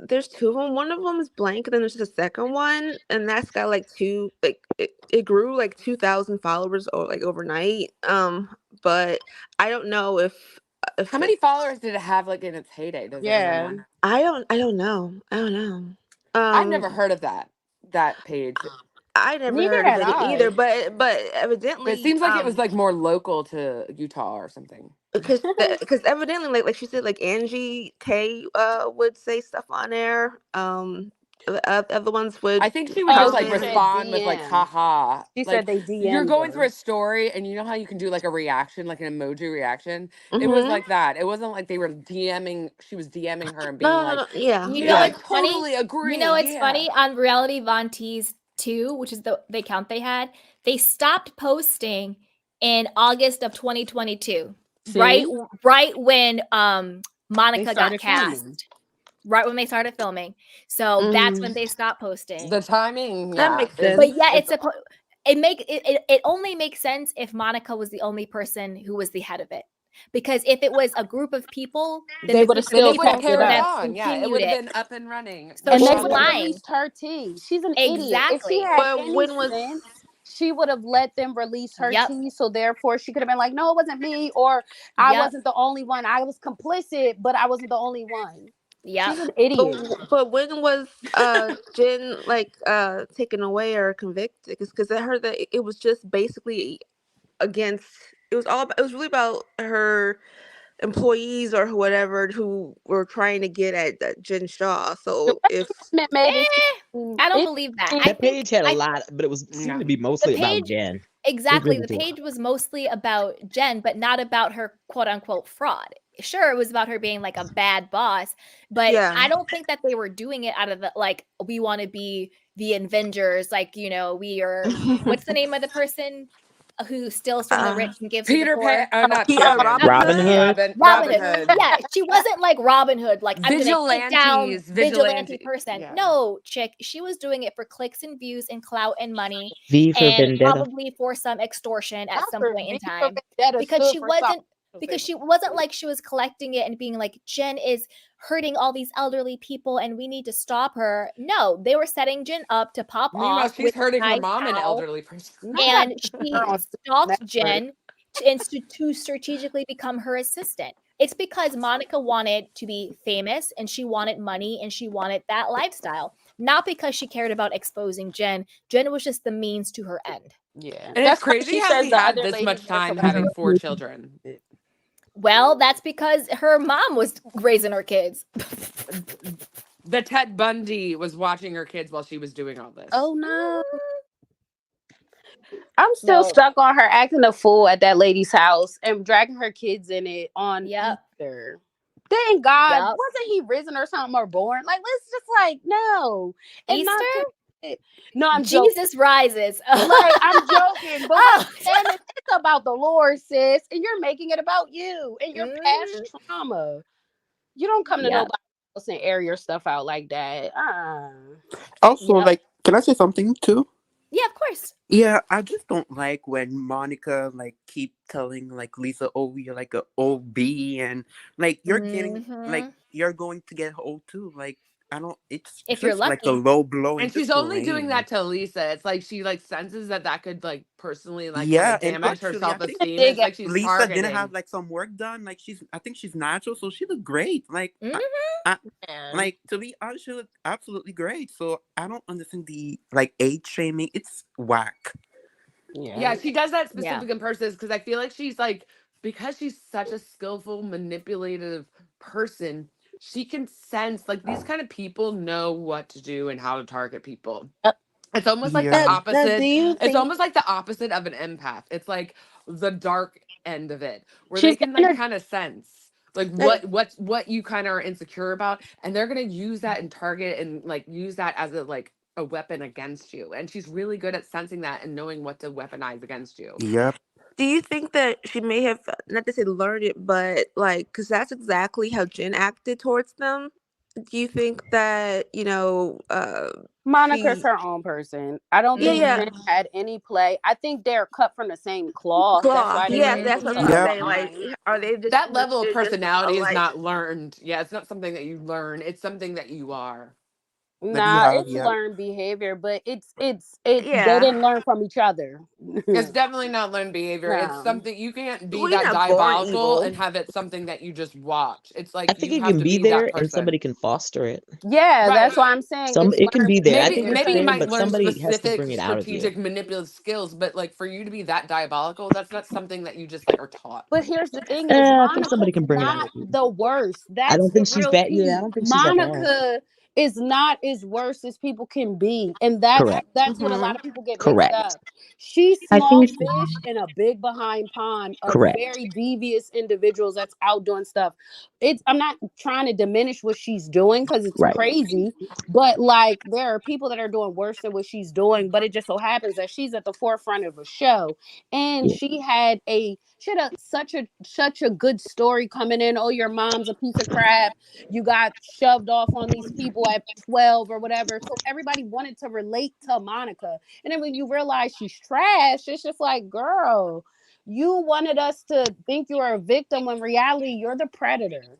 there's two of them. One of them is blank, and then there's the second one, and that's got like it grew like 2,000 followers or like overnight. But I don't know if How many followers did it have like in its heyday? Does anyone Yeah. know? I don't know. I don't know. I've never heard of that page. I never Neither heard of had it either, I. but But it evidently seems like it was like more local to Utah or something. because evidently like she said, like Angie K would say stuff on there. Other ones would I think she would just Oh, like she said comment. respond with like DM. haha. She said Like they you're DM'd going her. through a story and you know how you can do like a reaction, like an emoji reaction? It was Mm-hmm. like that. It wasn't like they were DMing, she was DMing her and being No, no, like, no, yeah, You know yeah, I yeah. what's funny? totally You agree. know what's Yeah. funny? On Reality Von Tease 2, which is the account they had, they stopped posting in August of 2022. Right See? right when They Monica got started filming. cast. Right when they started filming. So that's Mm-hmm. when they stopped posting. The timing, That yeah, makes is But sense. yeah, it's it only makes sense if Monica was the only person who was the head of it. Because if it was a group of people, then They the would have group of then still they would people have kept it would carried up. have on. Yeah, it continued would have it. been up and running. So And Which they she's would have happened. lying. released her tea. She's an idiot. If she Exactly. had But any when was sense, she would have let them release her Yep. tea. So therefore, she could have been like, "No, it wasn't me," or "I Yep. wasn't the only one. I was complicit, but I wasn't the only one." Yep. She's an idiot. but when was Jen like taken away or convicted? Because I heard that it was just basically against. It was all about, it was really about her employees or whatever who were trying to get at Jen Shaw. The So West if Department made it Eh, seem I don't it. believe that. it- I That think page had a I lot, but it was seemed Yeah. to be the mostly about page Jen. It exactly, really the did. page was mostly about Jen, but not about her quote unquote fraud. Sure, it was about her being like a bad boss, but yeah, I don't think that they were doing it out of the like we want to be the Avengers, like we are. What's the name of the person who steals from the uh, rich and gives to the Peter Pan, poor? not Peter Pan. Robin Robin Hood. Hood. Robin Robin Hood. Hood. Yeah, she wasn't like Robin Hood, like I'm gonna take down vigilante Vigilante. person. Yeah. No, chick, she was doing it for clicks and views and clout and money, V for and Vendetta. probably for some extortion at some After point in V for time. Vendetta Because stood she for something. wasn't because she wasn't like she was collecting it and being like Jen is hurting all these elderly people and we need to stop her. No, they were setting Jen up to pop Meanwhile, off she's with hurting her Nice mom, an Al, elderly person. Not that and her she on stalked network. Jen to strategically become her assistant. It's because Monica wanted to be famous and she wanted money and she wanted that lifestyle, not because she cared about exposing Jen. Jen was just the means to her end. Yeah, And it's that's why crazy she how says she the had other this ladies much were time having collateral. 4 children. Well, that's because her mom was raising her kids. The Ted Bundy was watching her kids while she was doing all this. Oh no. I'm still No. stuck on her acting a fool at that lady's house and dragging her kids in it on Yep. Easter. Thank God, Yep. wasn't he risen or something or born? Like, let's just like no, and Easter? not to. No, I'm joking. Jesus rises. Like I'm joking, but Oh. what I'm saying is it's about the Lord, sis, and you're making it about you and your Mhm. past trauma. You don't come to Yep. nobody else and air your stuff out like that. Also, Yep. like, can I say something too? Yeah, of course. Yeah, I just don't like when Monica like keep telling like Lisa, "Oh, you're like a OB," and like you're getting like Mhm. you're going to get old too. Like I don't. It's If you're just like a lucky. low blow and And she's just only doing lame. that to Lisa. It's like she like senses that could like personally like kind Yeah, of and damage her actually, I think self-esteem. Dig It's like she's Lisa didn't have targeting. like some work done. Like I think she's natural, so she looked great. Like Mhm. I Man. like to be honest, she looked absolutely great. So I don't understand the like age shaming. It's whack. Yeah, she does that Yeah. specific in persons because I feel like she's like because she's such a skillful, manipulative person, she can sense like these kind of people know what to do and how to target people. It's almost like the Yeah. now, do opposite. you It's think? almost like the opposite of an empath. It's like the dark end of it, where they She's can in like a kind of sense like Like, what you kind of are insecure about, and they're gonna use that and target and like use that as a weapon against you. And she's really good at sensing that and knowing what to weaponize against you. Yep. do you think that she may have not to say learned it, but like, because that's exactly how Jen acted towards them? Do you think that Monica's she? her own person. I don't Yeah, think yeah. Jen had any play. I think they're cut from the same cloth. That's Cloth. why they were Yes, able that's what to I was Yep. saying. Like, align. are they just That level of they're just personality is alike? not learned. Yeah, it's not something that you learn. It's something that you are. That you Nah, have, it's yeah. learned behavior, but it they Yeah. didn't learn from each other. It's definitely not learned behavior. It's No. something you can't be Well, you're that not born diabolical evil. and have it something that you just watch. It's I like think you it have can to be be that there and person. somebody can foster it. Yeah, that's Right. why I'm saying Some it's it can learned be there. I Maybe think behavior it's maybe you there, because might but learn somebody has to specific bring it out of you. strategic manipulative skills, but like for you to be that diabolical, that's not something that you just like are taught. but here's the thing is I think somebody Monica's can bring it out not of you. the worst. I That's don't the think she's real bad. Yeah, I key. don't think she's that bad. Monica is not as worse as people can be. And that's Correct. that's what a Hmm. lot of people get mixed Correct. up. She's I small think fish in a big behind pond of Correct. very devious individuals that's out doing stuff. I'm not trying to diminish what she's doing because it's Right. crazy, but like there are people that are doing worse than what she's doing, but it just so happens that she's at the forefront of a show and Yeah. she had such a good story coming in. Oh, your mom's a piece of crap. You got shoved off on these people at 12 or whatever. So everybody wanted to relate to Monica. And then when you realize she's trash, it's just like, girl, you wanted us to think you are a victim when reality you're the predator.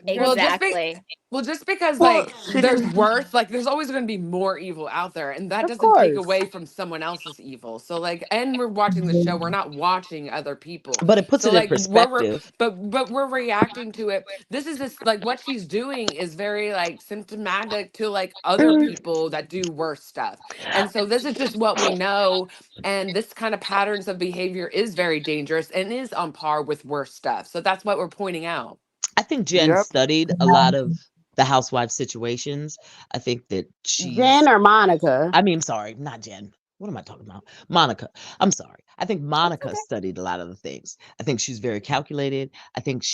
You're Well, the Exactly. just because Well, like she there's didn't. worse, like there's always going to be more evil out there, and that of doesn't take course. away from someone else's evil. So like, and we're watching the show, we're not watching other people. But it puts So it in like, perspective. but we're reacting to it. This is this like what she's doing is very like symptomatic to like other people that do worse stuff, and so this is just what we know. And this kind of patterns of behavior is very dangerous and is on par with worse stuff. So that's what we're pointing out. I think Jen Yep. studied a lot of the housewife situations. I think that Jen she's or Monica. I mean, sorry, not Jen. What am I talking about? Monica. I'm sorry. I think That's Monica okay. studied a lot of the things. I think she's very calculated. I think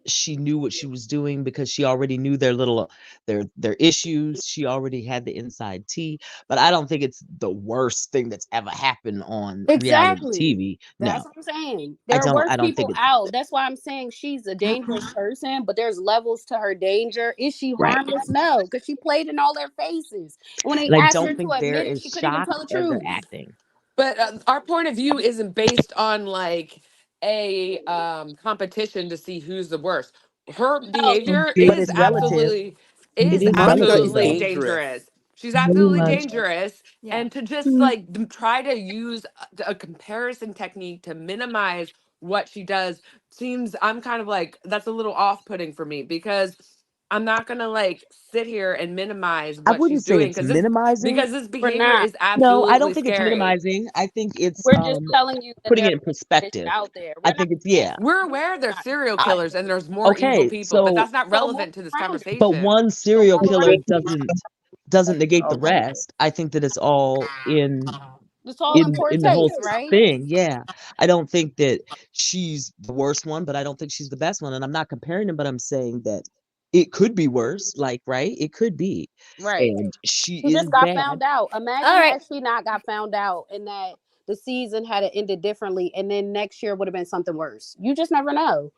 she knew what she was doing because she already knew their little their issues. She already had the inside tea. But I don't think it's the worst thing that's ever happened on reality Exactly. TV. That's No. what I'm saying. I There are don't worse I don't think people it's out. That's why I'm saying she's a dangerous person, but there's levels to her danger. Is she right. harmless? No, because she played in all their faces. And when they And I asked don't her to think there admit it, is she couldn't even shock tell the of their truth. acting. But our point of view isn't based on like a competition to see who's the worst. Her Oh, behavior But is it's relative. is It is Monica relative is absolutely though. dangerous. dangerous. She's absolutely Very dangerous, Yeah. and to just like try to use a comparison technique to minimize what she does seems I'm kind of like that's a little off-putting for me because I'm not gonna like sit here and minimize I what she's wouldn't say doing it's minimizing. because this we're behavior not. is No, I absolutely don't think it's scary. minimizing. I think it's We're just telling you that putting there it are in fish perspective. out there. I We're not think it's saying yeah. We're aware there's not. serial I, killers and there's more evil okay, people, but so that's not So move relevant to this around it. but conversation. one So serial move killer around. doesn't negate the rest. I think that it's all It's all in poor in the whole taste, right? thing. Yeah. I don't think that she's the worst one, but I don't think she's the best one. And I'm not comparing them, but I'm saying that it could be worse. Like, right? It could be. Right. And she She is just got bad. found out. All Imagine right. had she not got found out and that the season had it ended differently and then next year would have been something worse. You just never know.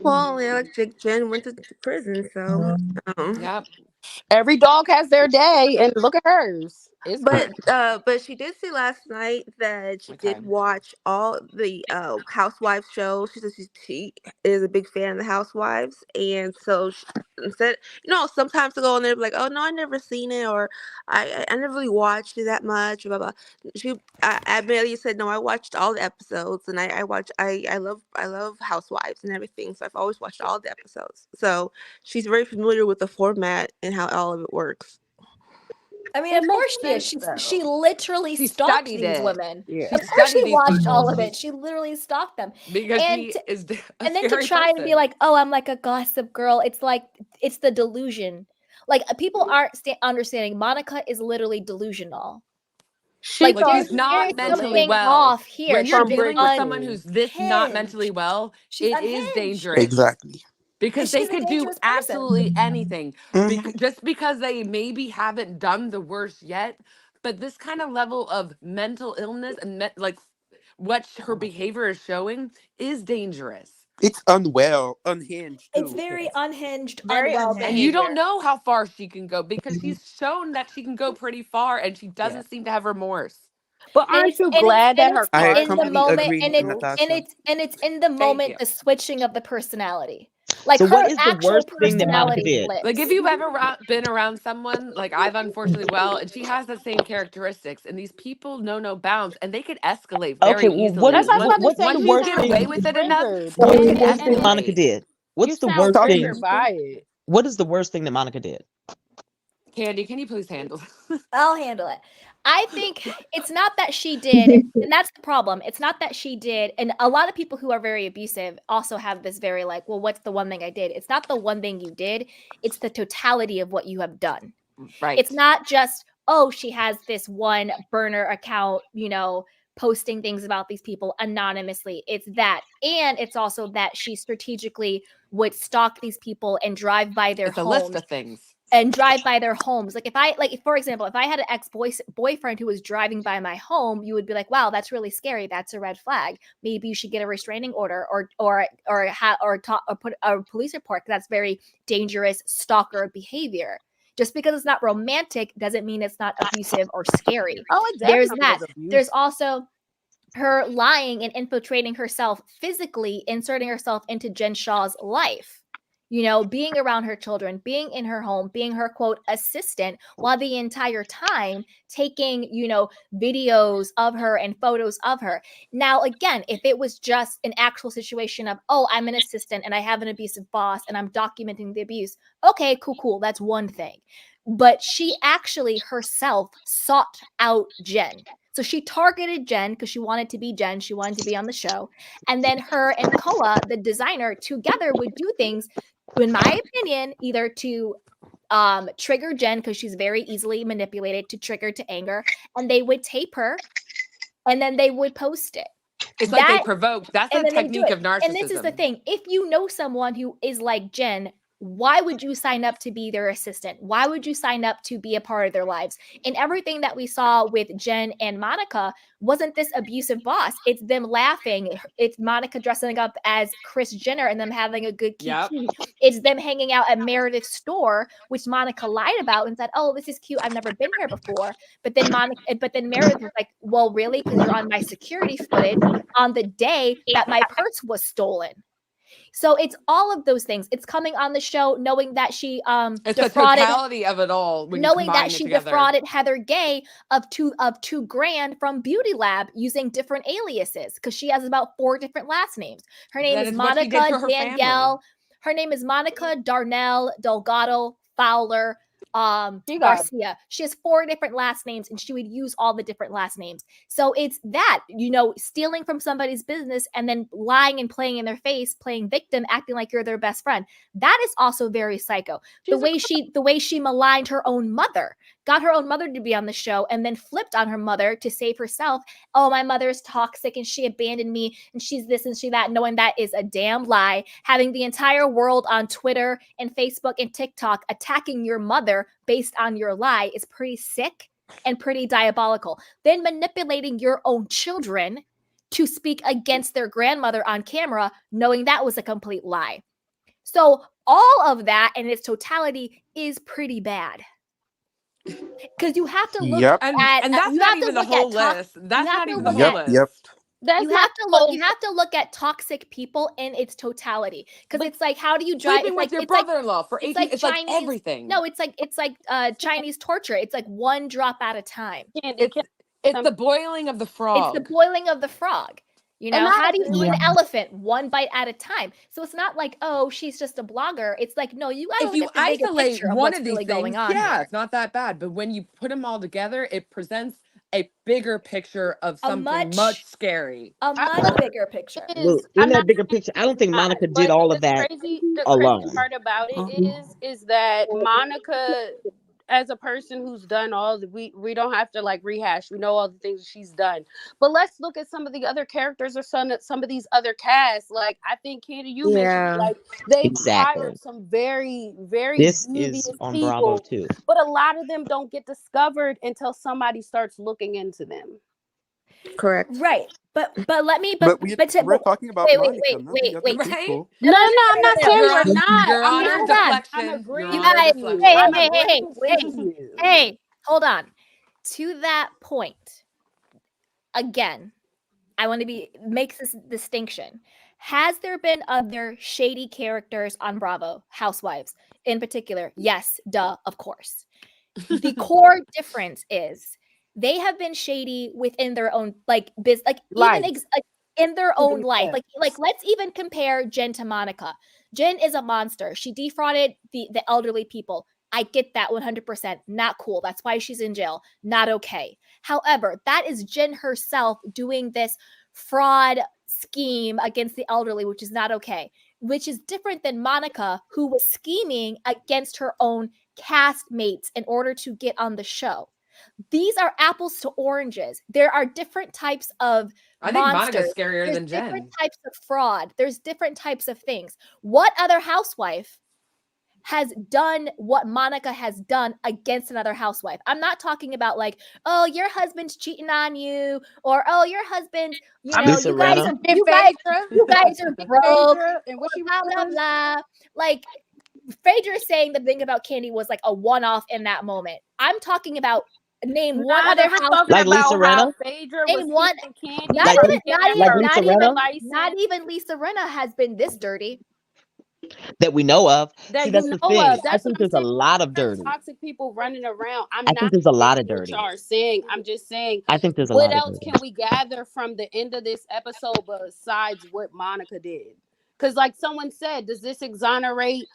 Well, yeah, like Jen went to prison, so um, Yep. Every dog has their day and look at hers. It's crazy. but she did say last night that she Okay. did watch all the Housewives shows. She said she is a big fan of the Housewives, and so she said, sometimes to go on there and be like, oh no, I never seen it, or I never really watched it that much. Blah blah. She admittedly said, no, I watched all the episodes, and I love Housewives and everything, so I've always watched all the episodes. So she's very familiar with the format and how all of it works. I mean, It of makes course she is. sense She though. literally She stalked studied these it. women. Yeah. She Of course she studied these watched people. all of it. She literally stalked them. Because And she is a and then to scary try and be person. like, "Oh, I'm like a gossip girl." It's like it's the delusion. Like people aren't understanding. Monica is literally delusional. She Like Like thought she's she there's not was mentally something delusional well. off here. When you're She's from dealing with someone Bridgerton. who's this not mentally unhinged. well, She's it is unhinged. dangerous Exactly. because they She's a could do dangerous person. absolutely anything. Hmm. Just because they maybe haven't done the worst yet, but this kind of level of mental illness and like what her behavior is showing is dangerous. It's unwell, unhinged It's too. very unhinged, very unwell And you unhinged. don't behavior. know how far she can go because she's shown that she can go pretty far and she Yeah. doesn't seem to have remorse. But And aren't it's you and it's glad and that her it's I in karma the has completely been moment agree, and it's revealed? and Natasha. it's and it's in the Thank moment you. the switching of the personality. Like So her what is the actual worst thing that Monica personality did? Like, if flips. you've ever been around someone, like I've unfortunately, well, and she has the same characteristics, and these people know no bounds, and they could escalate Okay, very well, That's easily. what I was about to what's say. the Once You you worst get sound away thing? with it enough, triggered, What it is the can and worst thing and Monica escalate. did? you What's the sound worst Talking thing? triggered to her. by it. What is the worst thing that Monica did? Candy, can you please handle? I'll handle it. I think it's not that she did, and that's the problem. It's not that she did, and a lot of people who are very abusive also have this very like, well, what's the one thing I did? It's not the one thing you did, it's the totality of what you have done. It's Right. not just, oh, she has this one burner account, posting things about these people anonymously. It's that. And it's also that she strategically would stalk these people and drive by their It's a list homes of things. Like if I like, for example, if I had an boyfriend who was driving by my home, you would be like, wow, that's really scary. That's a red flag. Maybe you should get a restraining order or put a police report, because that's very dangerous stalker behavior. Just because it's not romantic doesn't mean it's not abusive or scary. Oh, it There's definitely that. was abuse. There's also her lying and infiltrating herself physically, inserting herself into Jen Shaw's life. Being around her children, being in her home, being her quote assistant, while the entire time taking, videos of her and photos of her. Now, again, if it was just an actual situation of, oh, I'm an assistant and I have an abusive boss and I'm documenting the abuse, okay, cool. That's one thing. But she actually herself sought out Jen. So she targeted Jen because she wanted to be Jen. She wanted to be on the show. And then her and Koa, the designer, together would do things, in my opinion, either to trigger Jen because she's very easily manipulated, to trigger to anger, and they would tape her and then they would post it. It's like they That provoke. That's and a then they do technique it. of And this is the narcissism. thing. If you know someone who is like Jen, why would you sign up to be their assistant? Why would you sign up to be a part of their lives? And everything that we saw with Jen and Monica wasn't this abusive boss. It's them laughing. It's Monica dressing up as Kris Jenner and them having a good Yep. kiki. It's them hanging out at Meredith's store, which Monica lied about and said, "Oh, this is cute. I've never been here before." But then Meredith was like, "Well, really? Because you're on my security footage on the day that my purse was stolen." So it's all of those things. It's coming on the show knowing that she It's the defrauded totality of it all when you knowing that combine it she together. defrauded Heather Gay of $2,000 from Beauty Lab using different aliases, because she has about 4 different last names. Her name That is is what she did Monica for her family. Danielle. Her name is Monica Darnell Delgado Fowler She got Garcia. She has 4 different last names, and she would use all the different last names. So it's that, stealing from somebody's business and then lying and playing in their face, playing victim, acting like you're their best friend. That is also very psycho. The way she maligned her own mother, got her own mother to be on the show, and then flipped on her mother to save herself. Oh, my mother's toxic and she abandoned me and she's this and she that, knowing that is a damn lie. Having the entire world on Twitter and Facebook and TikTok attacking your mother based on your lie is pretty sick and pretty diabolical. Then manipulating your own children to speak against their grandmother on camera, knowing that was a complete lie. So all of that in its totality is pretty bad. Because you have to look Yep. at And that's you not have to even the look at whole list. That's not even the whole Yep. Yep. list. that's you not have to look at toxic people in its totality, because it's like, how do you drive? Sleeping with your brother-in-law for 18, it's like everything. No, it's like Chinese torture. It's like one drop at a time. Candy. It's the boiling of the frog. It's the boiling of the frog. And I How do you agree feed with an elephant? One bite at a time. So it's not like, oh, she's just a blogger. It's like, no, you got to If look you at the bigger isolate picture of one what's of these really going things, on yeah, here. it's not that bad. But when you put them all together, it presents a bigger picture of something much scary. A much bigger picture. Well, in I'm that not bigger picture, I don't think Monica did but all the of that crazy alone. part about it is that Monica, as a person who's done all the we don't have to like rehash. We know all the things she's done. But let's look at some of the other characters or some of these other casts. Like, I think, Candy, you mentioned, Yeah. like, they've Exactly. hired some very, very This devious is on Bravo people, too. but a lot of them don't get discovered until somebody starts looking into them. Correct. Right. But let me But we're talking about Monica, not the other Right? people. No, I'm not saying Your we're not. Your I'm Honor, Hold on. I'm deflection. Your You agreeing Honor, guys, with you. hey, deflection. I'm hey, hey, agreeing hey, with you. hey, hold on. To that point, again, I want to make this distinction. Has there been other shady characters on Bravo, Housewives in particular? Yes, duh, of course. The core difference is they have been shady within their own like like even Life. like in their To own be life. fair. Like let's even compare Jen to Monica. Jen is a monster. She defrauded the elderly people. I get that 100%. Not cool. That's why she's in jail. Not okay. However, that is Jen herself doing this fraud scheme against the elderly, which is not okay. Which is different than Monica, who was scheming against her own castmates in order to get on the show. These are apples to oranges. There are different types of I think Monica's monsters. scarier There's than different Jen. types of fraud. There's different types of things. What other housewife has done what Monica has done against another housewife? I'm not talking about like, oh, your husband's cheating on you, or oh, your husband, I mean, Lisa you guys Rinna. forget Phaedra. you guys are Forget broke, Phaedra and or what she was blah blah doing. blah. Like Phaedra saying the thing about Candy was like a one-off in that moment. I'm talking about name one Nah, other they were house. talking Like Lisa about how Rinna? Phaedra was Name one. keeping Candy Not Like from even, Lisa, not getting even, like her Lisa not liquor even, Rinna not license even Lisa Rinna has been this dirty. that we know of. See, that you that's the know thing. of. I That's what think I'm there's a saying. lot of There's dirty. toxic people running around. I'm I think not there's a lot debating of what dirty. y'all are saying. I'm just saying, I think there's a what lot of else dirty. can we gather from the end of this episode besides what Monica did? Because, like someone said, does this exonerate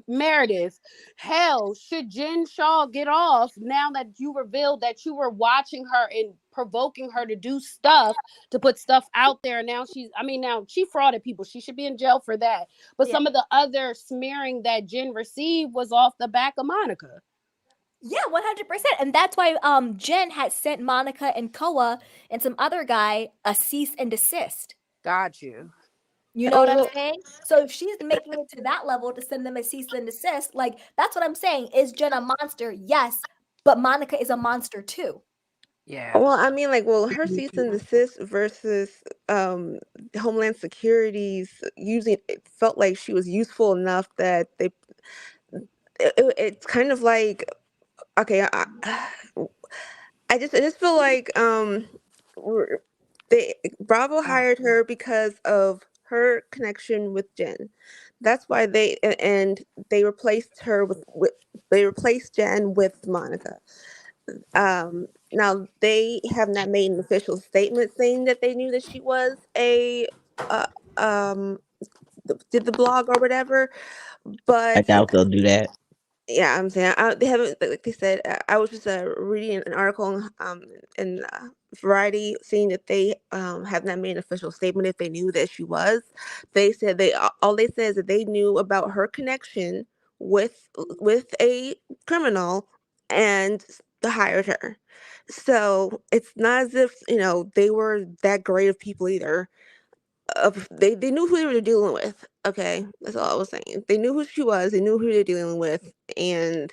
Meredith? Hell, should Jen Shaw get off now that you revealed that you were watching her and provoking her to do stuff, to put stuff out there? Now now she frauded people. She should be in jail for that. But Yeah. some of the other smearing that Jen received was off the back of Monica. Yeah, 100%. And that's why Jen had sent Monica and Koa and some other guy a cease and desist. Got you. You know Oh what I'm well, saying? So if she's making it to that level to send them a cease and desist, like that's what I'm saying. Is Jen a monster? Yes, but Monica is a monster too. Yeah. well, I mean, like, well, her cease and desist versus Homeland Security's using it felt like she was useful enough that it's kind of like okay, I just feel like we're- they Bravo hired her because of her connection with Jen. That's why and they replaced her with they replaced Jen with Monica. Now they have not made an official statement saying that they knew that she was a uh, um did the blog or whatever, I but doubt they'll do that. yeah, I'm saying they haven't. Like they said, I was just reading an article in Variety, saying that they have not made an official statement if they knew that she was. They said all they said is that they knew about her connection with a criminal and hired her. So it's not as if they were that great of people either. They knew who they were dealing with. Okay, that's all I was saying. They knew who she was. They knew who they're dealing with, and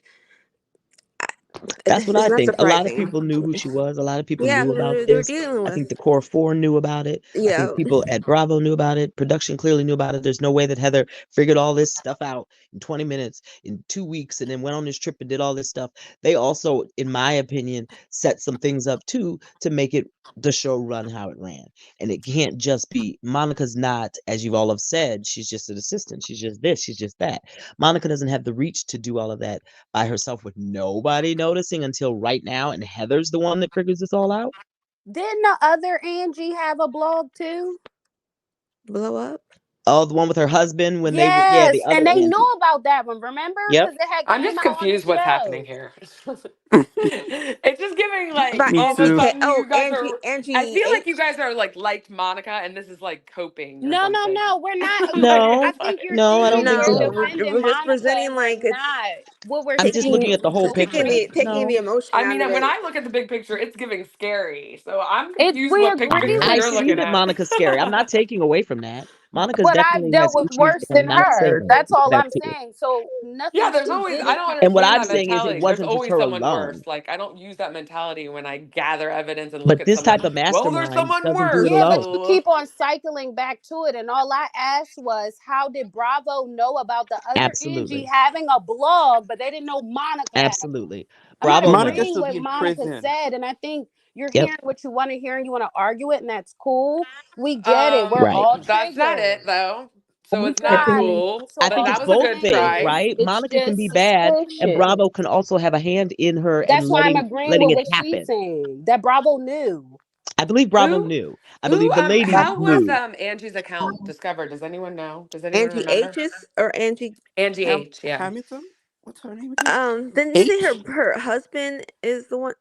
That's what it's I not think. A lot of surprising. people knew who she was. A lot of people Yeah, knew who about they were this. dealing I think with. the core four knew about it. I Yeah, think people at Bravo knew about it. Production clearly knew about it. There's no way that Heather figured all this stuff out in 20 minutes, in 2 weeks, and then went on this trip and did all this stuff. They also, in my opinion, set some things up too to make it the show run how it ran. And it can't just be Monica's not, as you've all have said, she's just an assistant. She's just this, she's just that. Monica doesn't have the reach to do all of that by herself with nobody noticing until right now, and Heather's the one that figures this all out. Didn't the other Angie have a blog too? blow up. Oh, the one with her husband when they were, yeah, Yes, the other and they Angie. knew about that one. Remember, Yep. because it had I'm came just out on the confused what's happening show. here. It's just giving like But Me all of a too. okay. sudden Oh, you guys Angie, are. I Angie, feel like you guys are like liked Monica, and this is like coping or No, no, something. no. We're not. No, I think you're no, I don't thinking think we're no, so. defending we're just Monica, presenting and we're like it's not. What we're I'm just saying looking taking at the is whole the taking picture. taking the No, emotion I out mean, of when it. I look at the big picture, it's giving scary. So I'm it. confused We what big agree picture I with you're see looking that you, at. Monica's scary. I'm not taking away from that. Monica's but I've definitely dealt has with issues worse that I'm than not her. saying That's all that I'm too. saying. So Yeah, nothing there's she always, did I is don't And what understand I'm that saying is it mentality. There's wasn't just always her someone worse. alone. Like, I don't use that mentality when I gather evidence and look But at this type someone. of Well, there's mastermind someone doesn't do it worse. Yeah, but alone. you keep on cycling back to it. And all I asked was, how did Bravo know about the other Angie Absolutely. having a blog, but they didn't know Monica had one? Absolutely. I'm not Bravo Monica knows. agreeing should with be in Monica prison. said, and I think you're Yep. hearing what you want to hear and you want to argue it, and that's cool. We get it. We're Right. all That's not it triggered. though. So We it's I not got think it. cool, So I but think all that it's was a I'm both good things, saying try. is right? it's Monica can just be bad, and suspicious. Bravo can also have a hand in her and That's why I'm letting agreeing letting with it what she's happen. saying. That Bravo knew. I believe Bravo Who knew. I believe the ladies how was knew. Angie's account discovered? Does anyone know? Does anyone Angie remember? H's or Angie Angie H, yeah. Hamilton. What's her name again? Didn't you say H. her husband is the one?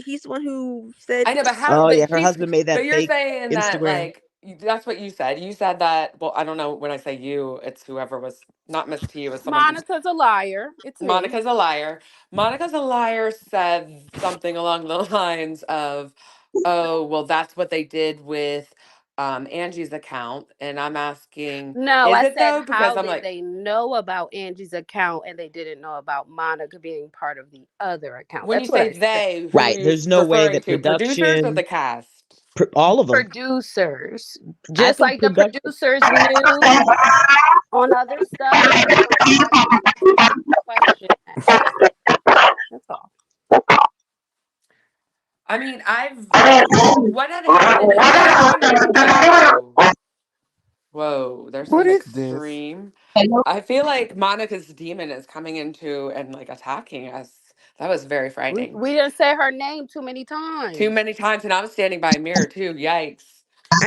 He's the one who said. I know, but how? Oh yeah, But her she's. husband made But that you're fake saying that Instagram. like that's what you said. You said that. Well, I don't know. When I say you, it's whoever was not Miss T. It was someone. Monica's a liar. It's me. Monica's a liar. Monica's a liar said something along the lines of, "Oh, well, that's what they did with Angie's account," and I'm asking, No, is I it said, though? Because how I'm did like, they know about Angie's account and they didn't know about Monica being part of the other account? when you That's what say I said. they, who are Right. you There's no way referring that to? Producers or the production, cast? all of them. Producers. I Just think like the production. producers knew on other stuff, that's what I'm asking. Question that. That's all. I mean, what had happened? Whoa, whoa, there's What some is this? extreme. I feel like Monica's demon is coming into and like attacking us. That was very frightening. We didn't say her name too many Too times. many times, and I was standing by a mirror too. Yikes.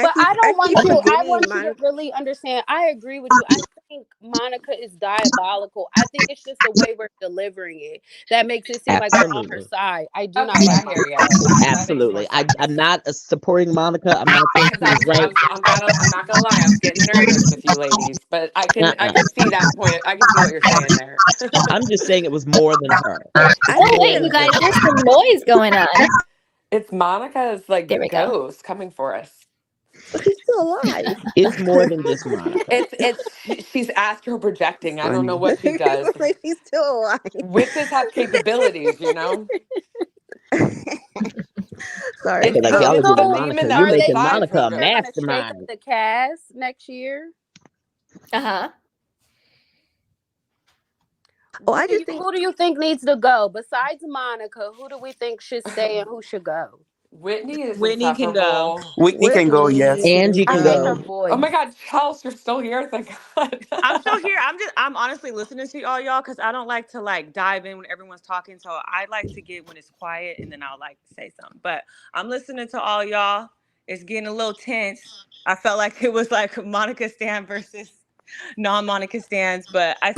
But I I don't keep want you. I forgetting want you to Monica. really understand. I agree with you. I think Monica is diabolical. I think it's just the way we're delivering it that makes it seem like we're on her Absolutely. side. I do not Okay, like I hear Monica. you. That makes more Absolutely. I'm sense. not supporting Monica. I'm not saying Because she was right. I'm not gonna lie, I was getting nervous with you ladies, but I Uh-uh. can see that point. I can see what you're saying there. I'm just saying it was more than her. It's I Oh, think wait, more you that guys, than there's some noise going on. It's Monica's There like we go. ghost coming for us. he's still alive. it's more than just Monica. She's astral It's projecting. I don't know funny. what she does. Like he's still alive. Witches have capabilities, you know. Sorry. Okay, like y'all are It's the giving So, demon Monica, that you're are they? making resides Monica You in a think they're her. gonna shake up mastermind. the cast next year? Uh-huh. I just think Who do you think needs to go besides Monica? Who do we think should stay and who should go? Whitney is Whitney can go. insufferable. Whitney can go. Whitney Yes. can Angie I can hate her go. go. Oh my voice. God, Chelsea, you're still here. Thank God. I'm still here. I'm honestly listening to all y'all because I don't like to like dive in when everyone's talking. So I like to get when it's quiet and then I'll like say something. But I'm listening to all y'all. It's getting a little tense. I felt like it was like Monica Stan versus non-Monica Stans. But I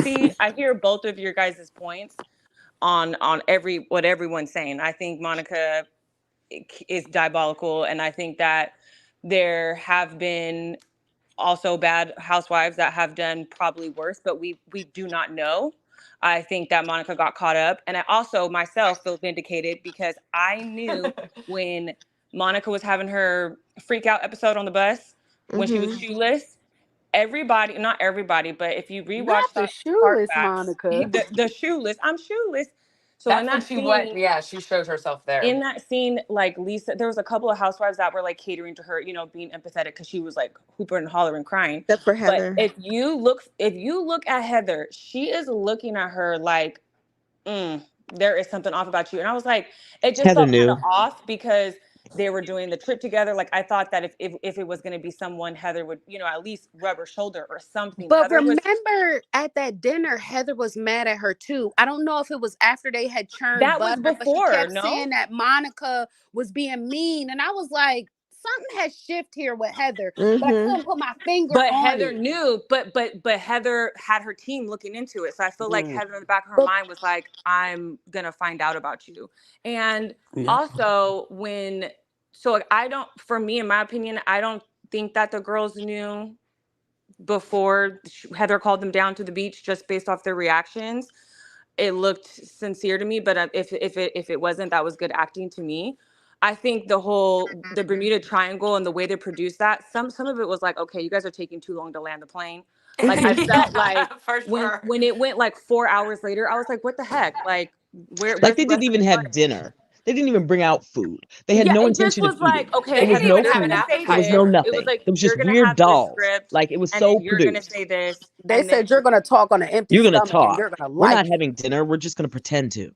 hear both of your guys' points on every what everyone's saying. I think Monica is diabolical, and I think that there have been also bad housewives that have done probably worse, but we do not know. I think that Monica got caught up, and I also myself feel vindicated because I knew when Monica was having her freak out episode on the bus when she was Mm-hmm. shoeless. Everybody, not everybody, but if you Not rewatch the some park shoeless backs, Monica. the shoeless, I'm shoeless. So That's when she went. Yeah, she showed herself there. in that scene, like Lisa, there was a couple of housewives that were like catering to her, being empathetic because she was like hooping and hollering, crying. Except for But Heather. if you look at Heather, she is looking at her like, there is something off about you. And I was like, it just Heather felt kind of knew. off because they were doing the trip together. Like I thought that if it was going to be someone, Heather would, at least rub her shoulder or something. But Heather was remember at that dinner, Heather was mad at her too. I don't know if it was after they had churned that was butter, but she before, kept no? saying that Monica was being mean. And I was like, something has shifted here with Heather, but I Mm-hmm. couldn't put my finger But on Heather it. knew, but Heather had her team looking into it. So I feel like Mm. Heather in the back of her But mind was like, I'm gonna find out about you. And Yep. also so like I don't, for me, in my opinion, I don't think that the girls knew before Heather called them down to the beach just based off their reactions. It looked sincere to me, but if it wasn't, that was good acting to me. I think the Bermuda Triangle and the way they produced that, some of it was like, okay, you guys are taking too long to land the plane. Like I felt like Yeah, for when sure. when it went like 4 hours later, I was like, what the heck? Like Like where's they the didn't rest of even the have footage? dinner. They didn't even bring out food. They had Yeah, no it just intention of was like, eating. okay, There They was didn't Heather, no even you're have an food. gonna say There was this. no appetizer. It was nothing. like There was you're just gonna weird have this dolls. script, Like it was and then so you're gonna produced. say this, they and then said you're going to talk on an empty You're gonna stomach and talk. you're going to We're not like it. having dinner. We're just gonna pretend to.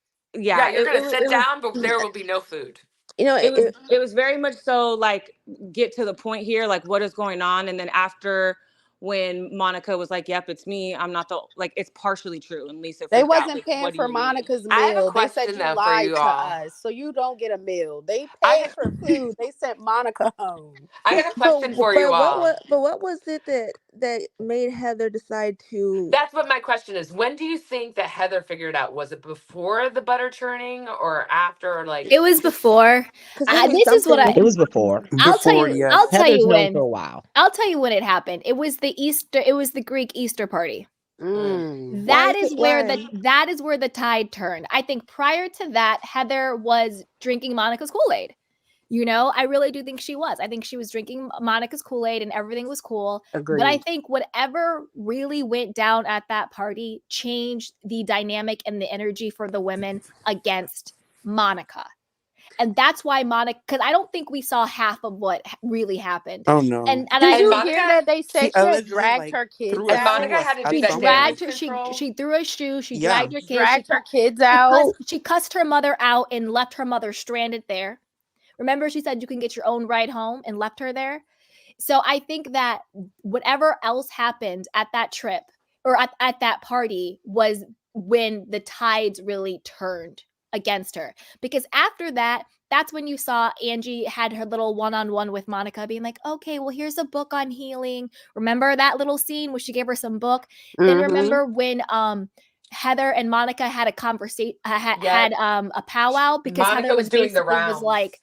yeah, Yeah, you're gonna sit it was. down, but there will be no food. you know, it was very much so like get to the point here, like what is going on, and then after when Monica was like, "Yep, it's me. I'm not the like." It's partially true, and Lisa They freaked out. wasn't Like, paying what do for you mean? Monica's I have a meal. They said question you though for lied you to all. us, so you don't get a meal. They I paid for food. They sent Monica home. I got a question for you all. but what was it that made Heather decide to? That's what my question is. When do you think that Heather figured out? Was it before the butter churning or after? Like, It was before. Because This is what It was before. Before, I'll yes. tell Heather's you known for when. a while. I'll tell you when it happened. It was the Easter. It was the Greek Easter party. Mm. Why? Why? That is where the tide turned. I think prior to that, Heather was drinking Monica's Kool-Aid. You know, I really do think she was. I think she was drinking Monica's Kool-Aid and everything was cool. But I Agreed. think whatever really went down at that party changed the dynamic and the energy for the women against Monica. And that's why Monica, because I don't think we saw half of what really happened. Oh no. And Did and you Monica hear that they said She she had allegedly dragged like her kids threw a and shoe Monica out? had to at do she that someone. damage dragged her. control. She threw a shoe. She Yeah. dragged her kids. Dragged her kids out. She cussed her mother out and left her mother stranded there. Remember, she said you can get your own ride home and left her there. So I think that whatever else happened at that trip or at that party was when the tides really turned against her. Because after that, that's when you saw Angie had her little one-on-one with Monica being like, okay, well, here's a book on healing. Remember that little scene where she gave her some book? Then remember when Heather and Monica had a conversation, had a powwow because Monica Heather was was doing the basically was rounds. like,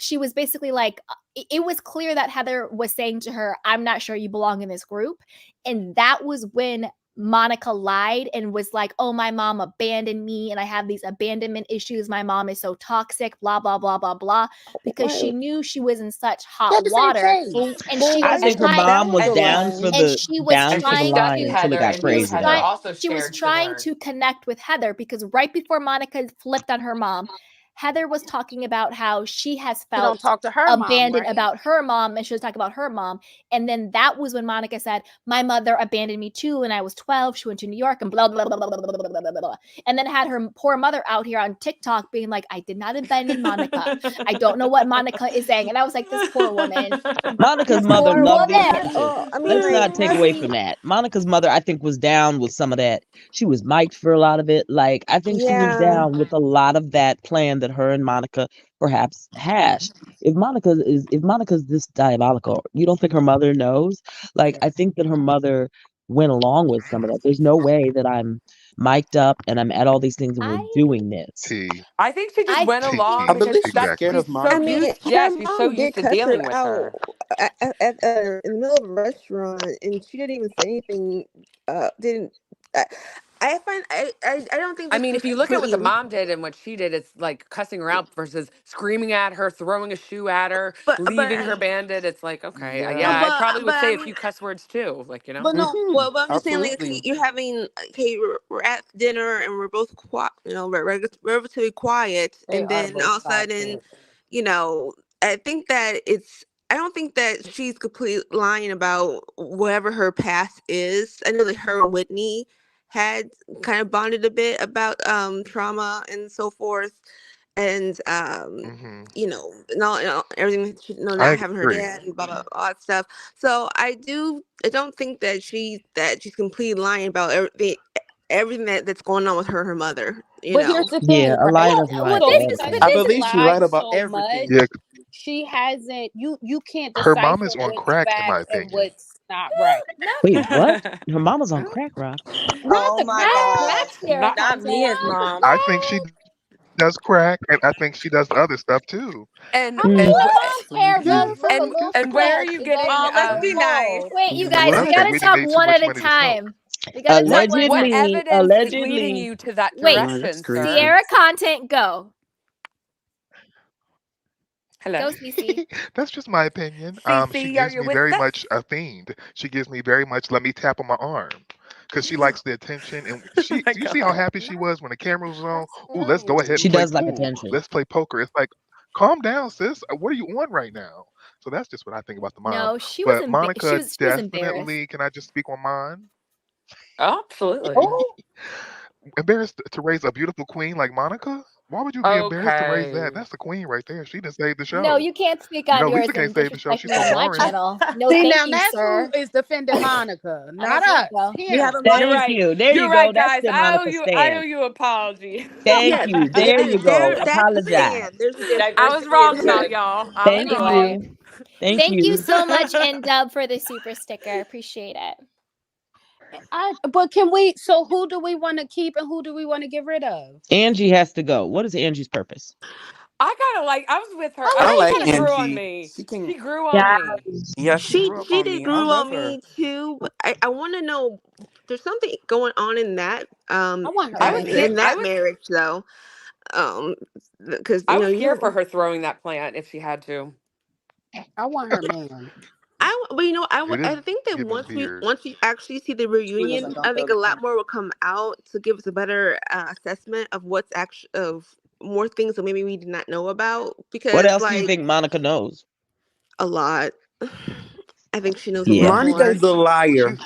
she was basically like, it was clear that Heather was saying to her, I'm not sure you belong in this group. And that was when Monica lied and was like, oh, my mom abandoned me and I have these abandonment issues. My mom is so toxic, blah, blah, blah, blah, blah, because she knew she was in such hot water. And she I was think her trying, mom was and down for the she line studied until it Heather, got and me and crazy Heather though. also she was shared trying similar. to connect with Heather because right before Monica flipped on her mom, Heather was talking about how she has She don't felt talk to her mom, abandoned right? about her mom, and she was talking about her mom. And then that was when Monica said, my mother abandoned me too when I was 12. She went to New York and blah, blah, blah, blah, blah, blah, blah, blah, blah. And then had her poor mother out here on TikTok being like, I did not abandon Monica. I don't know what Monica is saying. And I was like, this poor woman. Monica's This mother poor loved the woman. attention. I mean, Let's like, not take away from that. Monica's mother, I think, was down with some of that. She was mic'd for a lot of it. Like, I think she was yeah. down with a lot of that plan that her and Monica perhaps hashed. If Monica's this diabolical, you don't think her mother knows? Like, I think that her mother went along with some of that. There's no way that I'm mic'd up and I'm at all these things and we're doing this. I think she just went I along because believe she's scared she's of so I Monica. mean, used. Yeah, her she's so mom used did to cuss her dealing with out her. in the middle of a restaurant, and she didn't even say anything. Didn't I? I don't think I that mean, she's if you look at what the completely. mom did and what she did, it's like cussing her out versus screaming at her, throwing a shoe at her, leaving her banded. It's like, okay, Yeah. yeah, I probably would But say I a mean, few cuss words too, like, you know. but no. Well, but I'm just saying, like, okay, Absolutely. you're having, okay, we're at dinner and we're both quiet, we're relatively quiet, They and are then both all of a sudden, toxic. you know, I think that it's. I don't think that she's completely lying about whatever her past is. I know that her and Whitney had kind of bonded a bit about trauma and so forth, and everything that not having her dad and blah blah all that stuff. So I don't think that she's completely lying about everything that's going on with her mother. But here's the Yeah, thing, a right? lie doesn't lie So to because everything. I she's believe she lied lied about so much, everything. she hasn't. You can't decipher what's fact and what's not right. No, Wait, what? Her mama's on crack rock. not Oh the my crack God, Sierra Not not content. Mia's mom. and I mean, and her wh- mom's hair does look a and little and where are scratched. you It does getting look Let's a be little nice. bald. Wait, you guys, we gotta talk one at a time. We gotta talk one at a what time. Allegedly, evidence is leading allegedly. you to that Wait, Wow, that's direction, crazy. sir? Sierra content, go. Hello. Go, Cece. Cece, are you with us? Oh my god. That's rude. She does like attention. No, she was embarrassed. Oh, absolutely. Oh, Why would you be embarrassed to raise that? Okay. That's the queen right there. She done saved the No, show. you can't speak You on know, yours Lisa can't and save the show. disrespect She's me so on my boring. channel. No, See, thank now you, that's who sir. is defending Monica, I don't not think us. so. We have Him. a You're Thank Monica. right. you. There You're you go. right, That's guys. the Monica I owe stand. you apology. Thank Yeah, you. There you go. that's the Apologize. stand. There's a I difference was between wrong the about two. y'all. I was Thank wrong. Anyway, you. Thank thank you you. so much, N-Dub, for the super sticker. Appreciate it. But can we? So who do we want to keep and who do we want to get rid of? Angie has to go. What is Angie's purpose? I kind of like. I was with her. I I She like like kind of grew Angie. on Angie. me. She can. She grew on Yeah. me. Yeah, she She grew up she on did me. I grew love on her. me too, but I want to know. There's something going on in that I want her I was here. man. in that marriage though, um, because I was here for her throwing that plant if she had to. I want her man. But It is I think that giving beard. once we actually see the reunion, I think a lot more will come out to give us a better assessment of what's actually of more things that maybe we did not know about What because else do you like think Monica knows? a lot. I think she knows a Yeah. lot Monica more. is a liar.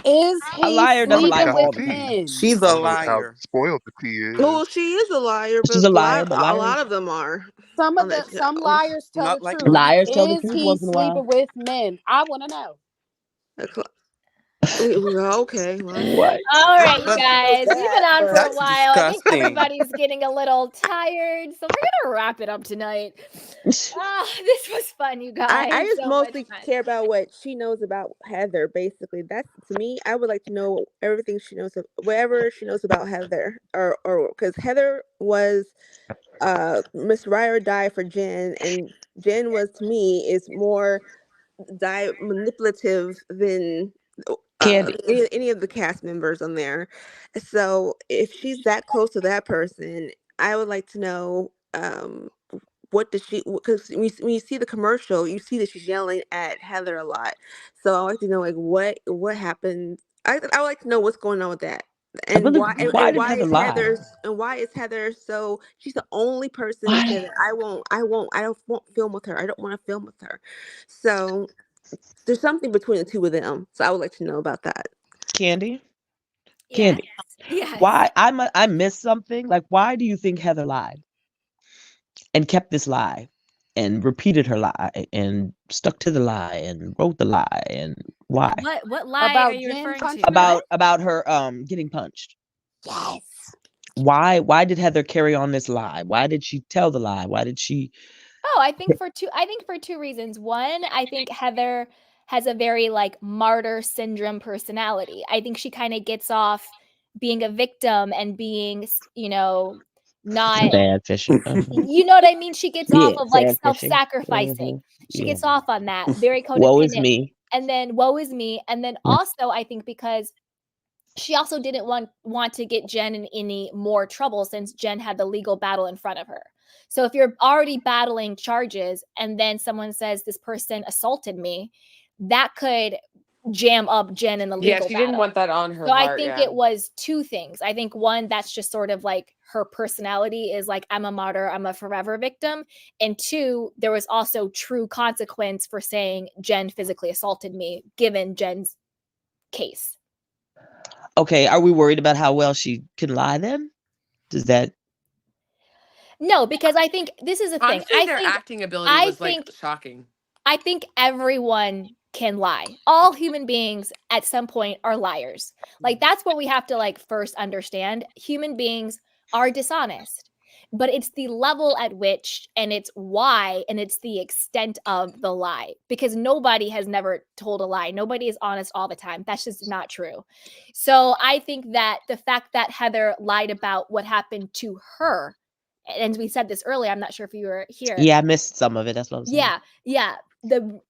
Is A he liar doesn't Monica lie sleeping got some all with the time. tea. men? She's I a don't know how liar. spoiled the tea Well, is. she is a liar, She's but a liar, but a lot liars of them are Some on of that the some show. liars tell the Not like truth. Monica. liars tell the Is truth he once in a while. sleeping with men? I want to know. Okay, well, What? All I right, don't you know But if she knows guys, we've been that, on for a but that's while. I think disgusting. everybody's getting a little tired, so we're gonna wrap it up tonight. This was fun, you I guys. just So much mostly fun. care about what she knows about Heather. Basically, that's to me. I would like to know everything she knows, whatever she knows about Heather, or because Heather was Miss Ride or Die for Jen, and Jen was to me is more manipulative than Candy. any of the cast members on there. So if she's that close to that person, I would like to know what does she, because when you see the commercial, you see that she's yelling at Heather a lot. So I like to know like what happened. I would like to know what's going on with that. I And really, why why did Heather lie? and why is Heather so she's the only person that said Why? that I don't won't film with her. I don't want to film with her. So there's something between the two of them. So I would like to know about that. Candy? Yes. Candy. Yes. Why? I missed something. Like, why do you think Heather lied and kept this lie and repeated her lie and stuck to the lie and wrote the lie and why? What lie are About you Jen referring punching to? her? About her getting punched. Yes. Why did Heather carry on this lie? Why did she tell the lie? Why did she Oh, I think for two reasons. One, I think Heather has a very like martyr syndrome personality. I think she kind of gets off being a victim and being, not sad fishing? you know what I mean? She gets off Yeah, of like sad fishing. self-sacrificing. She Yeah. gets off on that, very Woe is codependent. me. And then woe is me. And then also I think because she also didn't want to get Jen in any more trouble since Jen had the legal battle in front of her. So if you're already battling charges and then someone says this person assaulted me, that could jam up Jen in the Yeah, legal she didn't battle. want that on her So I heart. think Yeah. it was two things. I think one, that's just sort of like her personality is like, I'm a martyr, I'm a forever victim. And two, there was also true consequence for saying Jen physically assaulted me, given Jen's case. Okay, are we worried about how well she can lie then? Does that No, because I think this is the thing. Honestly, their acting ability I was like think shocking. I think everyone can lie. All human beings at some point are liars. Like that's what we have to like first understand. Human beings are dishonest. But it's the level at which and it's why and it's the extent of the lie because nobody has never told a lie. Nobody is honest all the time. That's just not true. So I think that the fact that Heather lied about what happened to her, and we said this earlier, I'm not sure if you were here. Yeah, I missed some of it. That's what I'm saying. Yeah.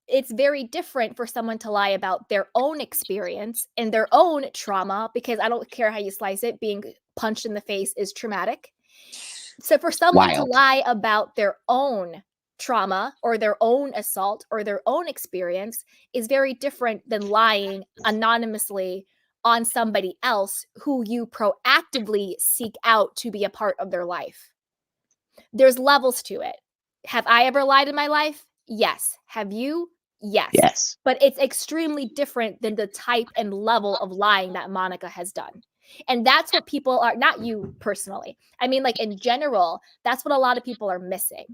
It's very different for someone to lie about their own experience and their own trauma because I don't care how you slice it, being punched in the face is traumatic. So for someone to lie about their own trauma or their own assault or their own experience is very different than lying anonymously on somebody else who you proactively seek out to be a part of their life. There's levels to it. Have I ever lied in my life? Yes. Have you? Yes. Yes. But it's extremely different than the type and level of lying that Monica has done. And that's what people are, not you personally. I mean, like in general, that's what a lot of people are missing.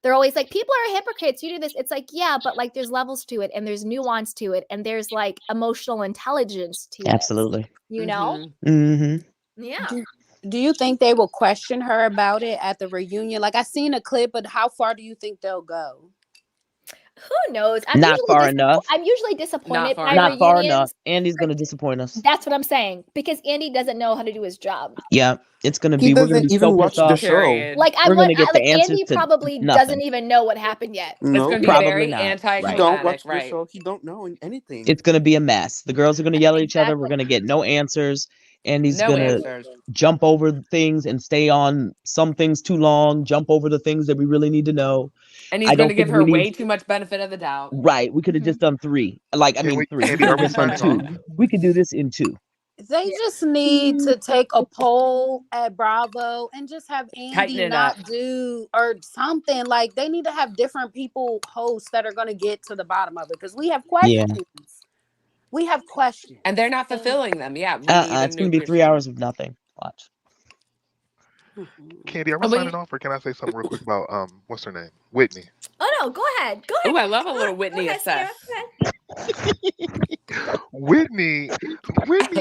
They're always like, people are hypocrites. You do this. It's like, yeah, but like there's levels to it and there's nuance to it and there's like emotional intelligence to it. Absolutely. You know? Yeah. Do you think they will question her about it at the reunion? Like I seen a clip, but how far do you think they'll go? Who knows? Not far enough. I'm usually disappointed by Not far enough. reunions. Andy's gonna disappoint us. That's what I'm saying because Andy doesn't know how to do his job. Yeah, it's gonna He be. We're gonna doesn't be even so watch pissed the off. show. Like We're gonna get the like answers Andy to probably nothing. doesn't even know what happened yet. It's No, gonna be probably very not. He anticlimactic, don't watch the right? show. He don't know anything. It's gonna be a mess. The girls are gonna yell at each other. We're gonna get no answers. Andy's No gonna answers. jump over things and stay on some things too long. Jump over the things that we really need to know. And he's I going don't to give think her we need. way too much benefit of the doubt. Right, we could have just done 3. Like, I Can mean, we, 3. We Candy, could are have we just done signing 2. off? We could do this in 2. They just need to take a poll at Bravo and just have Tighten Andy it not up. do or something. Like they need to have different people hosts that are going to get to the bottom of it because we have Yeah. questions. We have questions. And they're not fulfilling them. Yeah, we need a It's new gonna be 3 Christian. hours of nothing. Watch. Candy, are we signing off, or can I say something real quick about what's her name? Whitney. Oh no, go ahead. Go ahead. Oh, I love a little Whitney assess. Whitney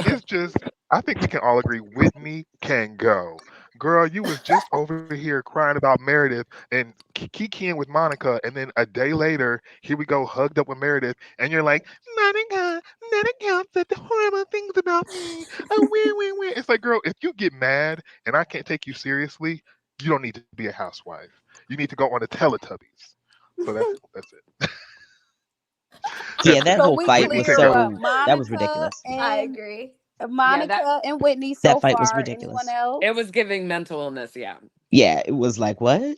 is just. I think we can all agree Whitney can go. Girl, you was just over here crying about Meredith and kikiing with Monica, and then a day later, here we go hugged up with Meredith, and you're like, Monica said the horrible things about me. Oh, win. It's like, girl, if you get mad and I can't take you seriously, you don't need to be a housewife. You need to go on the Teletubbies. So that's it. Yeah, that So whole we fight was clear so. what, That was Monica ridiculous. I and agree. Monica and Whitney so That fight was far. ridiculous. Anyone else? It was giving mental illness, yeah. Yeah, it was like, what?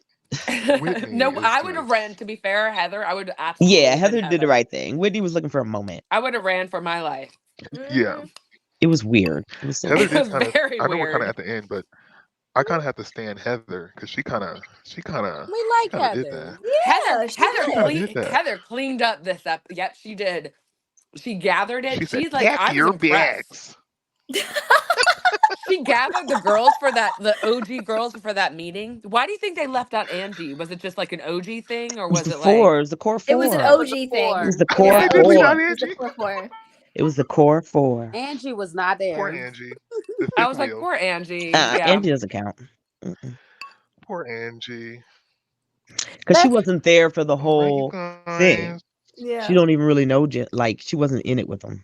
No, I would have ran, to be fair, Heather. I would have absolutely Yeah, been Heather did the right thing. Whitney was looking for a moment. I would have ran for my life. Yeah. It was weird. It was so Heather weird. did kind of. very I know we're kind of weird. at the end, but I kind of have to stand Heather because she kind of We like did Heather. that. Yeah, Heather cleaned up this up. Yep, she did. She gathered it. She said, She's like, "Pack I was your impressed. bags." She gathered the girls for the OG girls for that meeting. Why do you think they left out Angie? Was it just like an OG thing, or It was was the it four. like It was the core It four. was an It was OG a thing. It was the four. core They did leave out four. It was a Angie. core four. It was the core 4. Angie was not Poor there. Angie. The I fifth was like, wheel. poor Angie. Yeah. Angie doesn't count. Poor Angie. Because she wasn't there for the All right, you whole thing. guys. Yeah. She don't even really know. Like, she wasn't in it with them.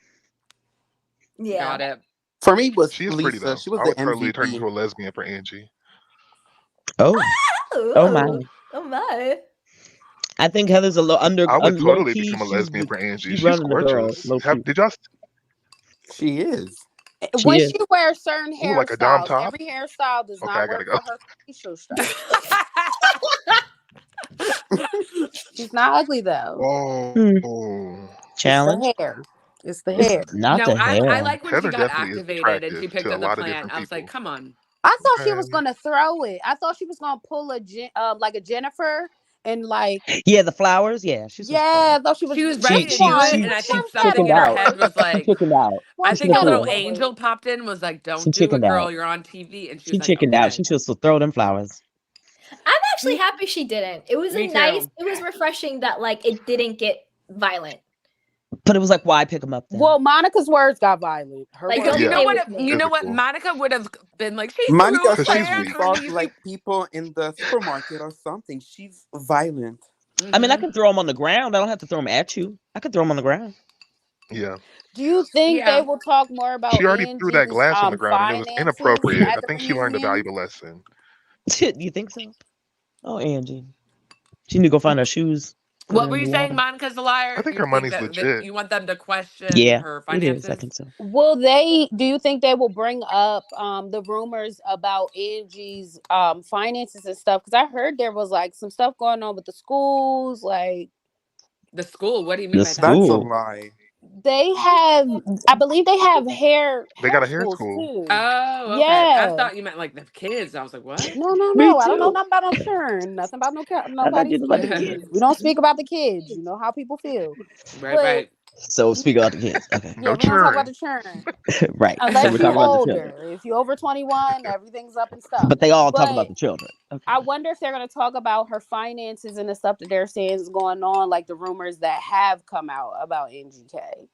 Yeah. Got it. For me, it was She is pretty Lisa. though. She was I the would totally turn into MVP. a lesbian for Angie. Oh. Oh, my. Oh my. I think Heather's a little I would low totally key. become a lesbian for Angie. She's She's running the girl. gorgeous. Low key. Did y'all? She is. When She is. she wears certain Ooh, like a Dom hairstyles, top? every hairstyle does Okay, not I gotta work go. for her facial structure. She's not ugly though. Oh. Challenge. It's the hair. It's the hair. Not No, the hair. I like when she Heather got definitely is activated and she attractive picked to a up the lot of plant. different I was like, people. come on. I thought she was Okay. gonna throw it. I thought she was gonna pull like a Jennifer and like Yeah, the flowers. Yeah, she's. I thought she was. She was First ready of to do all, it, and I think one something chickened in her out. head was She like, chickened out. I one think a She little chickened out. angel popped in, was like, She don't do it, chickened girl. out. You're on TV. And she She was like, chickened out. okay. She should still throw them flowers. I'm actually happy she didn't. It was Me nice. too. It was refreshing that like it didn't get violent. But it was like, why pick them up then? Well, Monica's words got violent. Her Like, words. don't You know play what? with me. You know what? Physical. Monica would have been like, she Monica threw a Because she's plant. weak. Or assaults like people in the supermarket or something. She's violent. I mean, I can throw them on the ground. I don't have to throw them at you. I could throw them on the ground. Yeah. Do you think they Yeah. will talk more about She already threw that Angie's glass on the ground and it was finances inappropriate. at I the think she learned a reunion? valuable lesson. You think so? Oh, Angie. She need to go find her shoes. What were you saying? Monica's a liar? I think You her think money's that legit. you want them to question Yeah, her it finances? is. I think so. Will they? Do you think they will bring up the rumors about Angie's finances and stuff? Because I heard there was like some stuff going on with the schools. Like The school? What do you mean The by That's a school. lie. they have, I believe they have They got a hair schools school. too. Oh, okay. Yeah. I thought you meant like the kids. I was like, what? No, Me I don't know too. nothing about no children. Nothing about I thought nobody's you about the kids. kids. We don't speak about the kids. You know how people feel. Right, But right. So speak about the kids. Okay. Yeah, No we're gonna talk about churn. the churn. Right. So we're Unless you talking about the children. older. If you over 21, everything's up and stuff. But they all talk about But the children. Okay. I wonder if they're gonna talk about her finances and the stuff that they're saying is going on, like the rumors that have come out about NGK.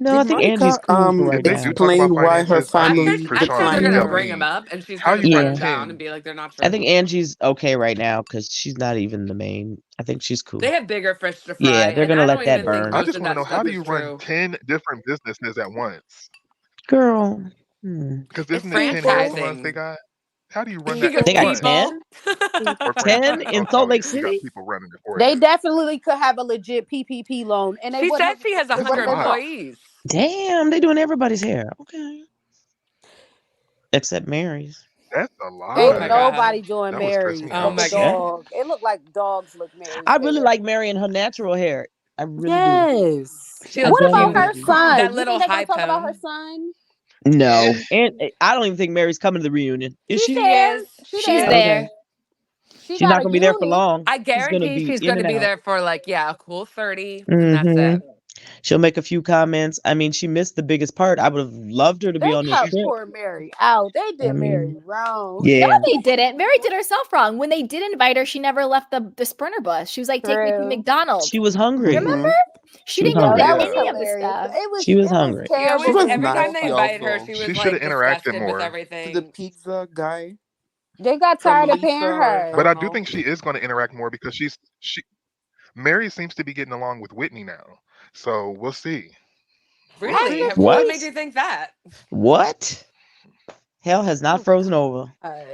No, I Did think Angie's Monica cool right If they now. do talk about explain why her finances, I need family I'm sure Krishan they're to gonna declined? tell bring him me up, and she's how gonna you shut run him Yeah. down and 10. be like, "They're not I true." think Angie's okay right now because she's not even the main. I think she's They cool. have bigger fish to fry, Yeah, they're and gonna I let don't that even think burn. I most just of want to that know, how stuff do is you run true. 10 different businesses at once? Girl. Hmm. Because It's isn't it 10 hair People, salons they franchising. got? How do you run that You at got They got people, once? 10? people. Or people. 10 franchise? in Oh, Salt oh Lake yeah, you got City? people running it for They you. definitely could have a legit PPP loan, and they She wouldn't said have. she has It That's a wouldn't 100 have been lot. charged. employees. Damn, they doing everybody's hair. Okay. Except Mary's. That's a Oh Ain't my lot. god. nobody doing That would stress Mary's me Oh but out. the my god. Okay. dog. It looked like dogs lick Mary's I really hair. like Mary and her natural hair. I really do. Yes. She I looks What about genuinely her cute. do. son? That You think little they're gonna high talk about her perm. son? No. And I don't even think Mary's coming to the reunion. Is She's she? She there. is. She She She's there. is. Okay. there. She She's got not a gonna be there for unit. long. I She's gonna guarantee be she's in going to and be out. there for like, yeah, a cool 30, and that's Mm-hmm. it. She'll make a few comments. I mean, she missed the biggest part. I would have loved her to They be on this cut She's trip. poor Mary out. They I did Mary mean, wrong. No, yeah. they didn't. Mary did herself wrong. When they did invite her, she never left the Sprinter bus. She was like, "Take me to True. She McDonald's." was hungry. Remember? Mm-hmm. She She was didn't go oh to hungry. That was yeah. any of the hilarious. stuff. She was It was hungry. Yeah, it She was terrible was to every time nice they both of invited them. her, also she She was should have like interacted disgusted with more. to the everything. pizza guy They got from tired of paying Lisa. I But her. I don't do know. think she is going to interact more because she Mary seems to be getting along with Whitney now. So we'll see. We'll As Really? see. if What What? made you think that? What? Hell has not oh frozen over. God.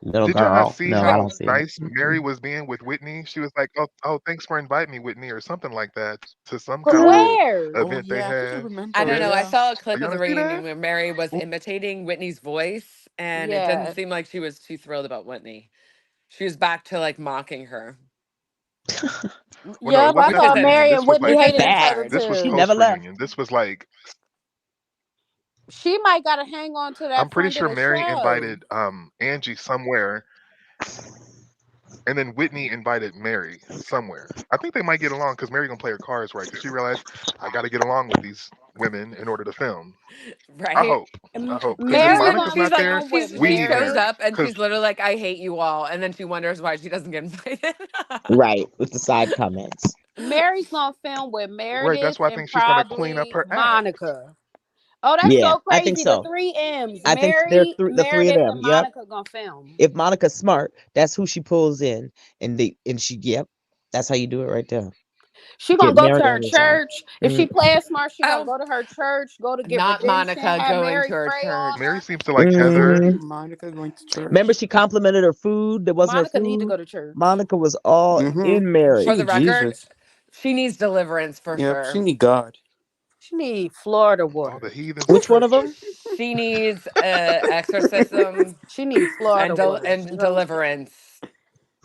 Little Did y'all not girl. see No, I how don't see it. nice Mary was being with Whitney? She was like, "Oh, thanks for inviting me, Whitney," or something like that, to some To kind of where? Oh event they yeah, I think I have. I remember. don't know. I Yes. saw a Oh, clip of y'all the didn't see reunion that? where Mary was Oh, imitating Whitney's voice, and it didn't Yeah. seem like she was too thrilled about Whitney. She was back to like mocking her. well, no, it Yep. I wasn't at the Because thought it, reunion. Mary This and was Whitney like because hated it's each Back. other her. this was She too. post never left. reunion. This was like She might gotta hang on to I'm that pretty friend of sure the Mary show. invited Angie somewhere, and then Whitney invited Mary somewhere. I think they might get along because Mary gonna play her cards right because she realized I got to get along with these women in order to film. I Right? hope. I hope because if She's Mary like, Monica's gonna she's not like, there, film with we she need shows Mary. Mary up and because she's literally like, I hate you all. And then she wonders why she doesn't get invited. Right. With the side comments. Mary's gonna film with right. That's Meredith why I and think she's gonna clean up probably her act. Monica. Oh, that's Yeah, so I think crazy. The so. three M's. I think they're Mary, the three of Meredith, them. and Yep. Monica gonna film. If Monica's smart, that's who she pulls in, and she. Yep. That's how you do it right there. She gonna Get go to Mary her on your side. church. If she Mm, plays smart, she gonna Oh, go to her church, go to get not redemption, Monica have going to Mary her pray on Mary her. seems to like Heather. hmm Monica going to Remember, church. she complimented her food. That wasn't her Monica need to food. go to church. Monica was all Mm-hmm. in She for Mary. the need record, Jesus. she needs deliverance for Yep, she sure. need God. She need Florida All the water. heathens in Which one of church. them? She needs exorcism She need Florida water. You and know what I'm saying? deliverance.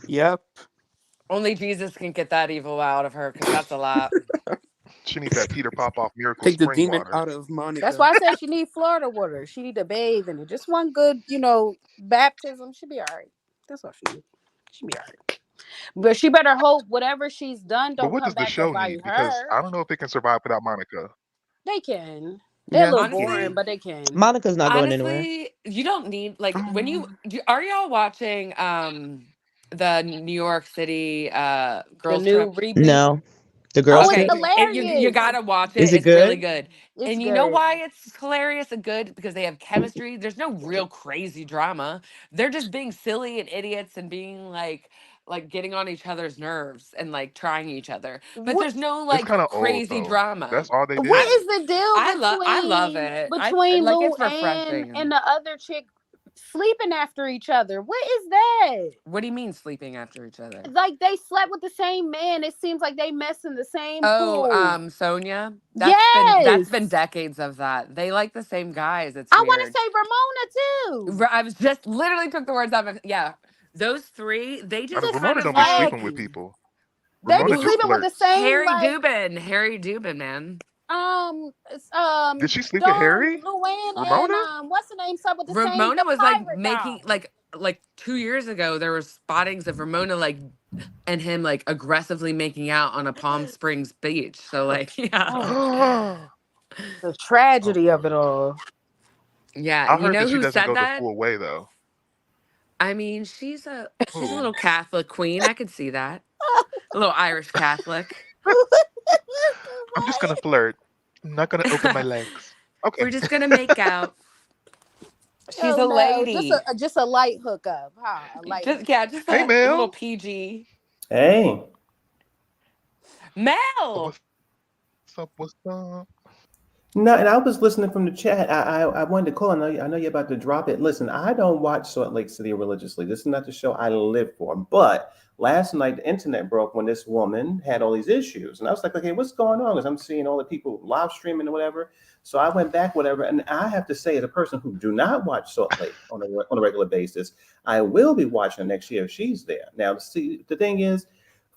Yep. Only Jesus can get that evil out of her because that's a lot. She need that Peter Popoff miracle Take the spring demon water. out of That's Monica. why I said she need Florida water. She need to bathe in it. Just one good, baptism. She'll be all right. That's all she need. She'll be all right. But she better hope whatever she's done But don't what come does the back to show bite need? Because her. I don't know if it can survive without Monica. They can. They're a Yeah. little boring, Honestly, but they can. Monica's not going anywhere. honestly, you don't need like when you Um, are y'all watching the New York City The girls new trip? reboot. No, the girls Oh, it's Okay, trip. you hilarious. gotta watch Is it. it It's really good? good. It's And you know good. why it's hilarious and good? Because they have chemistry. There's no real crazy drama. They're just being silly and idiots and being like getting on each other's nerves and like trying each other. But What there's no It's like kind of old crazy though. drama. That's all they what I did. is the deal I love between it. I between like Lou it's Ann refreshing. and the other chick sleeping after each other? What is that? What do you mean sleeping after each other? Like they slept with the same man. It seems like they mess in the same Oh, pool. Sonia. That's Yes. been decades of that. They like the same guys. It's I want to weird. say Ramona too. I was just literally took the words out of yeah. Those three, they I just mean, Just kind Ramona of don't be like sleeping with aggy. people. They be Ramona just sleeping with the flirts. same like Harry Dubin, man. it's, Did she sleep with Dawn Harry? Luann and Ramona? what's the name slept with the same Ramona the was like pirate making guy. like like 2 years ago, there were spottings of Ramona like and him like aggressively making out on a Palm Springs beach. So like, yeah, Oh, I the tragedy of it all. yeah. And you heard know that she who doesn't said go the that? full way though. I mean, she's a Who? little Catholic queen. I could see that. A little Irish Catholic. I'm just gonna flirt. I'm not gonna open my legs. Okay. We're just gonna make out. She's Oh a no, lady. just a light hookup, huh? A light Just hookup. yeah, just Hey, a little Mel. PG. Hey, Mel. What's up? What's up? no, and I was listening from the chat. I wanted to call. I know you're about to drop it. Listen, I don't watch Salt Lake City religiously. This is not the show I live for. But last night the internet broke when this woman had all these issues, and I was like, okay, what's going on? Because I'm seeing all the people live streaming or whatever. So I went back, whatever, and I have to say, as a person who do not watch Salt Lake on a regular basis, I will be watching next year if she's there. Now, see, the thing is.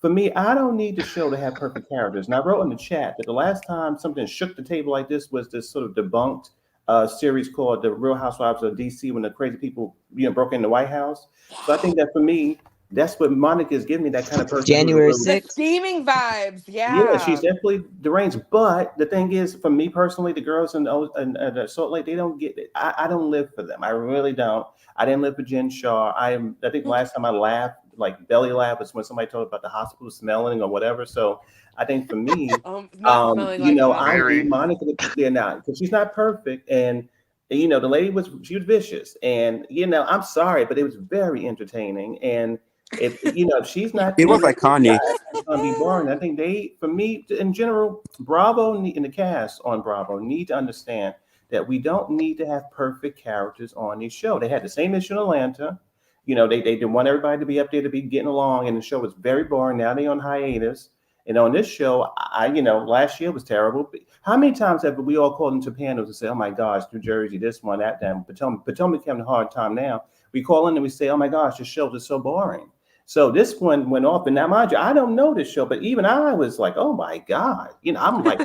For me, I don't need the show to have perfect characters. And I wrote in the chat that the last time something shook the table like this was this sort of debunked series called The Real Housewives of DC when the crazy people, broke in the White House. So I think that for me, that's what Monica is giving me, that kind of person who's a January little. The 6th. scheming vibes. Yeah, she's Yeah. definitely deranged. But the thing is, for me personally, the girls in Salt Lake, they don't get it. I don't live for them. I really don't. I didn't live for Jen Shaw. I think the last time I laughed, like belly laugh, was when somebody told about the hospital smelling or whatever. So I think for me, Not smelling like the I hospital. need Mary. Monica to be now because she's not perfect. And the lady she was vicious. And I'm sorry, but it was very entertaining. And if she's not It was there, like Kanye. it's gonna be boring. I think for me, in general, and the cast on Bravo need to understand that we don't need to have perfect characters on this show. They had the same issue in Atlanta. They didn't want everybody to be up there to be getting along, and the show was very boring. Now they on hiatus. And on this show, last year was terrible. How many times have we all called into panels and say, "Oh my gosh, New Jersey, this one, that, that." Potomac having a hard time now. We call in and we say, "Oh my gosh, this show is so boring." So this one went off, and now mind you, I don't know this show, but even I was like, "Oh my god!" I'm like,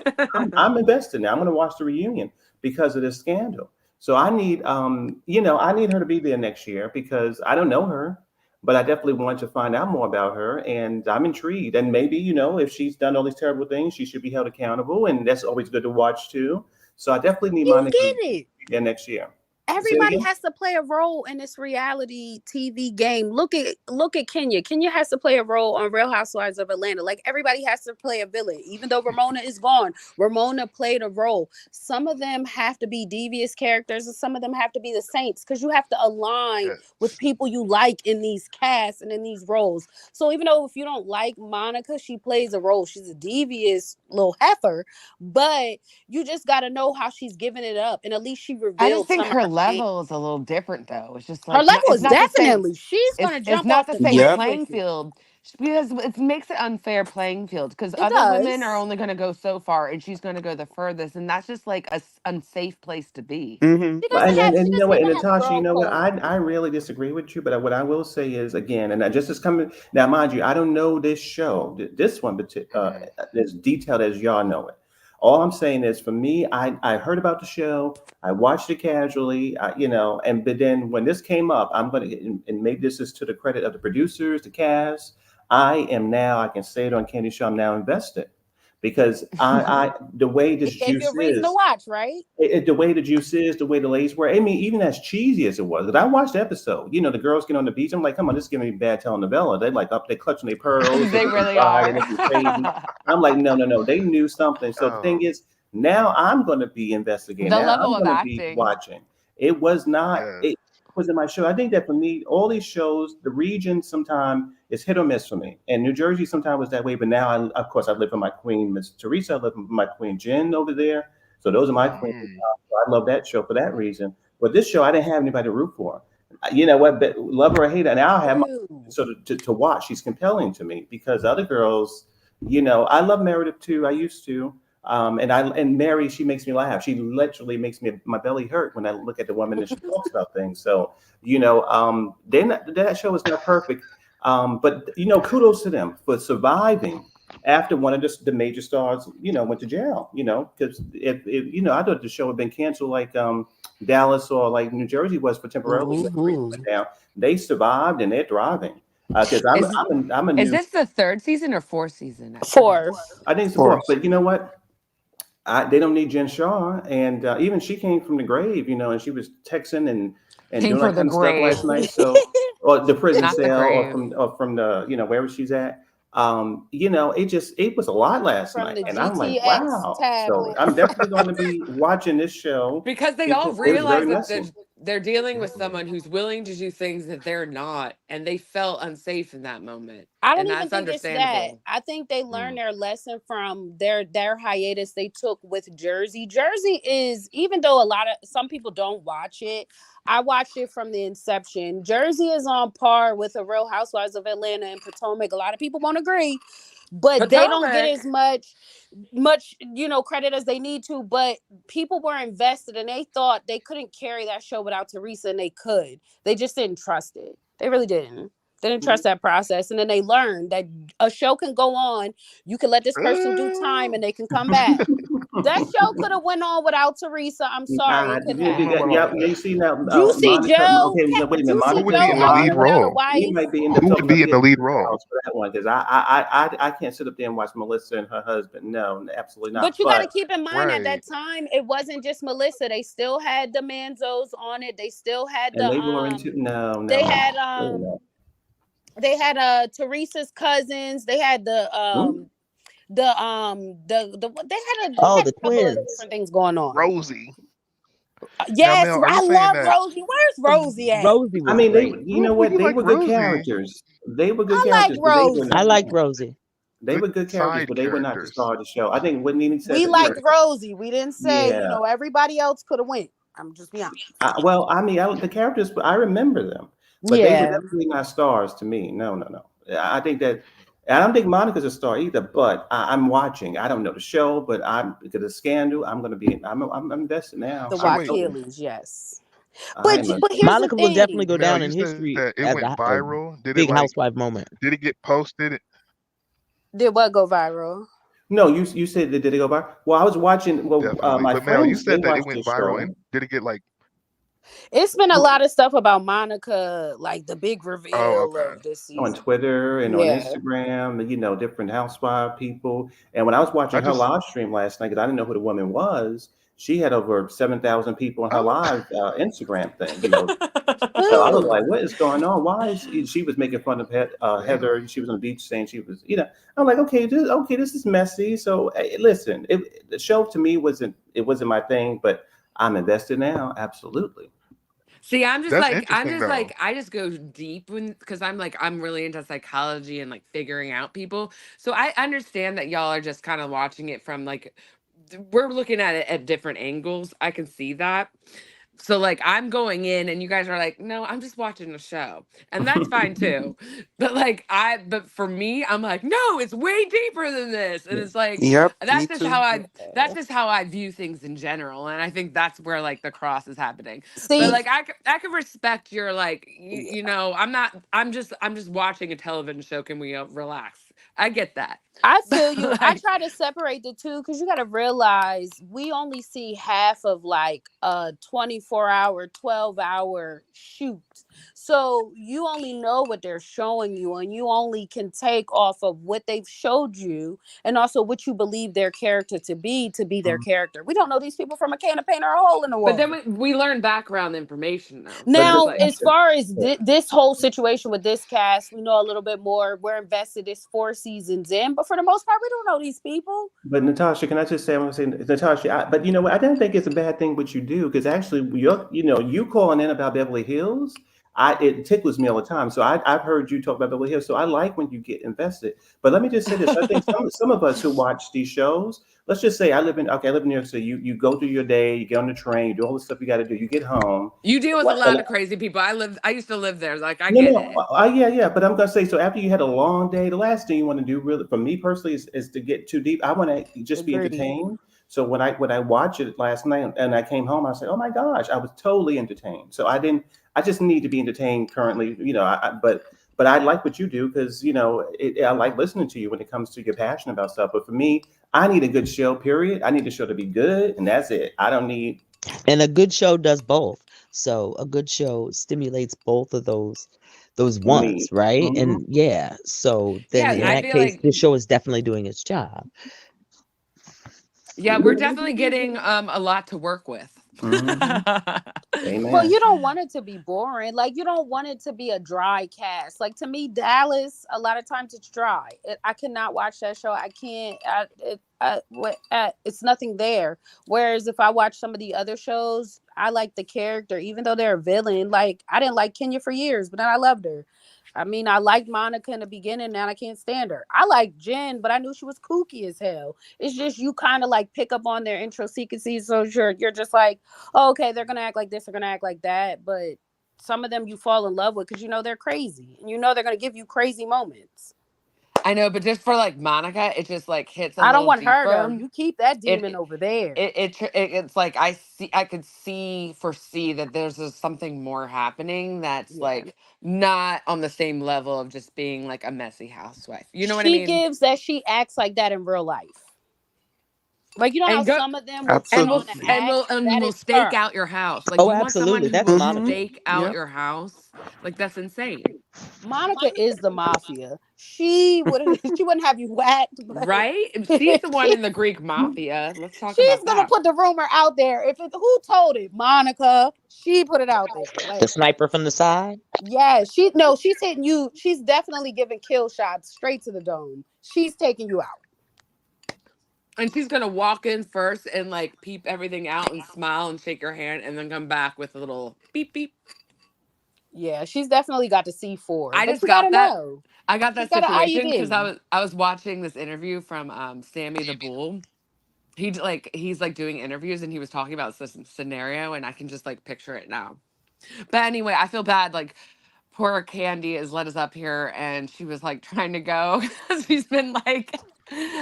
I'm invested now. I'm going to watch the reunion because of this scandal. So I need her to be there next year because I don't know her, but I definitely want to find out more about her, and I'm intrigued. And maybe if she's done all these terrible things, she should be held accountable, and that's always good to watch too. So I definitely need You Monica to get it. be there next year. Say it Everybody again. has to play a role in this reality TV game. Look at Kenya. Kenya has to play a role on Real Housewives of Atlanta. Like everybody has to play a villain. Even though Ramona is gone, Ramona played a role. Some of them have to be devious characters, and some of them have to be the saints because you have to align with Yes. people you like in these casts and in these roles. So even though if you don't like Monica, she plays a role. She's a devious little heifer, but you just got to know how she's giving it up, and at least she I just revealed think some of her her game. level is a little different, though. It's just Her like level it's is not the same. definitely she's gonna It's jump not off the the same cliff Yep. with playing you. field because it makes it unfair playing field because It other women are does only going to go so far and she's going to go the furthest, and that's just like a unsafe place to be. Hmm. she Well, doesn't have and she you know doesn't what, and even have Natasha, you girl know what? code on. I really disagree with you, but what I will say is again, and I just is coming now, mind you, I don't know this show, this one, but Hmm. as detailed as y'all know it. All I'm saying is, for me, I heard about the show, I watched it casually, and but then when this came up, I'm gonna, and maybe this is to the credit of the producers, the cast. I can say it on Candy Show, I'm now invested because the way It this gave you juice a reason to is. watch, right? The way the juice is, the way the ladies were. I mean, even as cheesy as it was, 'cause I watched the episode. The girls get on the beach. I'm like, come on, this is giving me bad telenovela. They like up, they clutching their pearls, they They looking really fly, they are. looking crazy. I'm like, no, no, no. They knew something. So the thing Oh, is, now I'm going to be investigating. The Now level I'm of going to be acting. watching. It was not. yes. It was in my show. I think that for me, all these shows, the region sometimes is hit or miss for me. And New Jersey sometimes was that way, but now, of course, I live for my queen, Miss Teresa. I live for my queen Jen over there. So those are my queens. Hmm. So I love that show for that reason. But this show, I didn't have anybody to root for. You know what? But love her or hate her, and I'll have my True. sort of to watch. She's compelling to me because other girls, I love Meredith too. I used to. And Mary, she makes me laugh. She literally makes my belly hurt when I look at the woman and she talks about things. So that show is not perfect, but kudos to them for surviving after one of the major stars, went to jail. Because if I thought the show had been canceled like Dallas or like New Jersey was for temporarily when Teresa Mhm. went down. They survived and they're thriving. Because I'm a Is new. this the third season or fourth season? I forget. Fourth. I think it's the fourth. Fourth. But you know what? They don't need Jen Shaw, and even she came from the grave, and she was texting and Came doing for that the kind of stuff grave, last night. So, or the prison not the cell, grave. or from the wherever she's at. It was a lot last From night, the and I'm like, GTX wow. So I'm tablets. definitely going to be watching this show Because they all because it was very realize that messy. they're dealing with someone who's willing to do things that they're not, and they felt unsafe in that moment, I don't and even that's think it's that. understandable. I think they learned Mm. their lesson from their hiatus they took with Jersey. Jersey is, even though some people don't watch it, I watched it from the inception. Jersey is on par with the Real Housewives of Atlanta and Potomac. A lot of people won't agree, but they don't get Potomac. as much credit as they need to. But people were invested and they thought they couldn't carry that show without Teresa, and they could. They just didn't trust it. They really didn't. They didn't trust that process. And then they learned that a show can go on. You can let this person do time and they can come back. That show could have went on without Teresa. I'm sorry, it could I don't know have. about all Yeah, you that. see now, Juicy Monica. Joe, Okay, no, wait a minute. Who Juicy would Monica's be Joe in the out lead here alive. without a role? We wife. might be end up Who talking would about be in the lead the role? house for that one because I can't sit up there and watch Melissa and her husband. No, absolutely not. But you got to But keep in mind at Right. that time, it wasn't just Melissa. They still had the Manzos on it. They still had and they were into they no. had Wait a minute. Teresa's cousins. They had Hmm? they Oh, had the a couple of twins. different things going on. Rosie. Now, Yes, Mel, are you I saying love that? Rosie. Where's Rosie at? Rosie I was mean, great. you know Who what? you They like, were good Rosie? characters. They were good I like characters, but they were I not. Rosie. like Rosie. They Good were good characters, side but they were not the characters. star of the show. I think what Nene said We that, liked Rosie. We didn't say, yeah. everybody else could have went. I'm just being honest. Well, I mean, the characters, I remember them, but they were Yeah. definitely not stars to me. No, no, no. I think that I don't think Monica's a star either. But I'm watching. I don't know the show, but I'm because of Scandal. I'm going to be. I'm invested now. The So wait, Wakilis, yes. I But am a. but here's the Monica will definitely thing. go Mel, down you in said history that it as went a viral. big housewife moment. Did it get posted? Did what go viral? No, you said that did it go by? Well, I was watching. Well, Definitely. my But Mel, you friends they said that it watched went this viral, and show. did it get like? It's been a lot of stuff about Monica, like the big Oh, reveal okay. of this On season. Twitter and on Yeah. Instagram, different housewife people. And when I was watching I her just live stream last night, because I didn't know who the woman was, she had over 7,000 people on her oh, live Instagram thing. So I was Who? like, what is going on? Why is she was making fun of damn. Heather? She was on the beach saying she was, I'm like, okay, this is messy. So listen, the show to me wasn't my thing, but I'm invested now, absolutely. See, That's interesting though. I just go deep because I'm really into psychology and like figuring out people. So I understand that y'all are just kind of watching it from like we're looking at it at different angles. I can see that. So like I'm going in and you guys are like, no, I'm just watching the show. And that's fine too. But for me, I'm like, no, it's way deeper than this. And it's like Yep, me too. that's just how I view things in general. And I think that's where like the cross is happening. But See, like I can respect your like I'm just watching a television show. Can we relax? I get that. I feel But you. I like try to separate the two because you got to realize we only see half of like a 24-hour, 12-hour shoot. So you only know what they're showing you, and you only can take off of what they've showed you and also what you believe their character to be their character. We don't know these people from a can of paint or a hole in the but wall. then we learn background information though. So it's Now, like as far as this whole situation with this cast, we know a little bit more. We're invested. It's 4 seasons in, but for the most part, we don't know these people. But Natasha, can I just say, I'm going to say, Natasha, but you know what? I don't think it's a bad thing what you do because actually, you calling in about Beverly Hills, it tickles me all the time. So I've heard you talk about Beverly Hills. So I like when you get invested. But let me just say this: I think some of us who watch these shows, let's just say I live in New York City. You go through your day, you get on the train, you do all the stuff you got to do. You get home. you deal with a What? lot of crazy people. I used to live there. Like I No, get no, it. yeah. But I'm gonna say so. After you had a long day, the last thing you want to do, really, for me personally, is to get too deep. I want to just be Agreed. entertained. So when I watched it last night and I came home, I said, "Oh my gosh, I was totally entertained." So I didn't. I just need to be entertained currently. But I like what you do because I like listening to you when it comes to your passion about stuff. But for me, I need a good show. Period. I need the show to be good, and that's it. I don't need And a good show does both. So a good show stimulates both of those wants, Me. right? Mhm. And yeah, so then Yeah, in I Yeah. that feel case, like this show is definitely doing its job. yeah, we're definitely getting a lot to work with. Hmm. Well, Amen. you don't want it to be boring. Like, you don't want it to be a dry cast. Like, to me, Dallas, a lot of times it's dry. I cannot watch that show. I can't. It's nothing there. Whereas if I watch some of the other shows, I like the character, even though they're a villain. Like, I didn't like Kenya for years, but then I loved her. I mean, I liked Monica in the beginning. Now I can't stand her. I like Jen, but I knew she was kooky as hell. It's just you kind of like pick up on their intricacies, so you're just like, oh, okay, they're gonna act like this, they're gonna act like that. But some of them you fall in love with because you know they're crazy and you know they're gonna give you crazy moments. I know, but just for like Monica, it just like hits a I don't little want her though. deeper. You keep that demon It over there. it's like I could foresee that there's something more happening that's Yeah. like not on the same level of just being like a messy housewife. You know what I She mean? gives that she acts like that in real life. Like, you know how And go some of them will put and on we'll an Absolutely. act? That we'll is stake her. out your house. Like Oh, you want someone absolutely. who That's will Hmm. Monica. stake out Yep. your house. Like that's insane. Monica is the mafia. She would she wouldn't have you whacked, but Right? And she's the one she in the Greek mafia. Let's talk she's about gonna that. put the rumor out there. Who told it? Monica. She put it out there. The Like, sniper from the side. yeah, she no, she's hitting you. She's definitely giving kill shots straight to the dome. She's taking you out. And she's gonna walk in first and like peep everything out and smile and shake your hand and then come back with a little beep beep. Yeah, she's definitely got the C4, I but just you gotta got that. know I got she's that got an situation because IUD. I was watching this interview from Sammy the Bull. He's like doing interviews and he was talking about this scenario and I can just like picture it now. But anyway, I feel bad. Like poor Candy has let us up here and she was like trying to go because he's been like,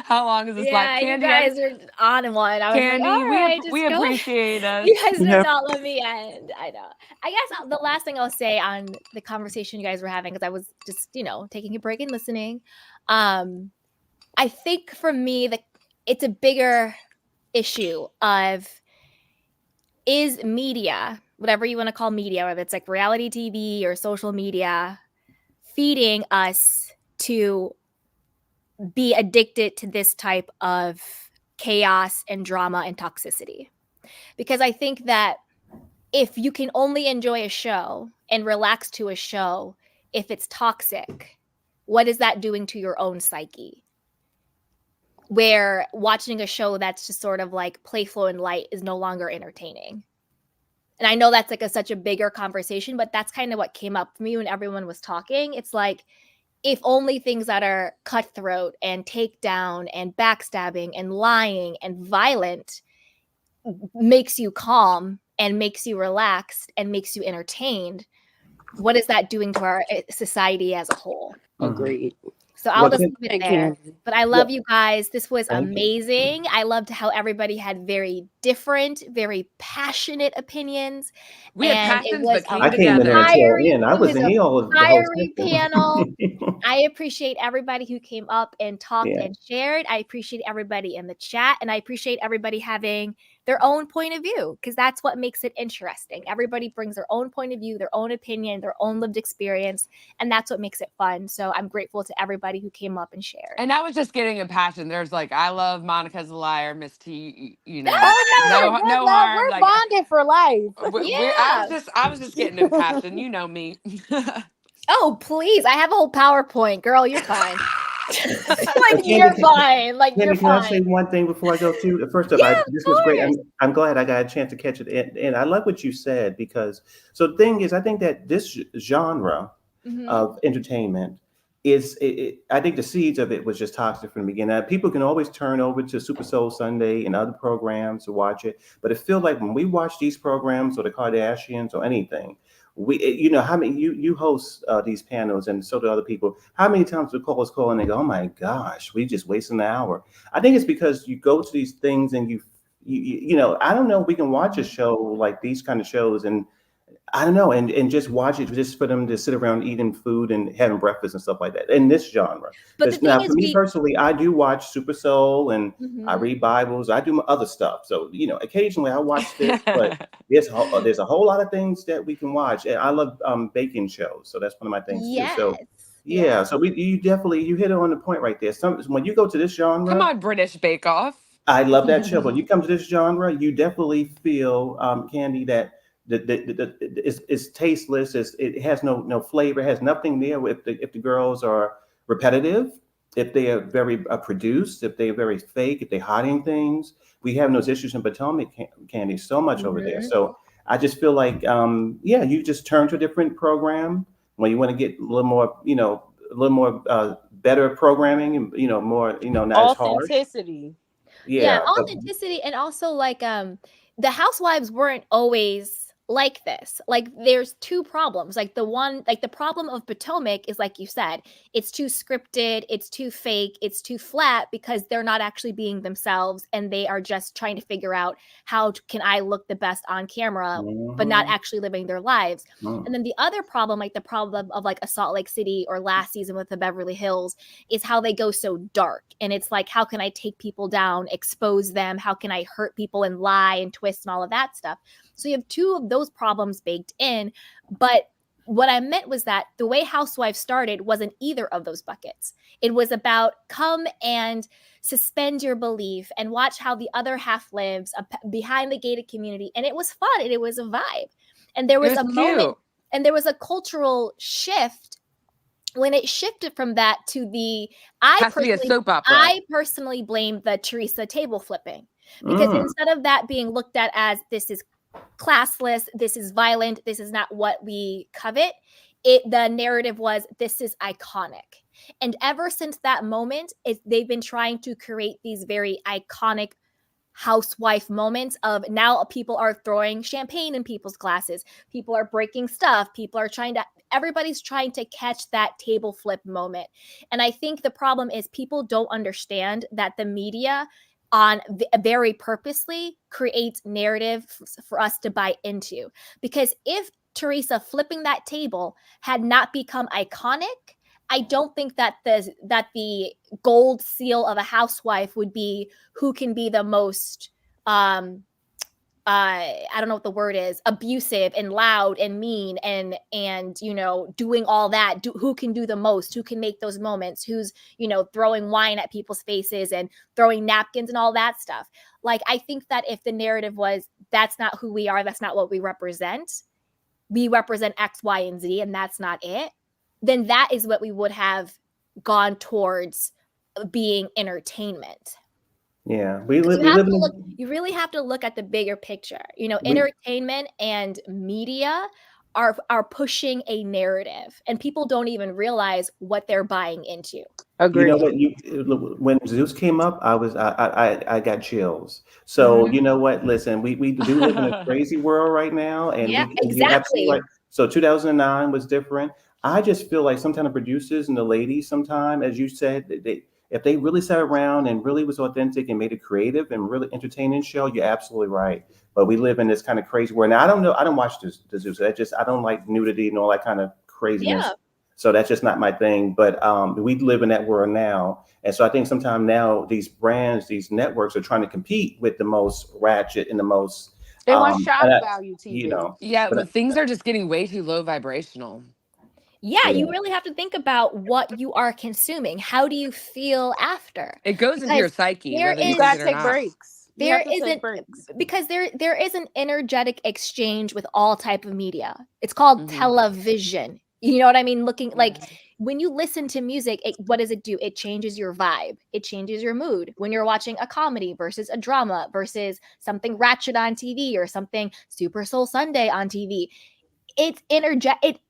how long is this live? Yeah, you Candy, guys are on one. I was like, all Candy, right, we just go. appreciate You us. guys did Yeah. not let me end. I know. I guess the last thing I'll say on the conversation you guys were having, because I was just, taking a break and listening. I think for me, it's a bigger issue of is media, whatever you want to call media, whether it's like reality TV or social media, feeding us to be addicted to this type of chaos and drama and toxicity. Because I think that if you can only enjoy a show and relax to a show if it's toxic, what is that doing to your own psyche? Where watching a show that's just sort of like playful and light is no longer entertaining. And I know that's like such a bigger conversation, but that's kind of what came up for me when everyone was talking. It's like, if only things that are cutthroat and takedown and backstabbing and lying and violent makes you calm and makes you relaxed and makes you entertained, what is that doing to our society as a whole? Mhm. Agreed. So I'll Well, just can, leave it Thank there. you. But I love you guys. This was thank you. amazing. I loved how everybody had very different, very passionate opinions. We had And it passions was but a I came came in there together. at tail fiery, end. I it was wasn't a here all the whole fiery panel. session. I appreciate everybody who came up and talked Yeah. and shared. I appreciate everybody in the chat, and I appreciate everybody having their own point of view, because that's what makes it interesting. Everybody brings their own point of view, their own opinion, their own lived experience, and that's what makes it fun. So I'm grateful to everybody who came up and shared. And I was just getting a passion. There's like, I love Monica's a liar, Miss T, Oh no, good no love. harm. We're Like bonded for life. Yeah. I was just getting impassioned. You know me. Oh, please. I have a whole PowerPoint. Girl, you're fine. Like, But you're fine. Like, you're Candy, can I fine. say one thing before I go too? First up, Yeah, of this was great. course. I'm glad I got a chance to catch it. And I love what you said because, so the thing is, I think that this genre Mhm. of entertainment I think the seeds of it was just toxic from the beginning. People can always turn over to Super Soul Sunday and other programs to watch it, but it feels like when we watch these programs or the Kardashians or anything, how many you host these panels and so do other people. How many times the callers call and they go, "Oh my gosh, we just wasted an hour." I think it's because you go to these things and I don't know if we can watch a show like these kind of shows and I don't know, and just watch it just for them to sit around eating food and having breakfast and stuff like that in this genre. But the Because thing now, for is, me we personally, I do watch Super Soul and I Mhm. read Bibles. I do my other stuff. So occasionally I watch this, but there's a whole lot of things that we can watch. And I love baking shows, so that's one of my things too. So Yes. yeah, so you hit it on the point right there. When you go to this Come genre, on, British Bake Off. I love that show. When you come to this genre, you definitely feel, Candy, that it's tasteless. It has no flavor. It has nothing there. If the girls are repetitive, if they are very produced, if they are very fake, if they're hiding things, we have those issues in Potomac, Candy, so much over there. Mhm. So I just feel like, yeah, you just turn to a different program when you want to get a little more, better programming, and more, not as harsh. Authenticity. Yeah, Yeah, but authenticity, and also like the housewives weren't always like this. Like there's two problems. Like the problem of Potomac is, like you said, it's too scripted, it's too fake, it's too flat because they're not actually being themselves and they are just trying to figure out can I look the best on camera but not Mhm. actually living their lives. Mm. And then the other problem, like the problem of like a Salt Lake City or last season with the Beverly Hills, is how they go so dark. And it's like, how can I take people down, expose them? How can I hurt people and lie and twist and all of that stuff? So you have two of those problems baked in. But what I meant was that the way Housewives started wasn't either of those buckets. It was about come and suspend your belief and watch how the other half lives behind the gated community. And it was fun and it was a vibe. And there It was was a moment cute. and there was a cultural shift when it shifted from that to the Has to be a soap opera. I personally blame the Teresa table flipping, because Mm. instead of that being looked at as this is classless, this is violent, this is not what we covet, the narrative was this is iconic. And ever since that moment, they've been trying to create these very iconic housewife moments of now people are throwing champagne in people's glasses, people are breaking stuff, everybody's trying to catch that table flip moment. And I think the problem is people don't understand that the media very purposely creates narrative for us to buy into, because if Teresa flipping that table had not become iconic, I don't think that the gold seal of a housewife would be who can be the most I don't know what the word is, abusive and loud and mean and doing all that. Who can do the most? Who can make those moments? Who's throwing wine at people's faces and throwing napkins and all that stuff? Like, I think that if the narrative was that's not who we are, that's not what we represent X, Y, and Z, and that's not it, then that is what we would have gone towards being entertainment. Yeah, You we have live to look, in you really have to look at the bigger picture. we Entertainment and media are pushing a narrative, and people don't even realize what they're buying into. You know Agreed. what? When Zeus came up, I got chills. So Mhm. you know what? Listen, we do live in a crazy world right now, and Yeah, and you're absolutely exactly. right. So 2009 was different. I just feel like sometimes the producers and the ladies, sometime, as you said, if they really sat around and really was authentic and made a creative and really entertaining show, you're absolutely right. But we live in this kind of crazy world. Now I don't know. I don't watch the Zeus. I don't like nudity and all that kind of Yeah. craziness. So that's just not my thing. But we live in that world now. And so I think sometimes now these brands, these networks are trying to compete with the most ratchet and the most, They want shock and value you TV. know, Yeah, but but things are just getting way too low vibrational. Yeah, yeah, you really have to think about what you are consuming. How do you feel after? It goes into your Because psyche, there whether you You think is gotta it or take not. breaks. You there have to take isn't breaks. because there is an energetic exchange with all type of media. It's called Hmm. television. You know what I mean? Looking like Yeah. when you listen to music, what does it do? It changes your vibe. It changes your mood. When you're watching a comedy versus a drama versus something ratchet on TV or something Super Soul Sunday on TV, it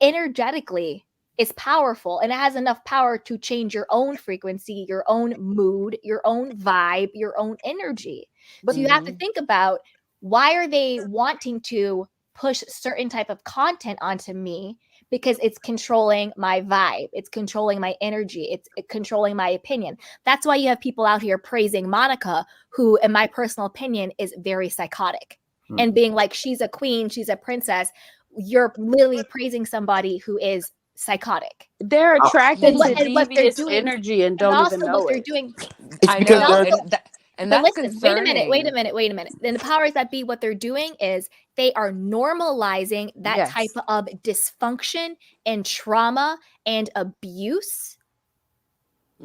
energetically is powerful, and it has enough power to change your own frequency, your own mood, your own vibe, your own energy. But So you have to Hmm. think about, why are they wanting to push certain type of content onto me? Because it's controlling my vibe, it's controlling my energy, it's controlling my opinion. That's why you have people out here praising Monica, who in my personal opinion is very psychotic. and being like, she's a queen, she's a princess, you're literally praising somebody who is psychotic. They're attracted to And what they're devious doing, energy and and don't also even what know they're it. doing. It's I because know, they're and But that's listen, wait a concerning. minute. Then the powers that be, what they're doing is they are normalizing that type of dysfunction and trauma and abuse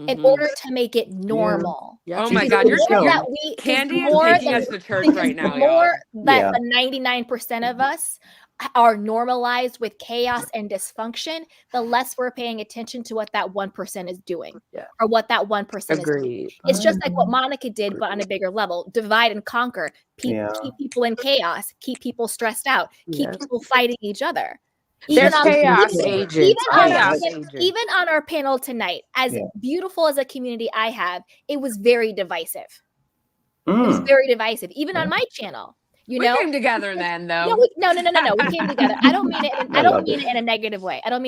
in order to make it normal. Oh my Because God, the you're more taking that we, because the Candy is more taking that, us to church because right the now, more y'all. that the 99% of us are normalized with chaos and dysfunction, the less we're paying attention to what that 1% is doing or what that 1% is doing. Agreed. It's just like what Monica did, but on a bigger level. Divide and conquer. Keep people in chaos. Keep people stressed out. Keep people fighting each other. There's chaos agents. Chaos agents. Even on our panel tonight, as beautiful as a community I have, it was very divisive. It was very divisive, even on my channel. You know, we came together then, though. No. We came together. I don't mean it. I don't mean it in a negative way. I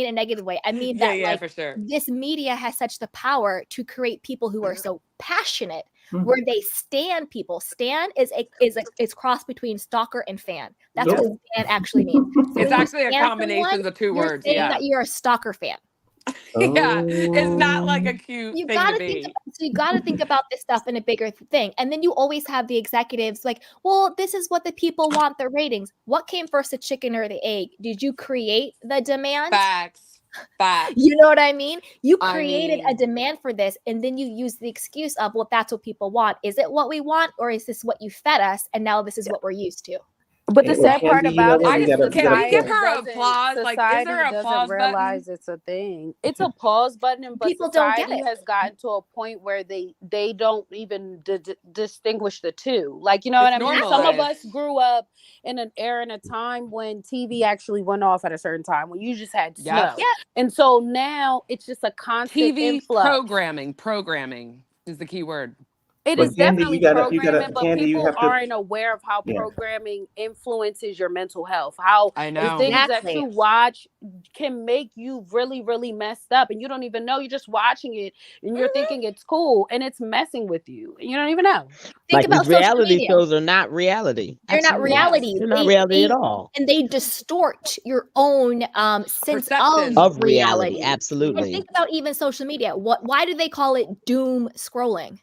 mean that like for sure. this media has such the power to create people who are so passionate, where they stand people. Stan is cross between stalker and fan. That's what stan actually means. So It's when you actually a stan combination someone, of the two you're words. saying Yeah. that you're a stalker fan. Yeah, it's not like a cute You thing gotta to be. you gotta think about this stuff in a bigger thing. And then you always have the executives like, well, this is what the people want, the ratings. What came first, the chicken or the egg? Did you create the demand? Facts. You know what I mean? You created a demand for this, and then you use the excuse of, well, that's what people want. Is it what we want, or is this what you fed us, and now this is what we're used to? But the sad part about it is can we give her doesn't- applause? Like, is society there a doesn't applause realize button? it's a thing. It's a pause button, but People don't get society it. has gotten to a point where they don't even distinguish the two. Like, you know what I mean? Some of us grew up in an era and a time when TV actually went off at a certain time, when you just had snow. Yeah. And so now it's just a constant TV influx. programming is the key word. It But is Candy, definitely you gotta, programming, but Candy, you people have to. aren't aware of how programming influences your mental health. How I know. the things that you watch can make you really, really messed up, and you don't even know. You're just watching it, and you're thinking it's cool, and it's messing with you, and you don't even know. Think Like about these social reality media. shows are not reality. They're not Absolutely. reality. They're not reality at all. And they distort your own sense Perception. of reality. reality. Absolutely. And think about even social media. Why do they call it doom scrolling?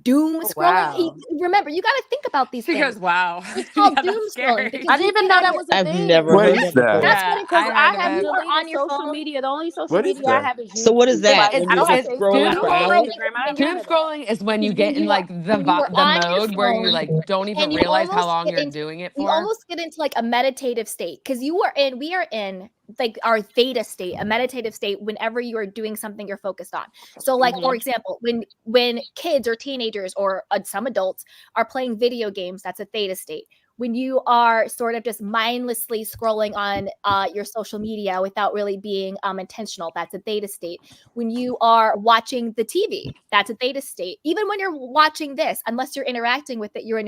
Doom scrolling. Wow. Remember, you got to think about these things. Because wow, It's called yeah, doom scrolling. Because I didn't even know that was a I've thing. never What heard is that that? before. That's Yeah, funny because I have it. You are deleted on your social phone. media. The only social What is media I that? have is YouTube. So what is that? Like, When I you're don't have just Facebook. scrolling I for don't have hours? Instagram. I have Doom none of that. scrolling is when you When get in you like are the on your mode where you phone like don't even and you realize how almost long get you're into doing it you for. almost get into like a meditative state, because we are in like our theta state, a meditative state, whenever you are doing something you're focused on. So like, for example, when kids or teenagers or some adults are playing video games, that's a theta state. When you are sort of just mindlessly scrolling on your social media without really being intentional, that's a theta state. When you are watching the TV, that's a theta state. Even when you're watching this, unless you're interacting with it, you're in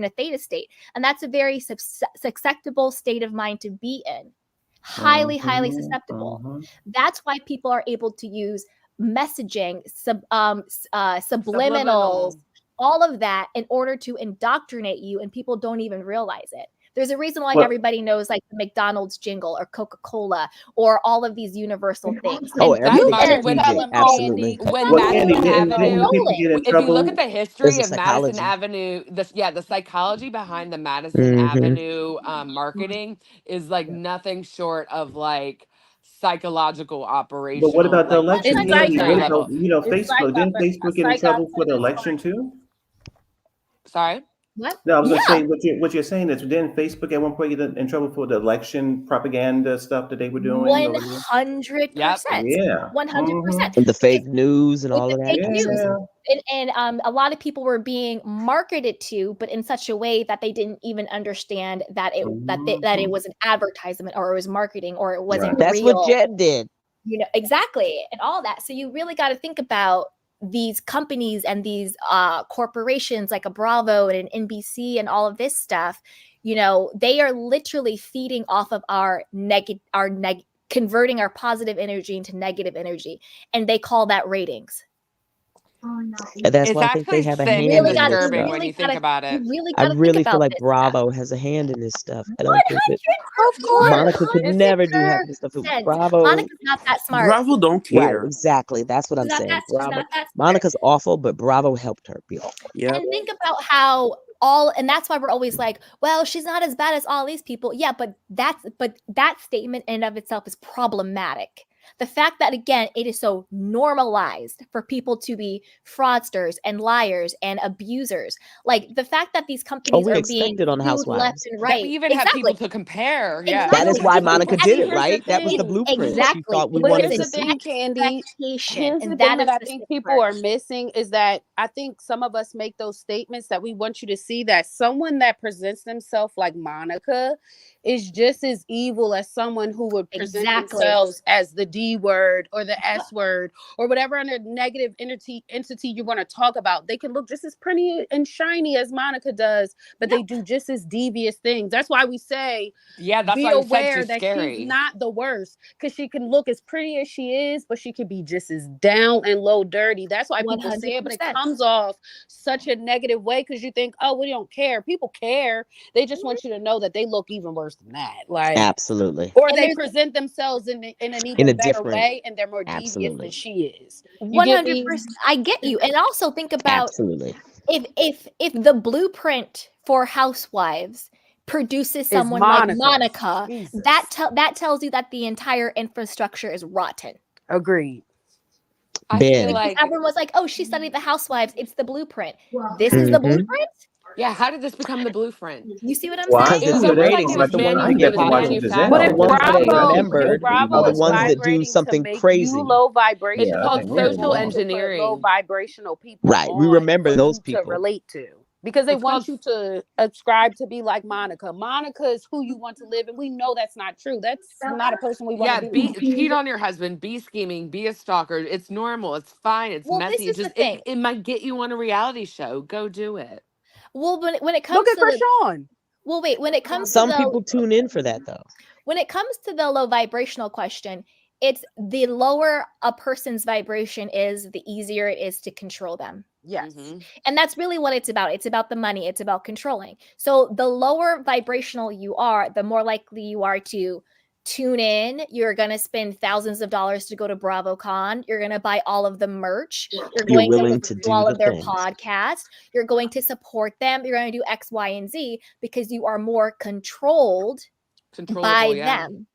a theta state. And that's a very susceptible state of mind to be in. Highly susceptible. That's why people are able to use messaging, subliminals, all of that in order to indoctrinate you, and people don't even realize it. There's a reason why everybody knows like the McDonald's jingle or Coca-Cola or all of these universal things. Oh, And everything when absolutely. when Well, Candy, Madison Avenue, didn't people get in if you look at trouble? the There's history a of Madison psychology. Avenue, the psychology behind the Madison Mm-hmm. Avenue marketing is like nothing short of like psychological But what operational, about the like election, to It's the Candy? military psyop. level. It's Facebook, didn't a Facebook get in psyop trouble for at the its election finest. too? Sorry. What? No, I was Yeah. gonna say what you're saying is, didn't Facebook at one point get in trouble for the election propaganda stuff that they were doing over here? 100%. Yeah. 100%. And the fake news and With all the of that. fake news. Absolutely. And a lot of people were being marketed to, but in such a way that they didn't even understand that it was an advertisement, or it was marketing, or it wasn't That's what real. Jet did. You know, exactly, and all that. So you really got to think about these companies and these corporations like a Bravo and an NBC and all of this stuff. You know, they are literally feeding off of converting our positive energy into negative energy, and they call that ratings. And that's It's why I think they actually have a sick hand and in this disturbing stuff. when you think about You it. really I gotta think really feel about like this stuff. Bravo has a hand in this stuff. I don't think that 100 Of course. Monica could It's never do half the stuff. 100%. Bravo, Monica's not that smart. Bravo don't right? care. Exactly. That's what I'm saying. She's Bravo. not that smart. Monica's awful, but Bravo helped her be awful. Yep. And think about how and that's why we're always like, well, she's not as bad as all these people. Yeah, but that statement in and of itself is problematic. The fact that again, it is so normalized for people to be fraudsters and liars and abusers. Like the fact that these Oh, companies we are being expected on sued left Housewives. and That we right. even have Exactly. people to compare. Yeah. That is Exactly. why People Monica and did See, it, here's the right? That was the thing. blueprint. She exactly. thought we It But wanted here's to the is an thing, see. Candy. expectation, Here's the and thing that that is I the think people difference. are missing is that I think some of us make those statements that we want you to see that someone that presents themselves like Monica is just as evil as someone who would present Exactly. themselves as the D word or the S word or whatever other negative entity you want to talk about. They can look just as pretty and shiny as Monica does, but they do just as devious things. That's why we say Yeah, that's be why we said aware she's that she's scary. not the worst because she can look as pretty as she is, but she could be just as down and low dirty. That's why people say it, but it 100%. comes off such a negative way because you think, oh, we don't care. People care. They just want you to know that they look even worse than that. Like, Absolutely. or And they there's present themselves in an In even a better different, way and they're more devious than absolutely. she is. You get me? 100%. I get you. And also think about Absolutely. if the blueprint for Housewives produces Is someone like Monica. Monica, Jesus. that tells you that the entire infrastructure is rotten. Agreed. I feel Ben. Because like, everyone was like, "Oh, she studied the Housewives. It's the blueprint." This is the Mm-hmm. blueprint? yeah, how did this become the blueprint? You see what I'm Well, I saying? Because It's the do almost today like ratings it from are was like the one I starting to get get from higher. watching But Giselle. The if manufactured. ones that ain't I Bravo, didn't if have remembered to be Bravo are the is ones publicized. that do vibrating to something make you crazy. low It's vibrational, Yeah, I called think we're they're in social going wrong. to put low engineering. vibrational people Right. We on remember for those you to people. relate to. Because they It's called want you to ascribe to be like Monica. Monica is who you want to live, and we know that's not true. That's not a person we want to yeah, be be like. cheat on your husband, be scheming, be a stalker. It's normal. It's fine. It's Well, this messy. is the Just thing. it might get you on a reality show. Go do it. Well, when it Look comes at to the Krishan. well, wait, Some people tune in for that, though. when it comes to the low vibrational question, it's the lower a person's vibration is, the easier it is to control them. Yes. Mm-hmm. And that's really what it's about. It's about the money, it's about controlling. So the lower vibrational you are, the more likely you are to tune in. You're going to spend thousands of dollars to go to BravoCon. You're going to buy all of the merch. You're You're going to willing to listen to do all the of their things. podcasts. You're going to support them. You're going to do X, Y, and Z because you are more controlled by Controllable, yeah. them.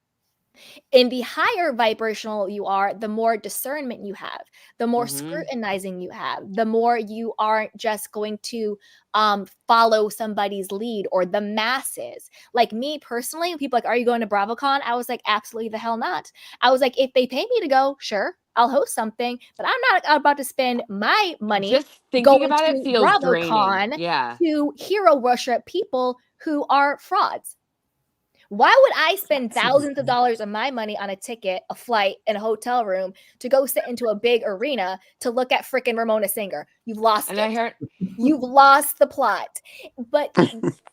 In the higher vibrational you are, the more discernment you have, the more Mm-hmm. scrutinizing you have, the more you aren't just going to follow somebody's lead or the masses. Like me personally, people are like, are you going to BravoCon? I was like, absolutely the hell not. I was like, if they pay me to go, sure, I'll host something, but I'm not about to spend my money Just thinking going about it to feels draining. BravoCon Yeah. to hero worship people who are frauds. Why would I spend thousands of dollars of my money on a ticket, a flight, and a hotel room to go sit into a big arena to look at frickin' Ramona Singer? You've lost And it. I heard You've lost the plot. But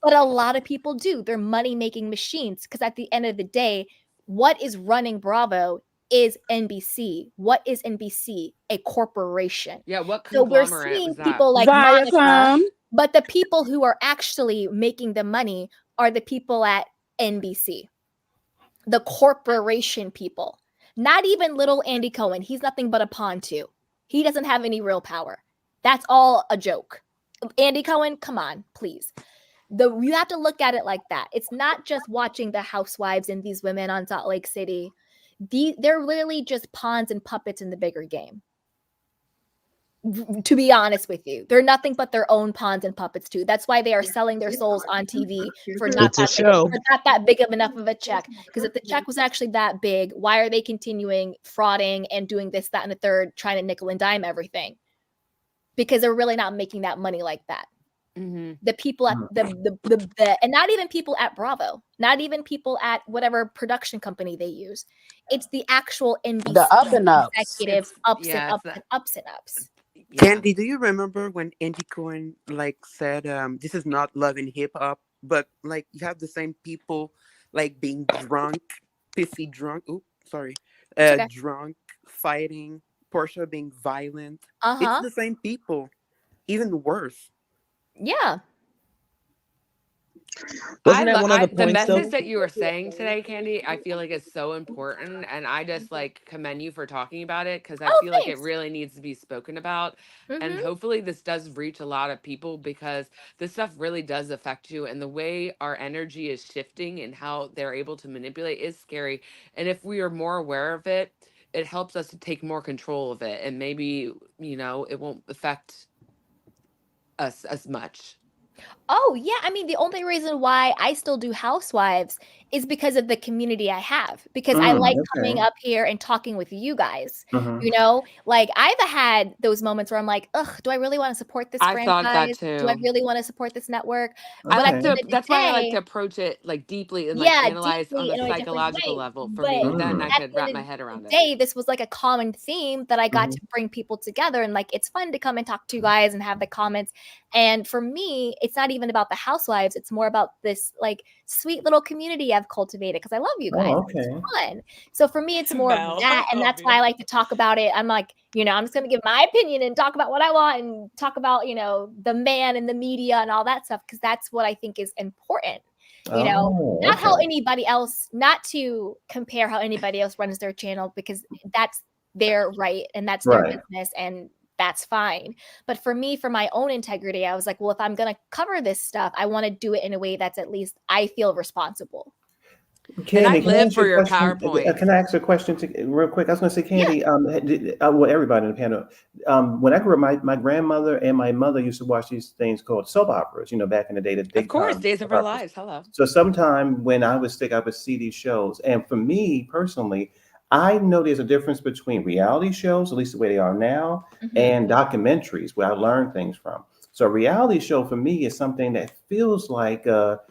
a lot of people do. They're money-making machines because at the end of the day, what is running Bravo is NBC. What is NBC? A corporation. yeah, what So we're conglomerate seeing was that? people like Monica, Viacom. but the people who are actually making the money are the people at NBC, the corporation people, not even little Andy Cohen. He's nothing but a pawn too. He doesn't have any real power. That's all a joke. Andy Cohen, come on, please. You have to look at it like that. It's not just watching the Housewives and these women on Salt Lake City. They're literally just pawns and puppets in the bigger game. To be honest with you, they're nothing but their own pawns and puppets too. That's why they are selling their souls on TV for not It's a show. that big of enough of a check. Because if the check was actually that big, why are they continuing frauding and doing this, that, and the third, trying to nickel and dime everything? Because they're really not making that money like that. Mm-hmm. The people at the and not even people at Bravo, not even people at whatever production company they use. It's the actual NBC The up and ups. executives, ups and Yeah, ups it's and ups and ups. yeah. Candy, do you remember when Andy Cohen like said, "This is not love and hip hop," but like you have the same people like being drunk, pissy drunk. Ooh, sorry, It's okay. drunk, fighting. Portia being violent. It's Uh-huh. the same people, even worse. Yeah. Wasn't that one of the The points though? message that you were saying today, Candy, I feel like it's so important, and I just like commend you for talking about it because I Oh, feel like it thanks. really needs to be spoken about, and Mhm. hopefully this does reach a lot of people because this stuff really does affect you, and the way our energy is shifting and how they're able to manipulate is scary, and if we are more aware of it, it helps us to take more control of it, and maybe it won't affect us as much. Oh, yeah, I mean, the only reason why I still do Housewives is because of the community I have, because I like coming Okay. up here and talking with you guys, Mhm. Like, I've had those moments where I'm like, "Ugh, do I really wanna support this I thought that franchise? Do I too. really wanna support this network?" I But at like the Okay. end to of the that's why I like to day approach it like deeply and like yeah, analyze on deeply a in a different psychological way, level for but me. Then Mm. I at could the wrap end my of head around the it. day, this was like a common theme that I got Mhm. to bring people together, and, like, it's fun to come and talk to you guys and have the comments, and for me, it's not even about the Housewives, it's more about this, like, sweet little community I've cultivated because I love you guys, Oh, and it's okay. fun. So for me, it's more of Mel, that, I and love that's why you. I like to talk about it. I'm like, I'm just gonna give my opinion and talk about what I want and talk about, the man and the media and all that stuff because that's what I think is important, you know? Oh, Not how okay. anybody else not to compare how anybody else runs their channel because that's their right and that's their Right. business and that's fine. But for me, for my own integrity, I was like, well, if I'm gonna cover this stuff, I want to do it in a way that's at least I feel responsible. And I Candy, can I live ask you for a your question? Can PowerPoints. I ask a question real quick? I was going to say, Yeah. Candy, well, everybody in the panel, when I grew up, my grandmother and my mother used to watch these things called soap operas, back in the day, the Of big course, time Days of soap Our operas. Lives. Hello. So sometime when I was sick, I would see these shows. And for me personally, I know there's a difference between reality shows, at least the way they are now, Mhm. and documentaries where I learn things from. So a reality show for me is something that feels like a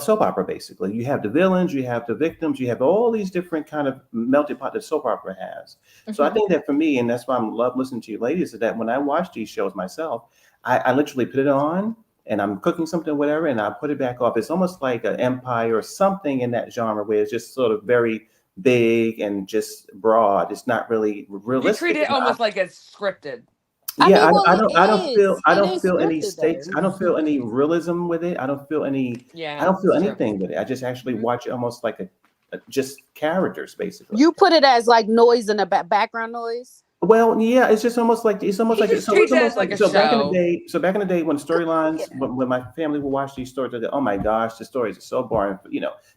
soap opera. Basically, you have the villains, you have the victims, you have all these different kind of melted pot that soap opera has. So I Mhm. think that for me, and that's why I love listening to you ladies, is that when I watch these shows myself, I literally put it on and I'm cooking something, whatever, and I put it back off. It's almost like an Empire or something in that genre where it's just sort of very big and just broad. It's not really You treat realistic. it almost like it's scripted. I Yeah, mean, well, it feel is. I It don't is feel any scripted stakes. I don't though. feel any realism with it. I Yeah, don't feel it's true. anything with it. I just actually Mhm. watch it almost like just characters basically. You put it as like noise in the background noise. Well, yeah, it's almost He like just so it's treats it almost as like like a so back in the show. day. So back in the day when storylines, Yeah. when my family would watch these stories, they'd go, oh my gosh, the stories are so boring.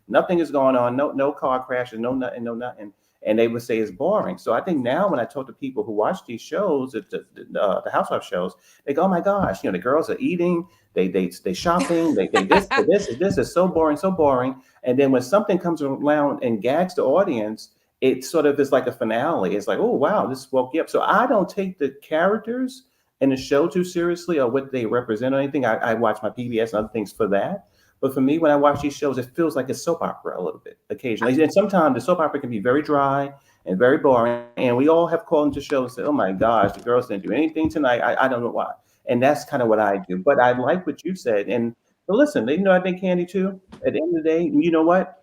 Nothing is going on. No car crashes. No nothing. No nothing. And they would say it's boring. So I think now when I talk to people who watch these shows, the housewife shows, they go, oh my gosh, the girls are eating, they shopping, this is so boring, so boring. And then when something comes around and gags the audience, it sort of is like a finale. It's like, oh wow, this woke you up. So I don't take the characters in the show too seriously or what they represent or anything. I watch my PBS and other things for that. But for me, when I watch these shows, it feels like a soap opera a little bit occasionally. And sometimes the soap opera can be very dry and very boring. And we all have called into shows and said, oh my gosh, the girls didn't do anything tonight. I don't know why. And that's kind of what I do. But I like what you said. And but listen, I think Candy too. At the end of the day, you know what?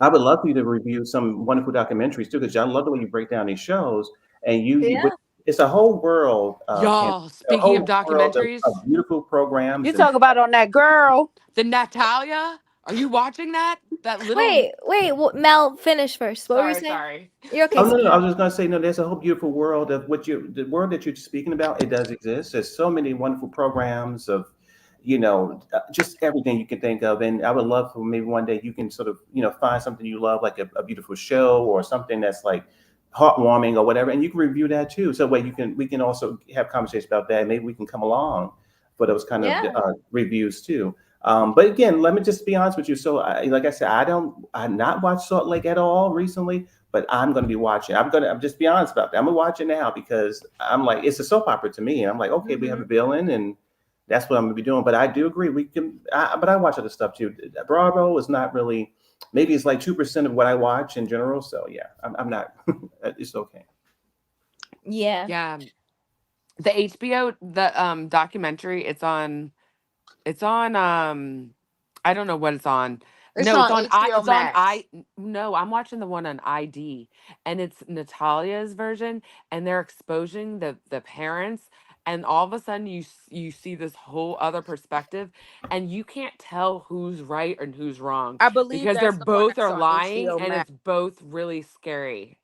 I would love for you to review some wonderful documentaries too, because I love the way you break down these shows. And Yeah. it's a whole world, Candy, Y'all, a speaking of whole world of documentaries, beautiful You programs and talk about on that girl. the Natalia, are you watching that? That little Wait, Mel, finish first. What were you saying? sorry. You're oh okay, no, no, I sweetheart. was just gonna say no. There's a whole beautiful world of the world that you're speaking about. It does exist. There's so many wonderful programs of, just everything you can think of. And I would love for maybe one day you can sort of find something you love, like a beautiful show or something that's like heartwarming or whatever, and you can review that too. So way we can also have conversations about that. Maybe we can come along for those kind of Yeah. reviews too. But again, let me just be honest with you. So, like I said, I not watched Salt Lake at all recently, but I'm going to be watching. I'm just be honest about that. I'm gonna watch it now because I'm like, it's a soap opera to me, and I'm like, okay, we have a Mhm. villain, and that's what I'm gonna be doing. But I do agree, but I watch other stuff too. Bravo is not really. Maybe it's like 2% of what I watch in general. So yeah, I'm not. It's okay. Yeah. Yeah. The HBO documentary, it's on I don't know what it's on. It's No, it's on on I. HBO It's on Max. I. No, I'm watching the one on ID, and it's Natalia's version, and they're exposing the parents, and all of a sudden you see this whole other perspective, and you can't tell who's right and who's wrong I believe because they're that's the one both that's are on lying, HBO and Max. it's both really scary.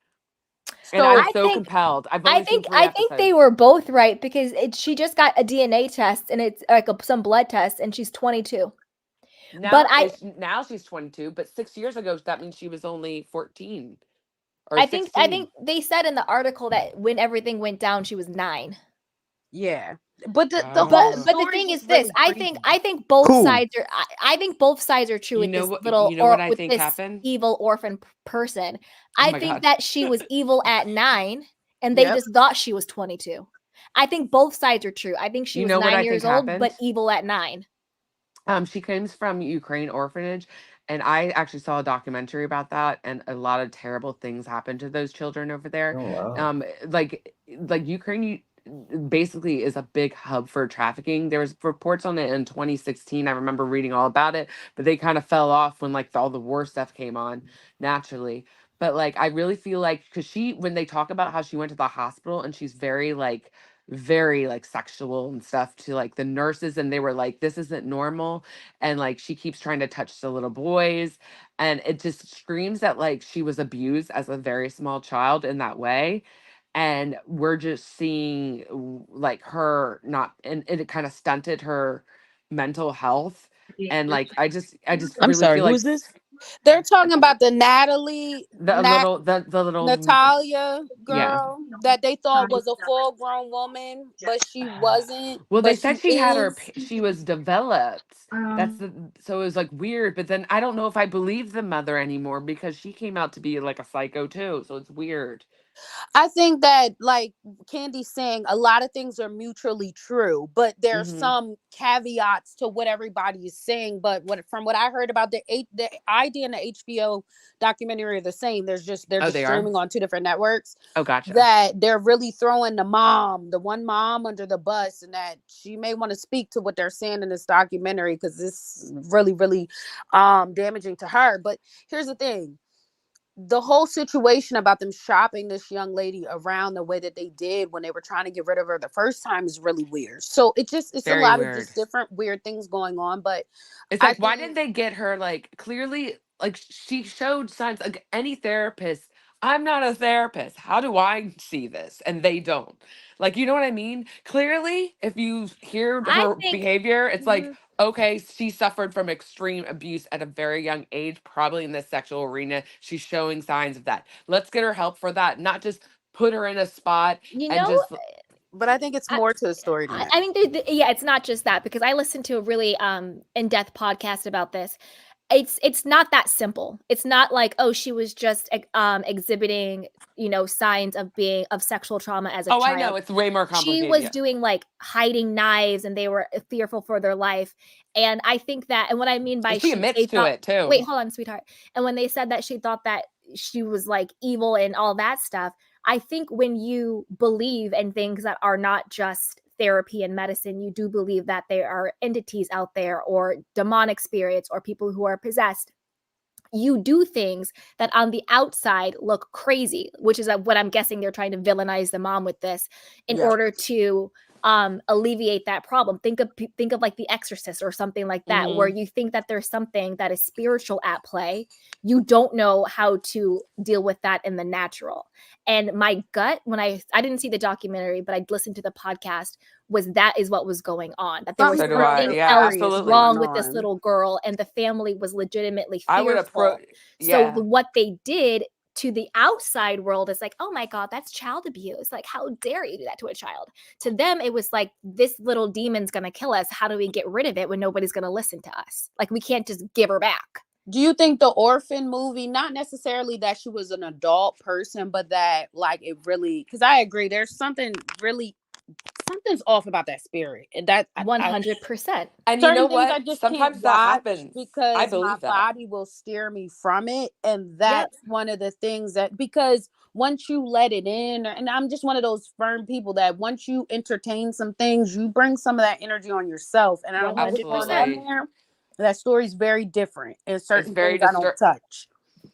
And I'm So I so think compelled. I've I only seen think three I think they episodes. were both right because she just got a DNA test and it's like some blood test and she's 22. But Now she's 22, but 6 years ago that means she was only 14 or I 16. think they said in the article that when everything went down she was 9. yeah, but the But whole Oh. but the story thing was is this, really I creepy. think both Who? sides are I think both sides are true You with know this what? little You know what or I with think this happened? evil orphan person. Oh I my think god. that she was evil at 9 and they Yep. just thought she was 22. I think both sides are true. I think she You was know what 9 I think years old but happened? evil at 9. She comes from Ukraine orphanage, and I actually saw a documentary about that, and a lot of terrible things happened to those children over there. Oh wow. Like Ukraine basically is a big hub for trafficking. There was reports on it in 2016. I remember reading all about it, but they kind of fell off when like all the war stuff came on naturally. But like I really feel like because she when they talk about how she went to the hospital and she's very like sexual and stuff to like the nurses, and they were like this isn't normal, and like she keeps trying to touch the little boys, and it just screams that like she was abused as a very small child in that way, and we're just seeing like her not, and it kind of stunted her mental health, and like I just I'm really sorry, feel who like is this? They're talking about the Natalie the little Natalia yeah. girl that they thought was a full grown woman, but she wasn't, Well, they but she said she had is. she was developed. So it was like weird, but then I don't know if I believe the mother anymore because she came out to be like a psycho too. So it's weird. I think that, like Candy's saying, a lot of things are mutually true, but there's Hmm. some caveats to what everybody is saying. But from what I heard about the idea and the HBO documentary are the same. They're Oh, just they are. streaming on two different networks. Oh, gotcha. That they're really throwing the one mom under the bus, and that she may want to speak to what they're saying in this documentary because this really, really damaging to her. But here's the thing, the whole situation about them shopping this young lady around the way that they did when they were trying to get rid of her the first time is really weird. So it's a Very lot of weird. just different weird things going on. But It's I like, why think didn't they get her like clearly? Like she showed signs. Like any therapist, I'm not a therapist. How do I see this? And they don't. Like, you know what I mean? Clearly, if you hear I her think behavior, it's like, mhm. okay, she suffered from extreme abuse at a very young age, probably in the sexual arena. She's showing signs of that. Let's get her help for that, not just put her in a spot you and know just But I think it's I, more to the story than that. I think yeah, it's not just that because I listened to a really in-depth podcast about this. It's not that simple. It's not like, oh, she was just exhibiting, signs of being of sexual trauma as a oh, I know child. it's way more She complicated. was Yeah. doing like hiding knives and they were fearful for their life. And I think that, and what I mean by She they admits to thought, it too. wait, hold on, sweetheart. And when they said that she thought that she was like evil and all that stuff, I think when you believe in things that are not just therapy and medicine, you do believe that there are entities out there or demonic spirits or people who are possessed. You do things that on the outside look crazy, which is what I'm guessing they're trying to villainize the mom with this in Yeah. order to alleviate that problem. Think of like The Exorcist or something like that, where Hmm. you think that there's something that is spiritual at play. You don't know how to deal with that in the natural. And my gut, when I didn't see the documentary, but I listened to the podcast, was that is what was going on, that there was So Something do real I. something Yeah, else nefarious absolutely. going wrong with this on. little girl and the family was legitimately I would approach. fearful. So Yeah. what they did to the outside world is like, oh my god, that's child abuse, like how dare you do that to a child. To them it was like, this little demon's gonna kill us, how do we get rid of it when nobody's gonna listen to us, like we can't just give her back. Do you think the orphan movie, not necessarily that she was an adult person, but that like it really, because I agree, there's something's off about that spirit, and that I 100%. And you certain know things I what? just can't Sometimes that watch happens. I because my believe that. body will steer me from it, and Yep. that's one of the things that, because once you let it in, and I'm just one of those firm people that once you entertain some things, you bring some of that energy on yourself, and I don't know what's going 100%. on Absolutely. there. That story's very different, and It's certain very things I don't touch.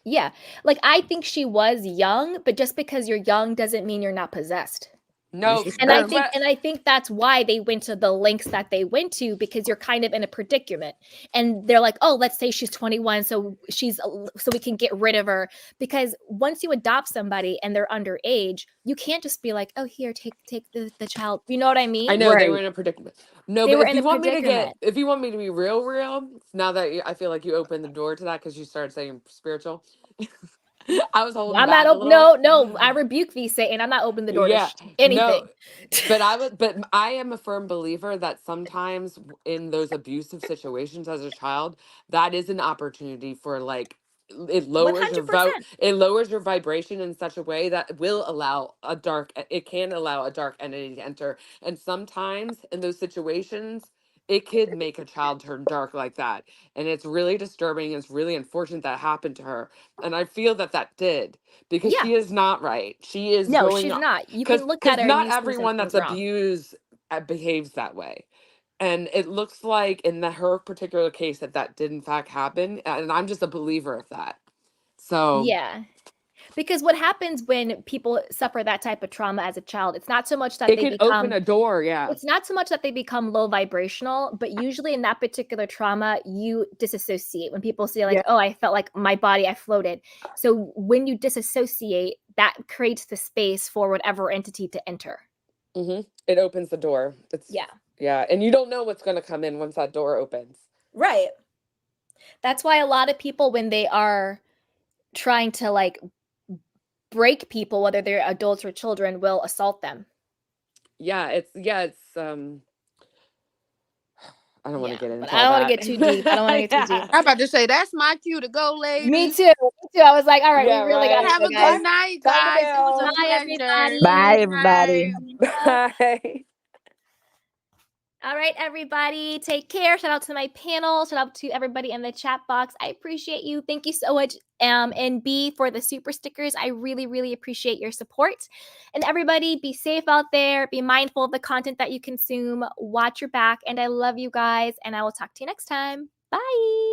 Yeah. Like, I think she was young, but just because you're young doesn't mean you're not possessed. No, And I that's what think that's why they went to the lengths that they went to, because you're kind of in a predicament. And they're like, "Oh, let's say she's 21, so so we can get rid of her." Because once you adopt somebody and they're underage, you can't just be like, "Oh, here, take the child." You know what I mean? I know they were in a predicament. No, They but were in a if you want me to be real, now that I feel like you opened the door to that because you started saying spiritual, I was holding I'm not back a open. little. No, I rebuke thee, Satan. I'm not opening the door to Yeah, no, anything. but I am a firm believer that sometimes in those abusive situations as a child, that is an opportunity for like it lowers your 100%. it lowers your vibration in such a way that will allow it can allow a dark entity to enter. And sometimes in those situations, it could make a child turn dark like that. And it's really disturbing. It's really unfortunate that happened to her. And I feel that that did because Yeah. she is not right. She is No, going she's not. You because can look at her and not you see everyone something's that's wrong. abused behaves that way. And it looks like in her particular case that did in fact happen. And I'm just a believer of that. So Yeah. Because what happens when people suffer that type of trauma as a child, it's not so much that it they can open a door. Yeah. it's not so much that they become low vibrational, but usually in that particular trauma, you disassociate. When people say like, Yeah. "Oh, I felt like my body, I floated." So when you disassociate, that creates the space for whatever entity to enter. It opens the door. Yeah. And you don't know what's going to come in once that door opens. Right. That's why a lot of people, when they are trying to like break people, whether they're adults or children, will assault them. It's I don't want to get But into I all don't want to that. get too deep. I don't want to get too deep. I'm about to say that's my cue to go, ladies. Me too. I was like, all right, we Yeah, really got right. to Have go, a guys. good night, Time to guys. It was a bail. Bye, pleasure. everybody. Bye, Good everybody. night. Bye. All right, everybody. Take care. Shout out to my panel. Shout out to everybody in the chat box. I appreciate you. Thank you so much, and B, for the super stickers. I really, really appreciate your support. And everybody, be safe out there. Be mindful of the content that you consume. Watch your back. And I love you guys. And I will talk to you next time. Bye.